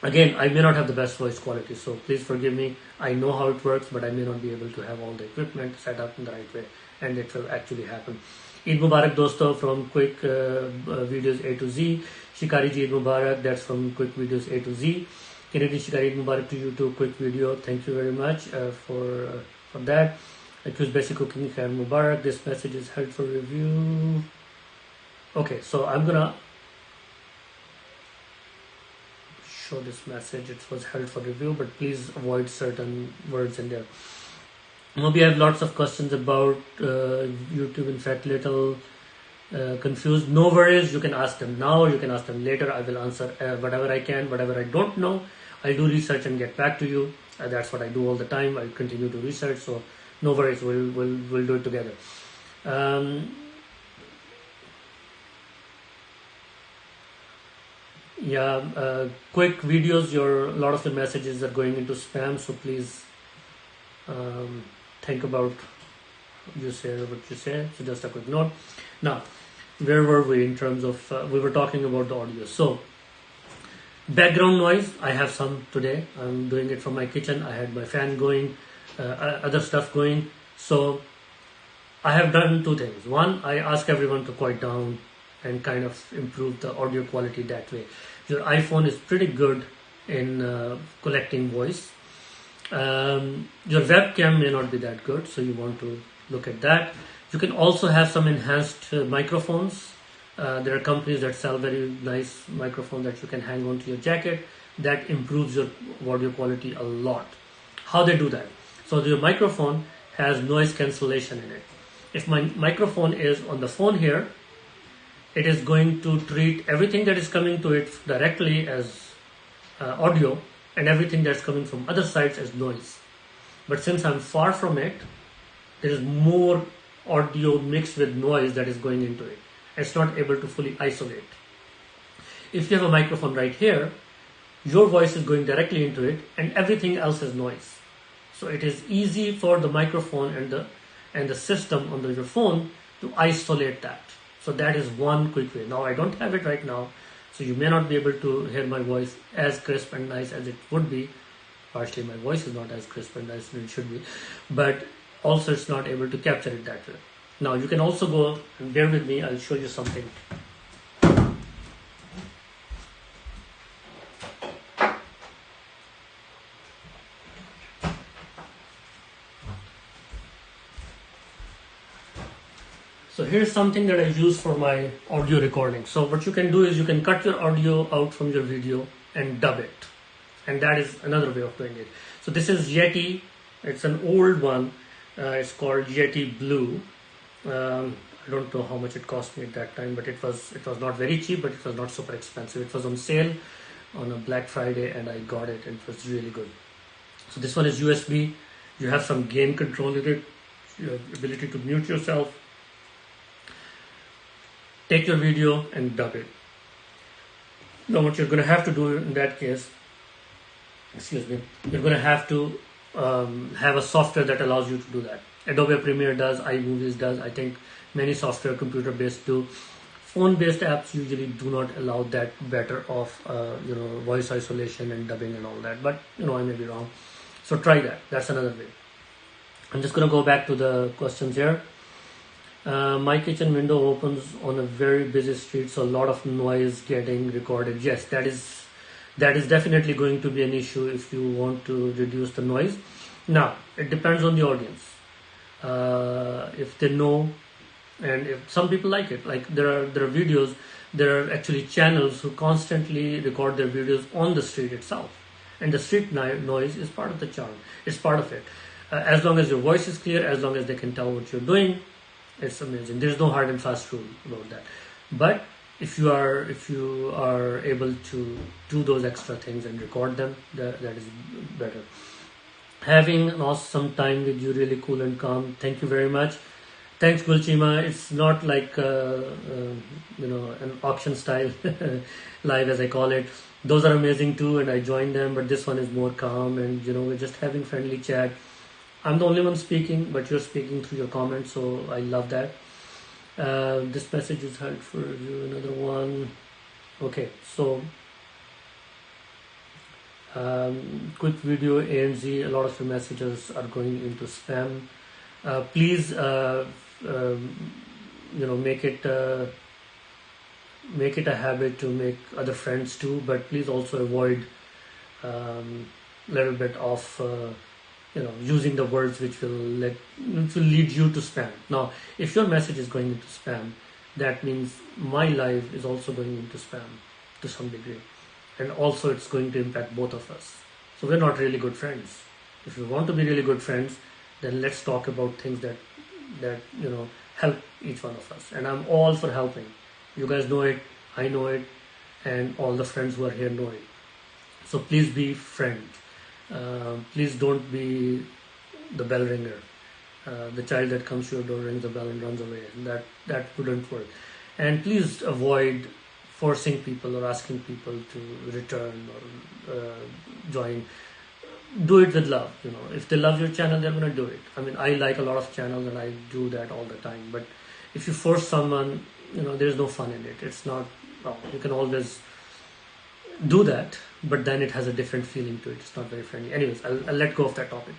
Again, I may not have the best voice quality, so please forgive me. I know how it works, but I may not be able to have all the equipment set up in the right way, and it will actually happen. Eid Mubarak dosto from Quick Videos A to Z. Shikari ji Eid Mubarak, that's from Quick Videos A to Z. Canadian Shikari Eid Mubarak to you too, quick video. Thank you very much for that. Accused basic cooking Khair Mubarak. This message is held for review. Okay, so I'm gonna show this message. It was held for review, but please avoid certain words in there. Maybe I have lots of questions about YouTube. In fact, little confused. No worries, you can ask them now, you can ask them later. I will answer whatever I can. Whatever I don't know, I'll do research and get back to you. That's what I do all the time. I'll continue to research, so no worries, we'll do it together. Quick videos. A lot of your messages are going into spam, so please think about what you say. So just a quick note. Now, where were we in terms of we were talking about the audio. So background noise, I have some today. I'm doing it from my kitchen. I had my fan going, other stuff going. So I have done two things. One, I ask everyone to quiet down and kind of improve the audio quality that way. Your iPhone is pretty good in collecting voice. Your webcam may not be that good, so you want to look at that. You can also have some enhanced microphones. There are companies that sell very nice microphones that you can hang onto your jacket. That improves your audio quality a lot. How they do that? So your microphone has noise cancellation in it. If my microphone is on the phone here, it is going to treat everything that is coming to it directly as audio, and everything that's coming from other sides as noise. But since I'm far from it, there is more audio mixed with noise that is going into it. It's not able to fully isolate. If you have a microphone right here, your voice is going directly into it and everything else is noise. So it is easy for the microphone and the system on your phone to isolate that. So that is one quick way. Now I don't have it right now, so you may not be able to hear my voice as crisp and nice as it would be. Partially my voice is not as crisp and nice as it should be, but also it's not able to capture it that way. Now you can also go, and bear with me, I'll show you something. So here's something that I use for my audio recording. So what you can do is you can cut your audio out from your video and dub it. And that is another way of doing it. So this is Yeti. It's an old one. It's called Yeti Blue. I don't know how much it cost me at that time, but it was not very cheap, but it was not super expensive. It was on sale on a Black Friday and I got it and it was really good. So this one is USB. You have some gain control in it. You have ability to mute yourself. Take your video and dub it. Now what you're going to have to do in that case, you're going to have to have a software that allows you to do that. Adobe Premiere does, iMovies does, I think many software computer-based do. Phone-based apps usually do not allow that better of voice isolation and dubbing and all that, but I may be wrong. So try that. That's another way. I'm just going to go back to the questions here. My kitchen window opens on a very busy street, so a lot of noise getting recorded. Yes, that is definitely going to be an issue if you want to reduce the noise. Now, it depends on the audience. If they know, and if some people like it, like there are videos, there are actually channels who constantly record their videos on the street itself, and the street noise is part of the charm. It's part of it. As long as your voice is clear, as long as they can tell what you're doing, it's amazing. There's no hard and fast rule about that. But if you are able to do those extra things and record them, that is better. Having lost some time with you, really cool and calm. Thank you very much. Thanks, Qeema. It's not like an auction style live, as I call it. Those are amazing too, and I join them. But this one is more calm, and we're just having friendly chat. I'm the only one speaking, but you're speaking through your comments, so I love that. This message is held for you. Another one. Okay, so quick video, ANZ. A lot of your messages are going into spam. Please, make it a habit to make other friends too. But please also avoid little bit of using the words which will lead you to spam. Now, if your message is going into spam, that means my life is also going into spam to some degree, and also it's going to impact both of us. So we're not really good friends. If you want to be really good friends, then let's talk about things that help each one of us. And I'm all for helping. You guys know it, I know it, and all the friends who are here know it. So please be friends. Please don't be the bell ringer, the child that comes to your door, rings the bell and runs away. That wouldn't work. And please avoid forcing people or asking people to return or join. Do it with love. If they love your channel, they're gonna do it. I mean, I like a lot of channels and I do that all the time. But if you force someone, there's no fun in it. It's not. Well, you can always do that, but then it has a different feeling to it. It's not very friendly. Anyways, I'll let go of that topic.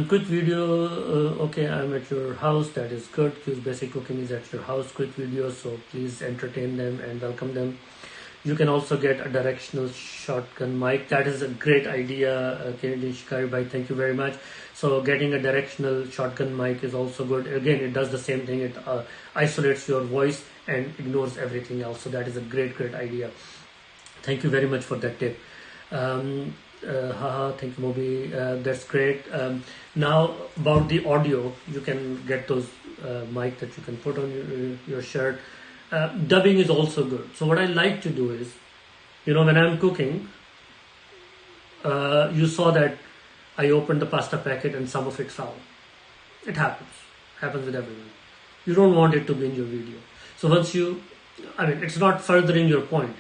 Quick video. Okay, I'm at your house. That is good. Q's Basic Cooking is at your house. Quick videos, so please entertain them and welcome them. You can also get a directional shotgun mic. That is a great idea, Canadian Shikari Bhai. Thank you very much. So getting a directional shotgun mic is also good. Again, it does the same thing. It isolates your voice and ignores everything else. So that is a great idea. Thank you very much for that tip. Thank you, Mobbi. That's great. Now about the audio, you can get those mic that you can put on your shirt. Dubbing is also good. So what I like to do is, when I'm cooking, you saw that I opened the pasta packet and some of it fell. It happens with everyone. You don't want it to be in your video. So it's not furthering your point.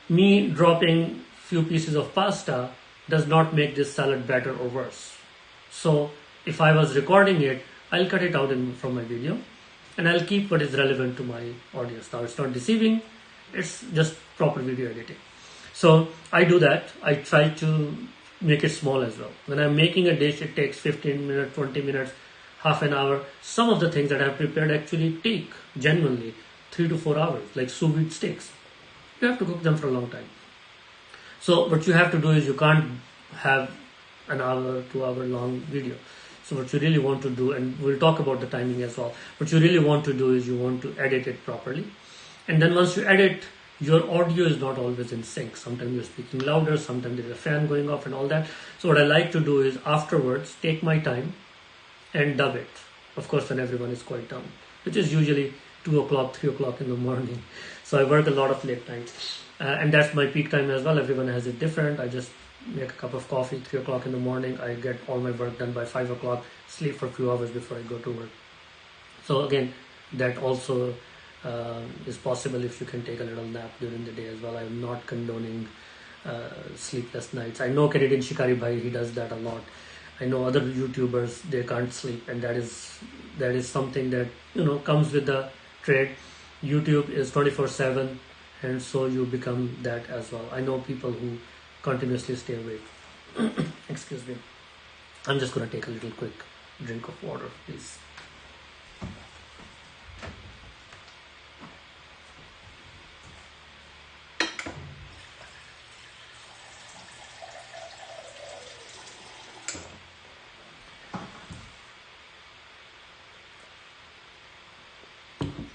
Me dropping few pieces of pasta does not make this salad better or worse. So if I was recording it, I'll cut it out from my video and I'll keep what is relevant to my audience. Now it's not deceiving, it's just proper video editing. So I do that. I try to make it small as well. When I'm making a dish, it takes 15 minutes, 20 minutes, half an hour. Some of the things that I've prepared actually take genuinely 3 to 4 hours, like sous vide steaks. You have to cook them for a long time. So what you have to do is you can't have an hour, 2 hour long video. So what you really want to do, and we'll talk about the timing as well, what you really want to do is you want to edit it properly. And then once you edit, your audio is not always in sync. Sometimes you're speaking louder, sometimes there's a fan going off and all that. So what I like to do is afterwards, take my time and dub it. Of course, when everyone is quite down, which is usually 2 o'clock, 3 o'clock in the morning. So I work a lot of late nights. And that's my peak time as well. Everyone has it different. I just make a cup of coffee, 3 o'clock in the morning. I get all my work done by 5 o'clock, sleep for a few hours before I go to work. So again, that also is possible if you can take a little nap during the day as well. I'm not condoning sleepless nights. I know Canadian Shikari Bhai, he does that a lot. I know other YouTubers, they can't sleep, and that is something that comes with the trade. YouTube is 24/7, and so you become that as well. I know people who continuously stay awake. Excuse me. I'm just going to take a little quick drink of water, please.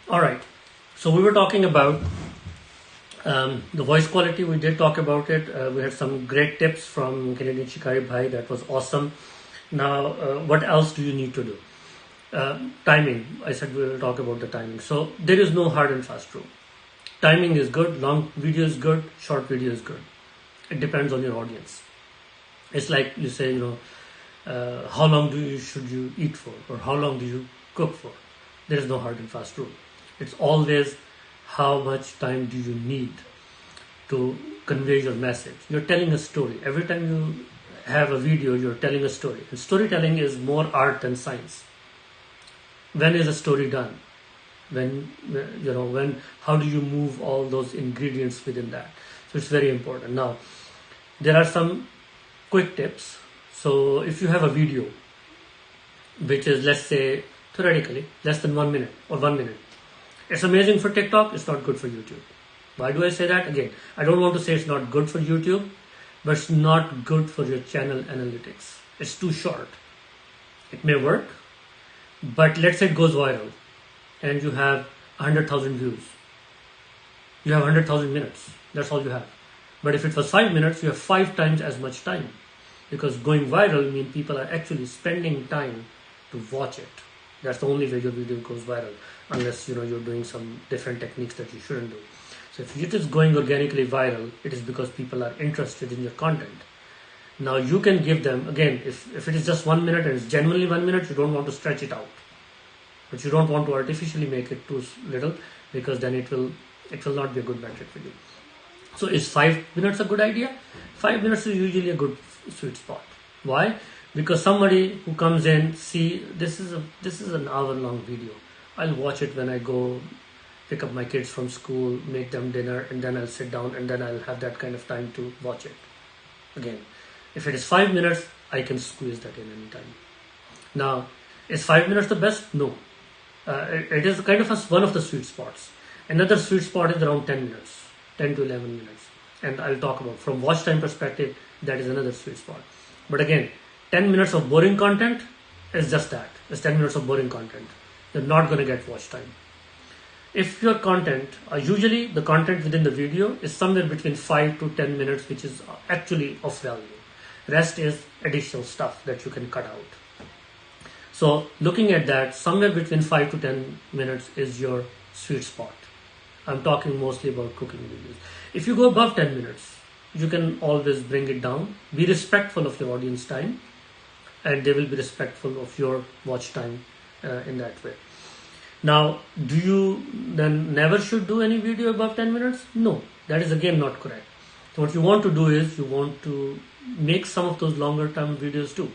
All right. So we were talking about the voice quality. We did talk about it. We had some great tips from Canadian Shikari Bhai. That was awesome. Now, what else do you need to do? Timing. I said we will talk about the timing. So there is no hard and fast rule. Timing is good. Long video is good. Short video is good. It depends on your audience. It's like you say, how long should you eat for, or how long do you cook for? There is no hard and fast rule. It's always how much time do you need to convey your message. You're telling a story. Every time you have a video, you're telling a story. And storytelling is more art than science. When is a story done? How do you move all those ingredients within that? So it's very important. Now, there are some quick tips. So if you have a video, which is, let's say, theoretically, less than 1 minute or 1 minute, it's amazing for TikTok, it's not good for YouTube. Why do I say that? Again, I don't want to say it's not good for YouTube, but it's not good for your channel analytics. It's too short. It may work, but let's say it goes viral and you have 100,000 views. You have 100,000 minutes. That's all you have. But if it was 5 minutes, you have 5 times as much time, because going viral means people are actually spending time to watch it. That's the only way your video goes viral, unless you're doing some different techniques that you shouldn't do. So if it is going organically viral, it is because people are interested in your content. Now you can give them, again, if it is just 1 minute and it's genuinely 1 minute, you don't want to stretch it out. But you don't want to artificially make it too little, because then it will not be a good metric for you. So is 5 minutes a good idea? 5 minutes is usually a good sweet spot. Why? Because somebody who comes in, see, this is an hour-long video. I'll watch it when I go pick up my kids from school, make them dinner, and then I'll sit down and then I'll have that kind of time to watch it. Again, if it is 5 minutes, I can squeeze that in anytime. Now, is 5 minutes the best? No. It is kind of one of the sweet spots. Another sweet spot is around 10 minutes, 10 to 11 minutes. And I'll talk about, from watch time perspective, that is another sweet spot. But again, 10 minutes of boring content is just that. It's 10 minutes of boring content. You're not going to get watch time. If your content, usually the content within the video is somewhere between 5 to 10 minutes, which is actually of value. Rest is additional stuff that you can cut out. So looking at that, somewhere between 5 to 10 minutes is your sweet spot. I'm talking mostly about cooking videos. If you go above 10 minutes, you can always bring it down. Be respectful of your audience time, and they will be respectful of your watch time in that way. Now, do you then never should do any video above 10 minutes? No, that is again not correct. So what you want to do is you want to make some of those longer term videos too.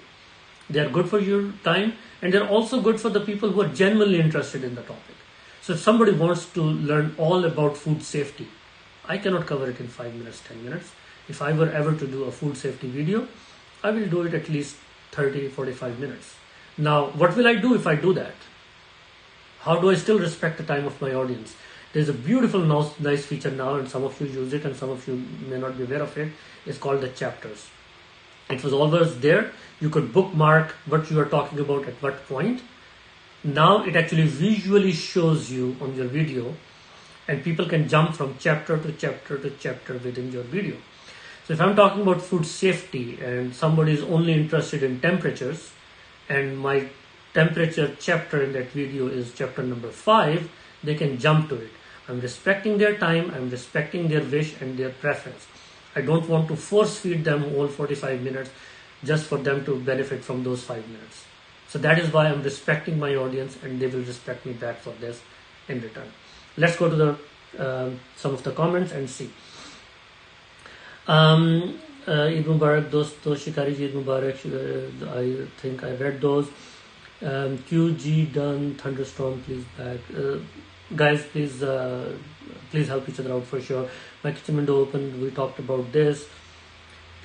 They are good for your time, and they're also good for the people who are genuinely interested in the topic. So if somebody wants to learn all about food safety, I cannot cover it in 5 minutes, 10 minutes. If I were ever to do a food safety video, I will do it at least 30, 45 minutes. Now, what will I do if I do that? How do I still respect the time of my audience? There's a beautiful, nice feature now, and some of you use it and some of you may not be aware of it. It's called the chapters. It was always there. You could bookmark what you are talking about at what point. Now it actually visually shows you on your video, and people can jump from chapter to chapter to chapter within your video. So if I'm talking about food safety and somebody is only interested in temperatures, and my temperature chapter in that video is chapter number 5, they can jump to it. I'm respecting their time, I'm respecting their wish and their preference. I don't want to force feed them all 45 minutes just for them to benefit from those 5 minutes. So that is why I'm respecting my audience, and they will respect me back for this in return. Let's go to the some of the comments and see. Eid Mubarak, dosto Shikari Eid Mubarak. I think I read those. QG done, thunderstorm, please back. Guys, please help each other out for sure. My kitchen window open, we talked about this.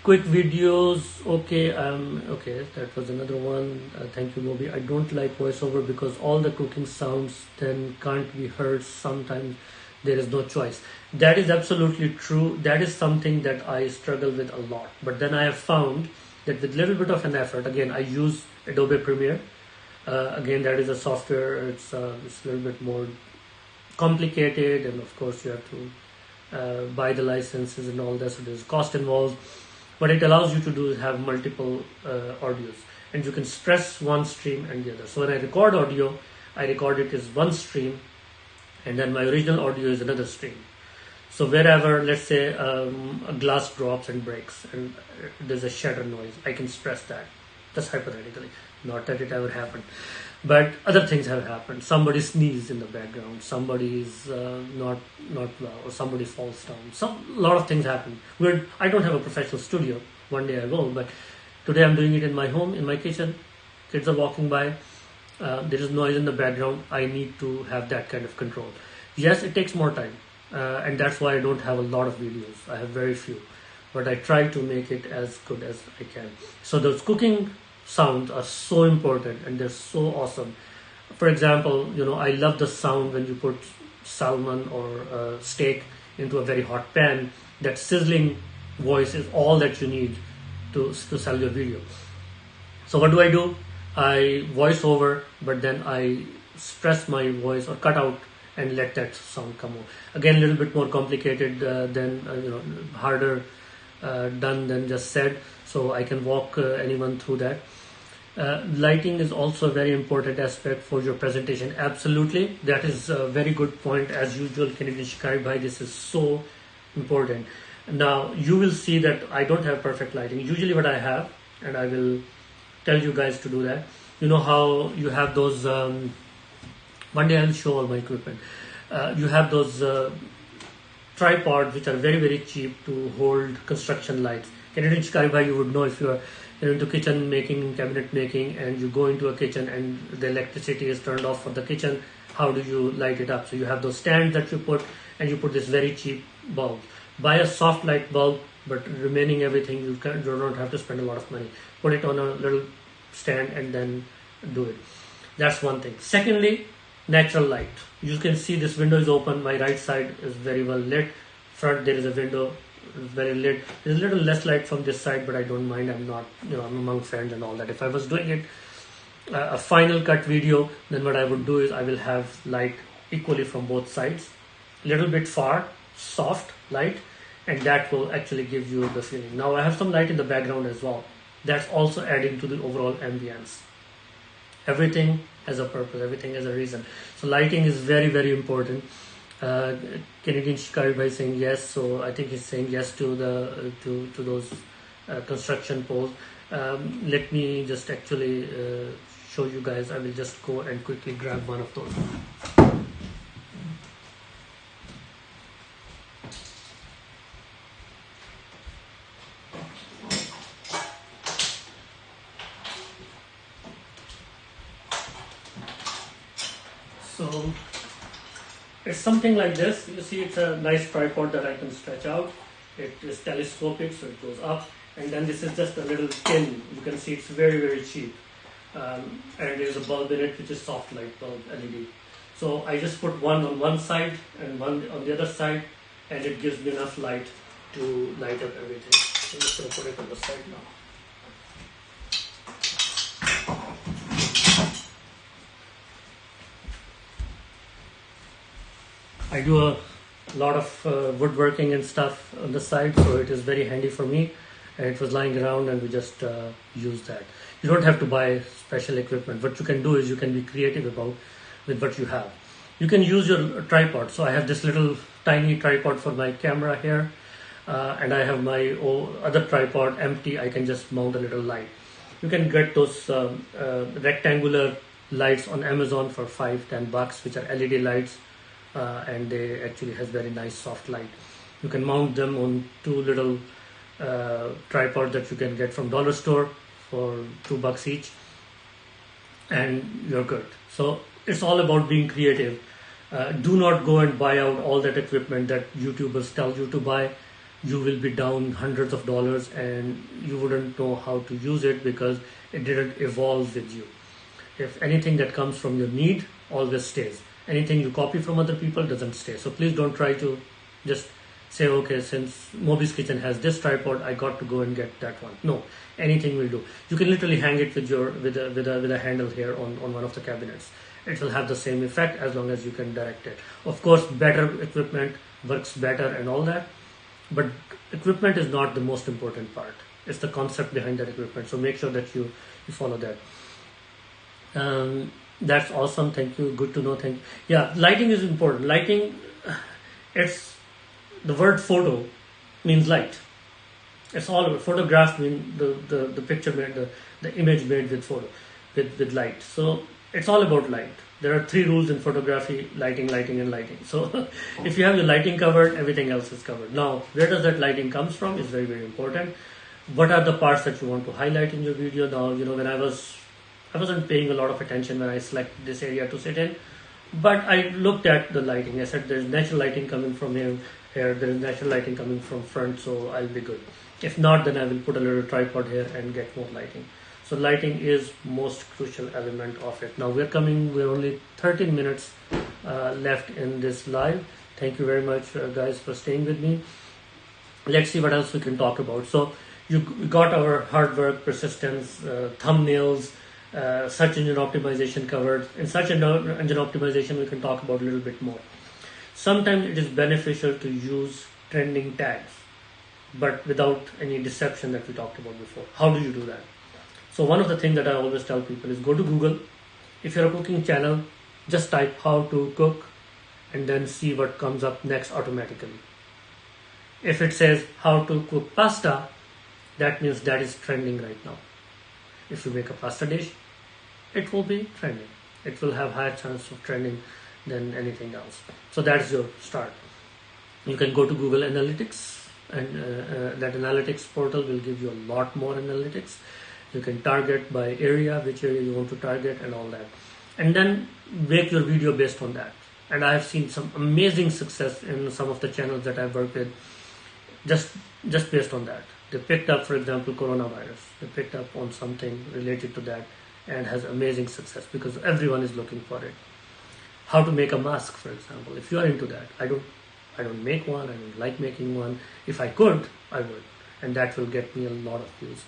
Quick videos, okay, okay, that was another one. Thank you, Mobbi. I don't like voiceover because all the cooking sounds then can't be heard. Sometimes there is no choice. That is absolutely true. That is something that I struggle with a lot. But then I have found that with little bit of an effort, again, I use Adobe Premiere. Again, that is a software. It's a little bit more complicated, and of course you have to buy the licenses and all that, so there's cost involved. But it allows you to have multiple audios, and you can stress one stream and the other. So when I record audio, I record it as one stream, and then my original audio is another stream. So wherever, let's say, a glass drops and breaks, and there's a shatter noise, I can stress that. Just hypothetically, not that it ever happened, but other things have happened. Somebody sneezes in the background, somebody is not well, or somebody falls down. A lot of things happen. I don't have a professional studio. One day I will, but today I'm doing it in my home, in my kitchen. Kids are walking by. There is noise in the background. I need to have that kind of control. Yes, it takes more time, and that's why I don't have a lot of videos. I have very few, but I try to make it as good as I can. So those cooking sounds are so important, and they're so awesome. For example, I love the sound when you put salmon or steak into a very hot pan. That sizzling voice is all that you need to sell your video. So what do? I voice over, but then I stress my voice or cut out and let that sound come out. Again, a little bit more complicated than harder done than just said. So I can walk anyone through that. Lighting is also a very important aspect for your presentation. Absolutely, that is a very good point. As usual, Canadian Shikari Bhai, this is so important. Now you will see that I don't have perfect lighting. Usually what I have, and I will tell you guys to do that. You know how you have those, one day I'll show all my equipment. You have those tripods which are very, very cheap to hold construction lights. Canadian Shikari Bhai, you would know if you're into kitchen making, cabinet making, and you go into a kitchen and the electricity is turned off for the kitchen, how do you light it up? So you have those stands that you put, and you put this very cheap bulb. Buy a soft light bulb, but remaining everything you don't have to spend a lot of money. Put it on a little stand and then do it. That's one thing. Secondly, natural light. You can see this window is open. My right side is very well lit. Front there is a window, very lit. There's a little less light from this side, but I don't mind. I'm not, I'm among friends and all that. If I was doing it a final cut video, then what I would do is I will have light equally from both sides, little bit far, soft light, and that will actually give you the feeling. Now I have some light in the background as well. That's also adding to the overall ambience. Everything has a purpose, everything has a reason. So lighting is very, very important. Canadian Shikari Bhai saying yes, so I think he's saying yes to the to those construction poles. Let me just actually show you guys. I will just go and quickly grab one of those. So it's something like this. You see, it's a nice tripod that I can stretch out. It is telescopic, so it goes up. And then this is just a little tin. You can see it's very, very cheap. And there's a bulb in it, which is soft light bulb, LED. So I just put one on one side and one on the other side, and it gives me enough light to light up everything. So I'm just going to put it on the side now. I do a lot of woodworking and stuff on the side, so it is very handy for me. And it was lying around and we just use that. You don't have to buy special equipment. What you can do is you can be creative about with what you have. You can use your tripod. So I have this little tiny tripod for my camera here, and I have my other tripod empty. I can just mount a little light. You can get those rectangular lights on Amazon for $5-10, which are LED lights. And they actually has very nice soft light. You can mount them on two little tripods that you can get from dollar store for $2 each, and you're good. So it's all about being creative. Do not go and buy out all that equipment that YouTubers tell you to buy. You will be down hundreds of dollars and you wouldn't know how to use it because it didn't evolve with you. If anything that comes from your need always stays. Anything you copy from other people doesn't stay. So please don't try to just say, okay, since Mobbi's Kitchen has this tripod, I got to go and get that one. No, anything will do. You can literally hang it with a handle here on one of the cabinets. It will have the same effect as long as you can direct it. Of course, better equipment works better and all that, but equipment is not the most important part. It's the concept behind that equipment. So make sure that you follow that. That's awesome. Thank you. Good to know. Thank you. Yeah, lighting is important. Lighting, it's the word photo means light. It's all about photograph means the picture made, the image made with photo, with light. So it's all about light. There are 3 rules in photography: lighting, lighting, and lighting. So if you have your lighting covered, everything else is covered. Now, where does that lighting comes from is very, very important. What are the parts that you want to highlight in your video? Now, when I wasn't paying a lot of attention when I selected this area to sit in, but I looked at the lighting. I said there's natural lighting coming from here, there is natural lighting coming from front, so I'll be good. If not, then I will put a little tripod here and get more lighting. So lighting is most crucial element of it. Now we're only 13 minutes left in this live. Thank you very much guys for staying with me. Let's see what else we can talk about. So You got our hard work, persistence, thumbnails, search engine optimization covered. In search engine optimization, we can talk about a little bit more. Sometimes it is beneficial to use trending tags, but without any deception that we talked about before. How do you do that? So one of the things that I always tell people is go to Google. If you're a cooking channel, just type how to cook and then see what comes up next automatically. If it says how to cook pasta, that means that is trending right now. If you make a pasta dish, it will be trending. It will have higher chance of trending than anything else. So that's your start. You can go to Google Analytics, and that analytics portal will give you a lot more analytics. You can target by area, which area you want to target and all that. And then make your video based on that. And I have seen some amazing success in some of the channels that I've worked with just based on that. They picked up, for example, coronavirus. They picked up on something related to that and has amazing success because everyone is looking for it. How to make a mask, for example. If you are into that, I don't make one, I don't like making one. If I could, I would. And that will get me a lot of views.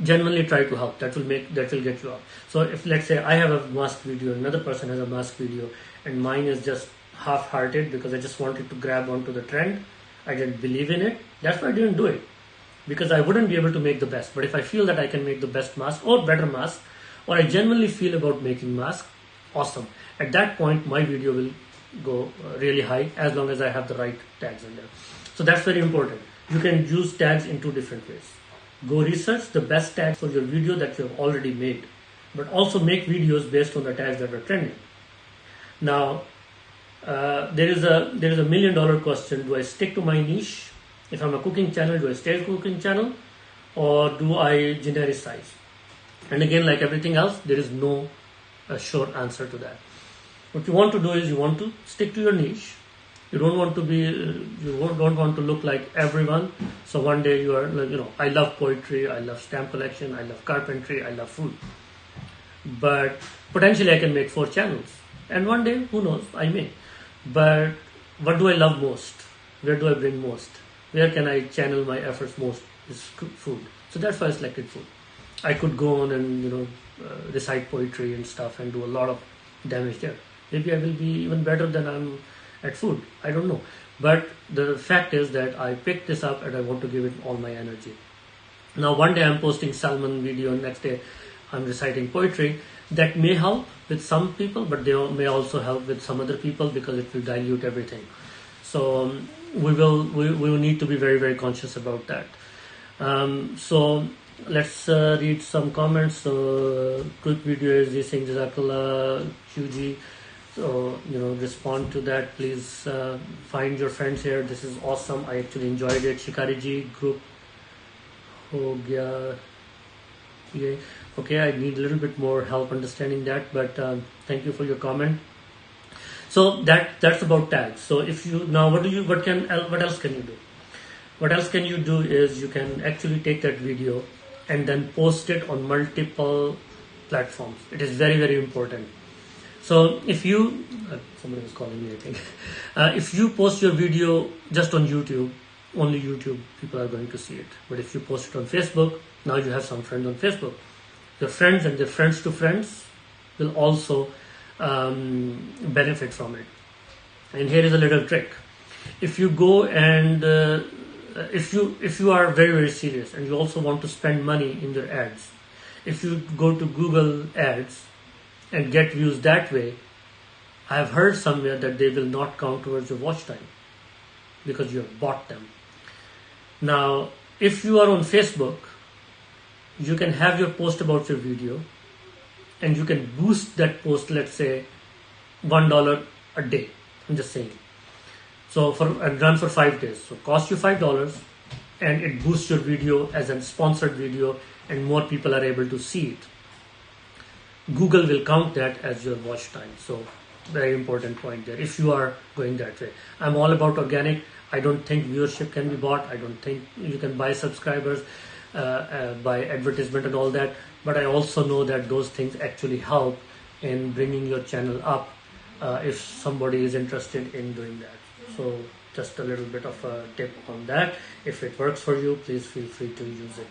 Genuinely try to help. That will get you up. So if, let's say, I have a mask video, another person has a mask video, and mine is just half-hearted because I just wanted to grab onto the trend. I didn't believe in it. That's why I didn't do it, because I wouldn't be able to make the best. But if I feel that I can make the best mask or better mask, or I genuinely feel about making mask, awesome. At that point, my video will go really high as long as I have the right tags in there. So that's very important. You can use tags in two different ways. Go research the best tags for your video that you have already made, but also make videos based on the tags that are trending. Now, there is a $1 million question. Do I stick to my niche? If I'm a cooking channel, do I stay a cooking channel, or do I genericize? And again, like everything else, there is no short answer to that. What you want to do is you want to stick to your niche. You don't want to look like everyone. So one day you are, I love poetry, I love stamp collection, I love carpentry, I love food. But potentially I can make 4 channels. And one day, who knows, I may. But what do I love most? Where do I bring most? Where can I channel my efforts most? Is food. So that's why I selected food. I could go on and recite poetry and stuff and do a lot of damage there. Maybe I will be even better than I'm at food. I don't know. But the fact is that I picked this up and I want to give it all my energy. Now one day I'm posting salmon video and next day I'm reciting poetry. That may help with some people, but they may also help with some other people because it will dilute everything. So we will need to be very, very conscious about that. So let's read some comments. So quick video is this saying Jazakallah QG. So respond to that. Please find your friends here. This is awesome. I actually enjoyed it. Shikari ji group ho gaya. Yeah. Okay, I need a little bit more help understanding that, but thank you for your comment. So that's about tags. So if you now what else can you do? What else can you do is you can actually take that video and then post it on multiple platforms. It is very, very important. So if you somebody was calling me, I think if you post your video just on YouTube, only YouTube people are going to see it. But if you post it on Facebook, now you have some friends on Facebook. Your friends and their friends to friends will also benefit from it. And here is a little trick. If you go and if you are very, very serious and you also want to spend money in your ads, if you go to Google Ads and get views that way, I have heard somewhere that they will not count towards your watch time because you have bought them. Now, if you are on Facebook, you can have your post about your video and you can boost that post, let's say $1 a day. I'm just saying. So and run for 5 days. So cost you $5 and it boosts your video as a sponsored video and more people are able to see it. Google will count that as your watch time. So very important point there if you are going that way. I'm all about organic. I don't think viewership can be bought. I don't think you can buy subscribers by advertisement and all that. But I also know that those things actually help in bringing your channel up if somebody is interested in doing that. So just a little bit of a tip on that. If it works for you, please feel free to use it.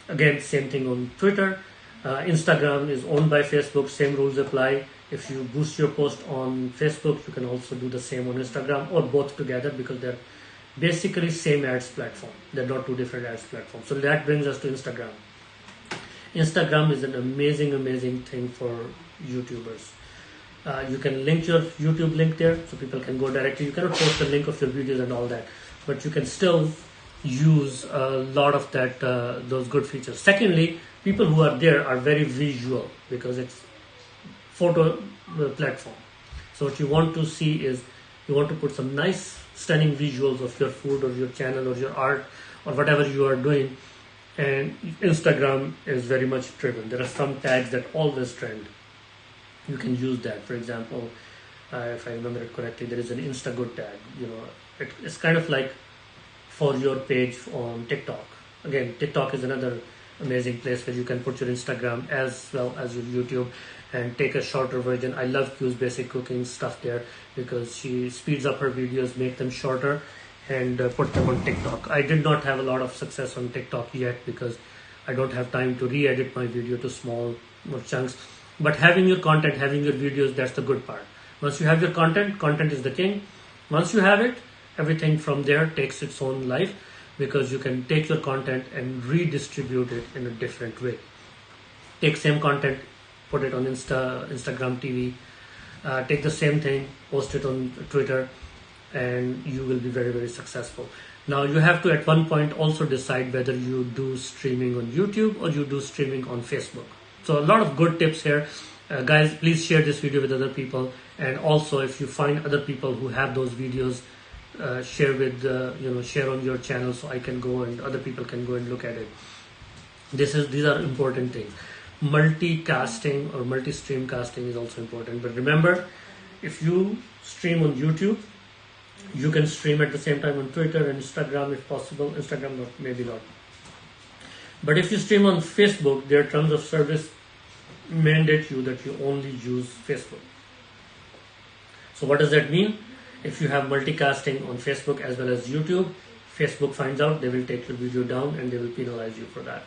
Again, same thing on Twitter. Instagram is owned by Facebook, same rules apply. If you boost your post on Facebook, you can also do the same on Instagram, or both together, because they're basically same ads platform. They're not two different ads platforms. So that brings us to Instagram. Instagram is an amazing thing for YouTubers. You can link your YouTube link there, so people can go directly. You cannot post the link of your videos and all that, but you can still use a lot of that those good features. Secondly, people who are there are very visual, because it's photo platform. So what you want to see is, you want to put some nice stunning visuals of your food or your channel or your art or whatever you are doing, and Instagram is very much driven. There are some tags that always trend. You can use that. For example, if I remember it correctly, there is an Instagood tag. It's kind of like for your page on TikTok. Again, TikTok is another amazing place where you can put your Instagram as well as your YouTube and take a shorter version. I love Q's basic cooking stuff there, because she speeds up her videos, make them shorter, and put them on TikTok. I did not have a lot of success on TikTok yet, because I don't have time to re-edit my video to small chunks. But having your content, having your videos, that's the good part. Once you have your content is the king. Once you have it, everything from there takes its own life, because you can take your content and redistribute it in a different way. Take same content, put it on Instagram TV, take the same thing, post it on Twitter, and you will be very successful. Now you have to at one point also decide whether you do streaming on YouTube or you do streaming on Facebook. So a lot of good tips here. Guys, please share this video with other people, and also if you find other people who have those videos, share on your channel, so I can go and other people can go and look at it. These are important things. Multicasting or multi-stream casting is also important. But remember, if you stream on YouTube, you can stream at the same time on Twitter and Instagram if possible. Instagram, not, maybe not. But if you stream on Facebook, their terms of service mandate you that you only use Facebook. So what does that mean? If you have multicasting on Facebook as well as YouTube, Facebook finds out, they will take your video down and they will penalize you for that.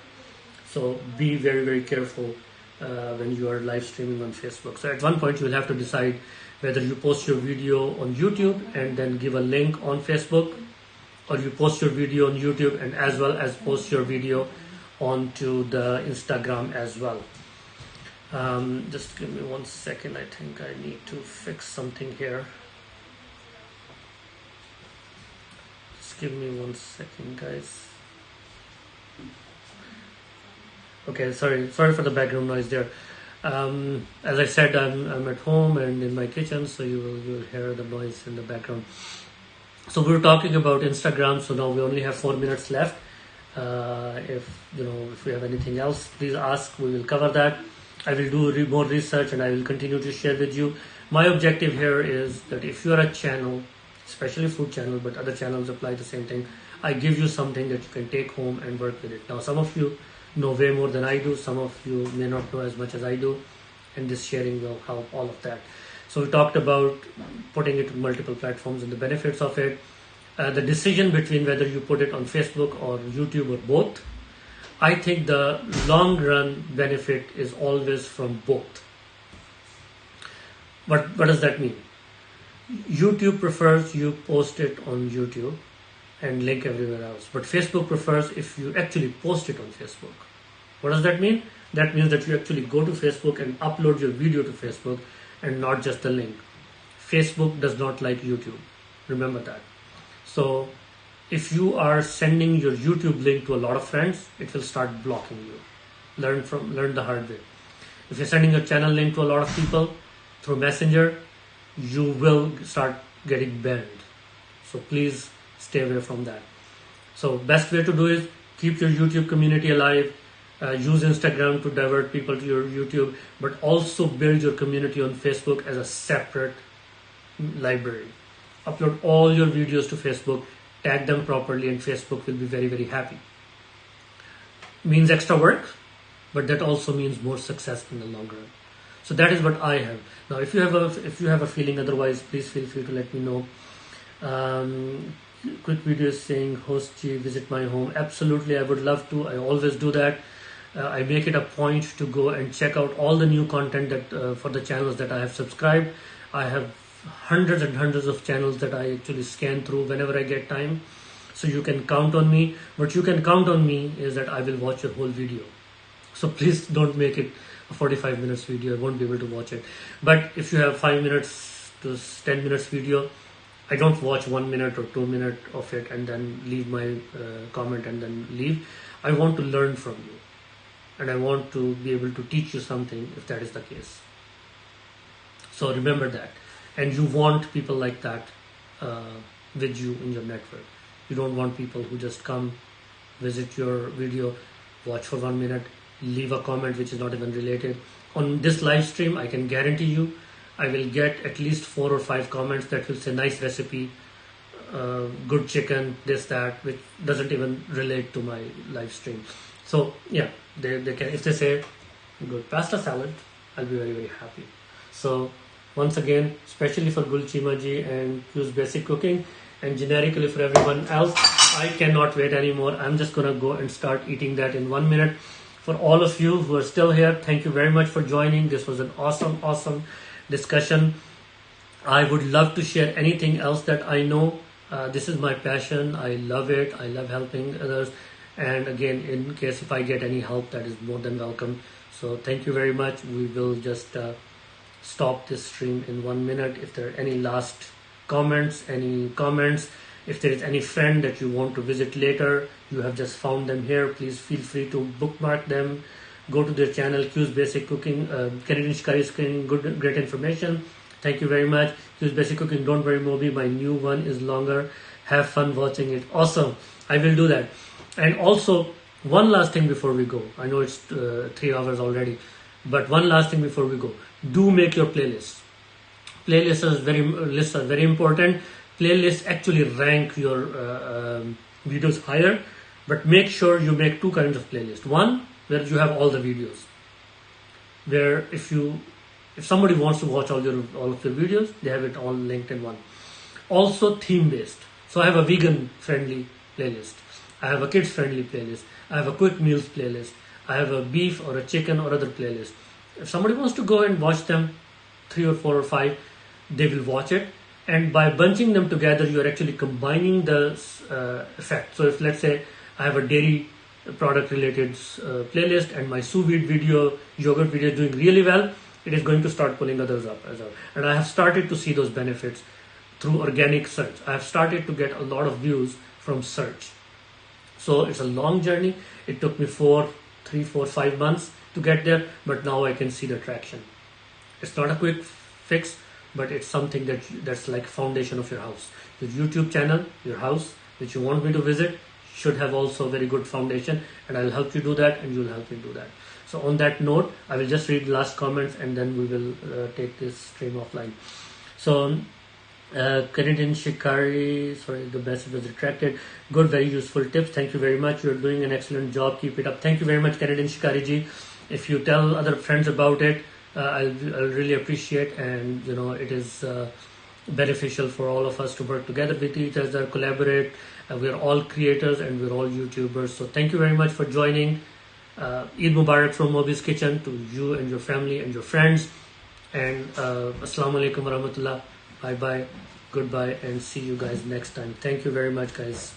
So be very careful when you are live streaming on Facebook. So at one point you will have to decide whether you post your video on YouTube and then give a link on Facebook, or you post your video on YouTube and as well as post your video onto the Instagram as well. Just give me 1 second. I think I need to fix something here. Just give me 1 second, guys. Okay, sorry for the background noise there. As I said, I'm at home and in my kitchen, so you will hear the noise in the background. So we were talking about Instagram. So now we only have 4 minutes left. If we have anything else, please ask. We will cover that. I will do more research and I will continue to share with you. My objective here is that if you are a channel, especially food channel, but other channels apply the same thing, I give you something that you can take home and work with it. Now, some of you know way more than I do. Some of you may not know as much as I do, and this sharing will help all of that. So we talked about putting it on multiple platforms and the benefits of it. The decision between whether you put it on Facebook or YouTube or both, I think the long run benefit is always from both. What does that mean? YouTube prefers you post it on YouTube and link everywhere else, but Facebook prefers if you actually post it on Facebook. What does that mean? That means that you actually go to Facebook and upload your video to Facebook and not just the link. Facebook does not like YouTube. Remember that. So if you are sending your YouTube link to a lot of friends, it will start blocking you. Learn the hard way. If you're sending your channel link to a lot of people through Messenger, you will start getting banned. So please stay away from that. So best way to do is keep your YouTube community alive. Use Instagram to divert people to your YouTube, but also build your community on Facebook as a separate library. Upload all your videos to Facebook, tag them properly, and Facebook will be very happy. Means extra work, but that also means more success in the long run. So that is what I have. Now, if you have a feeling otherwise, please feel free to let me know. Quick videos saying, host G, visit my home. Absolutely, I would love to. I always do that. I make it a point to go and check out all the new content that for the channels that I have subscribed. I have hundreds and hundreds of channels that I actually scan through whenever I get time. So you can count on me. What you can count on me is that I will watch your whole video. So please don't make it a 45 minutes video. I won't be able to watch it. But if you have 5 minutes to 10 minutes video, I don't watch 1 minute or 2 minutes of it and then leave my comment and then leave. I want to learn from you. And I want to be able to teach you something if that is the case. So remember that. And you want people like that with you in your network. You don't want people who just come, visit your video, watch for 1 minute, leave a comment which is not even related. On this live stream, I can guarantee you, I will get at least 4 or 5 comments that will say nice recipe, good chicken, this, that, which doesn't even relate to my live stream. So yeah, they can, if they say good pasta salad, I'll be very, very happy. So once again, especially for Qeema ji and Q's Basic Cooking, and generically for everyone else, I cannot wait anymore. I'm just gonna go and start eating that in 1 minute. For all of you who are still here, thank you very much for joining. This was an awesome discussion. I would love to share anything else that I know. This is my passion. I love it. I love helping others. And again, in case if I get any help, that is more than welcome. So thank you very much. We will just stop this stream in 1 minute. If there are any last comments, if there is any friend that you want to visit later, you have just found them here, please feel free to bookmark them. Go to their channel, Q's Basic Cooking, Canadian Shikari Cooking, great information. Thank you very much. Q's Basic Cooking, don't worry Mobbi, my new one is longer. Have fun watching it. Awesome. I will do that. And also, one last thing before we go. I know it's 3 hours already, but one last thing before we go. Do make your playlists. Lists are very important. Playlists actually rank your videos higher, but make sure you make 2 kinds of playlists. One, where you have all the videos, where if somebody wants to watch all of your videos, they have it all linked in one. Also theme based. So I have a vegan friendly playlist. I have a kids friendly playlist. I have a quick meals playlist. I have a beef or a chicken or other playlist. If somebody wants to go and watch them, 3 or 4 or 5, they will watch it. And by bunching them together, you are actually combining the effect. So if let's say I have a dairy product related playlist and my sous vide video, yogurt video is doing really well, it is going to start pulling others up as well. And I have started to see those benefits through organic search. I have started to get a lot of views from search. So it's a long journey. It took me 3, 4, 5 months to get there, but now I can see the traction. It's not a quick fix, but it's something that's like foundation of your house. Your YouTube channel, your house, which you want me to visit, should have also a very good foundation, and I'll help you do that, and you'll help me do that. So on that note, I will just read the last comments, and then we will take this stream offline. So Canadian Shikari, sorry, the message was retracted. Good, very useful tips. Thank you very much. You're doing an excellent job. Keep it up. Thank you very much, Canadian Shikari ji. If you tell other friends about it, I'll really appreciate, and it is beneficial for all of us to work together with each other, collaborate. We're all creators and we're all YouTubers. So thank you very much for joining. Eid Mubarak from Mobbi's Kitchen to you and your family and your friends. And Assalamu alaikum wa rahmatullah. Bye bye, goodbye, and see you guys next time. Thank you very much, guys.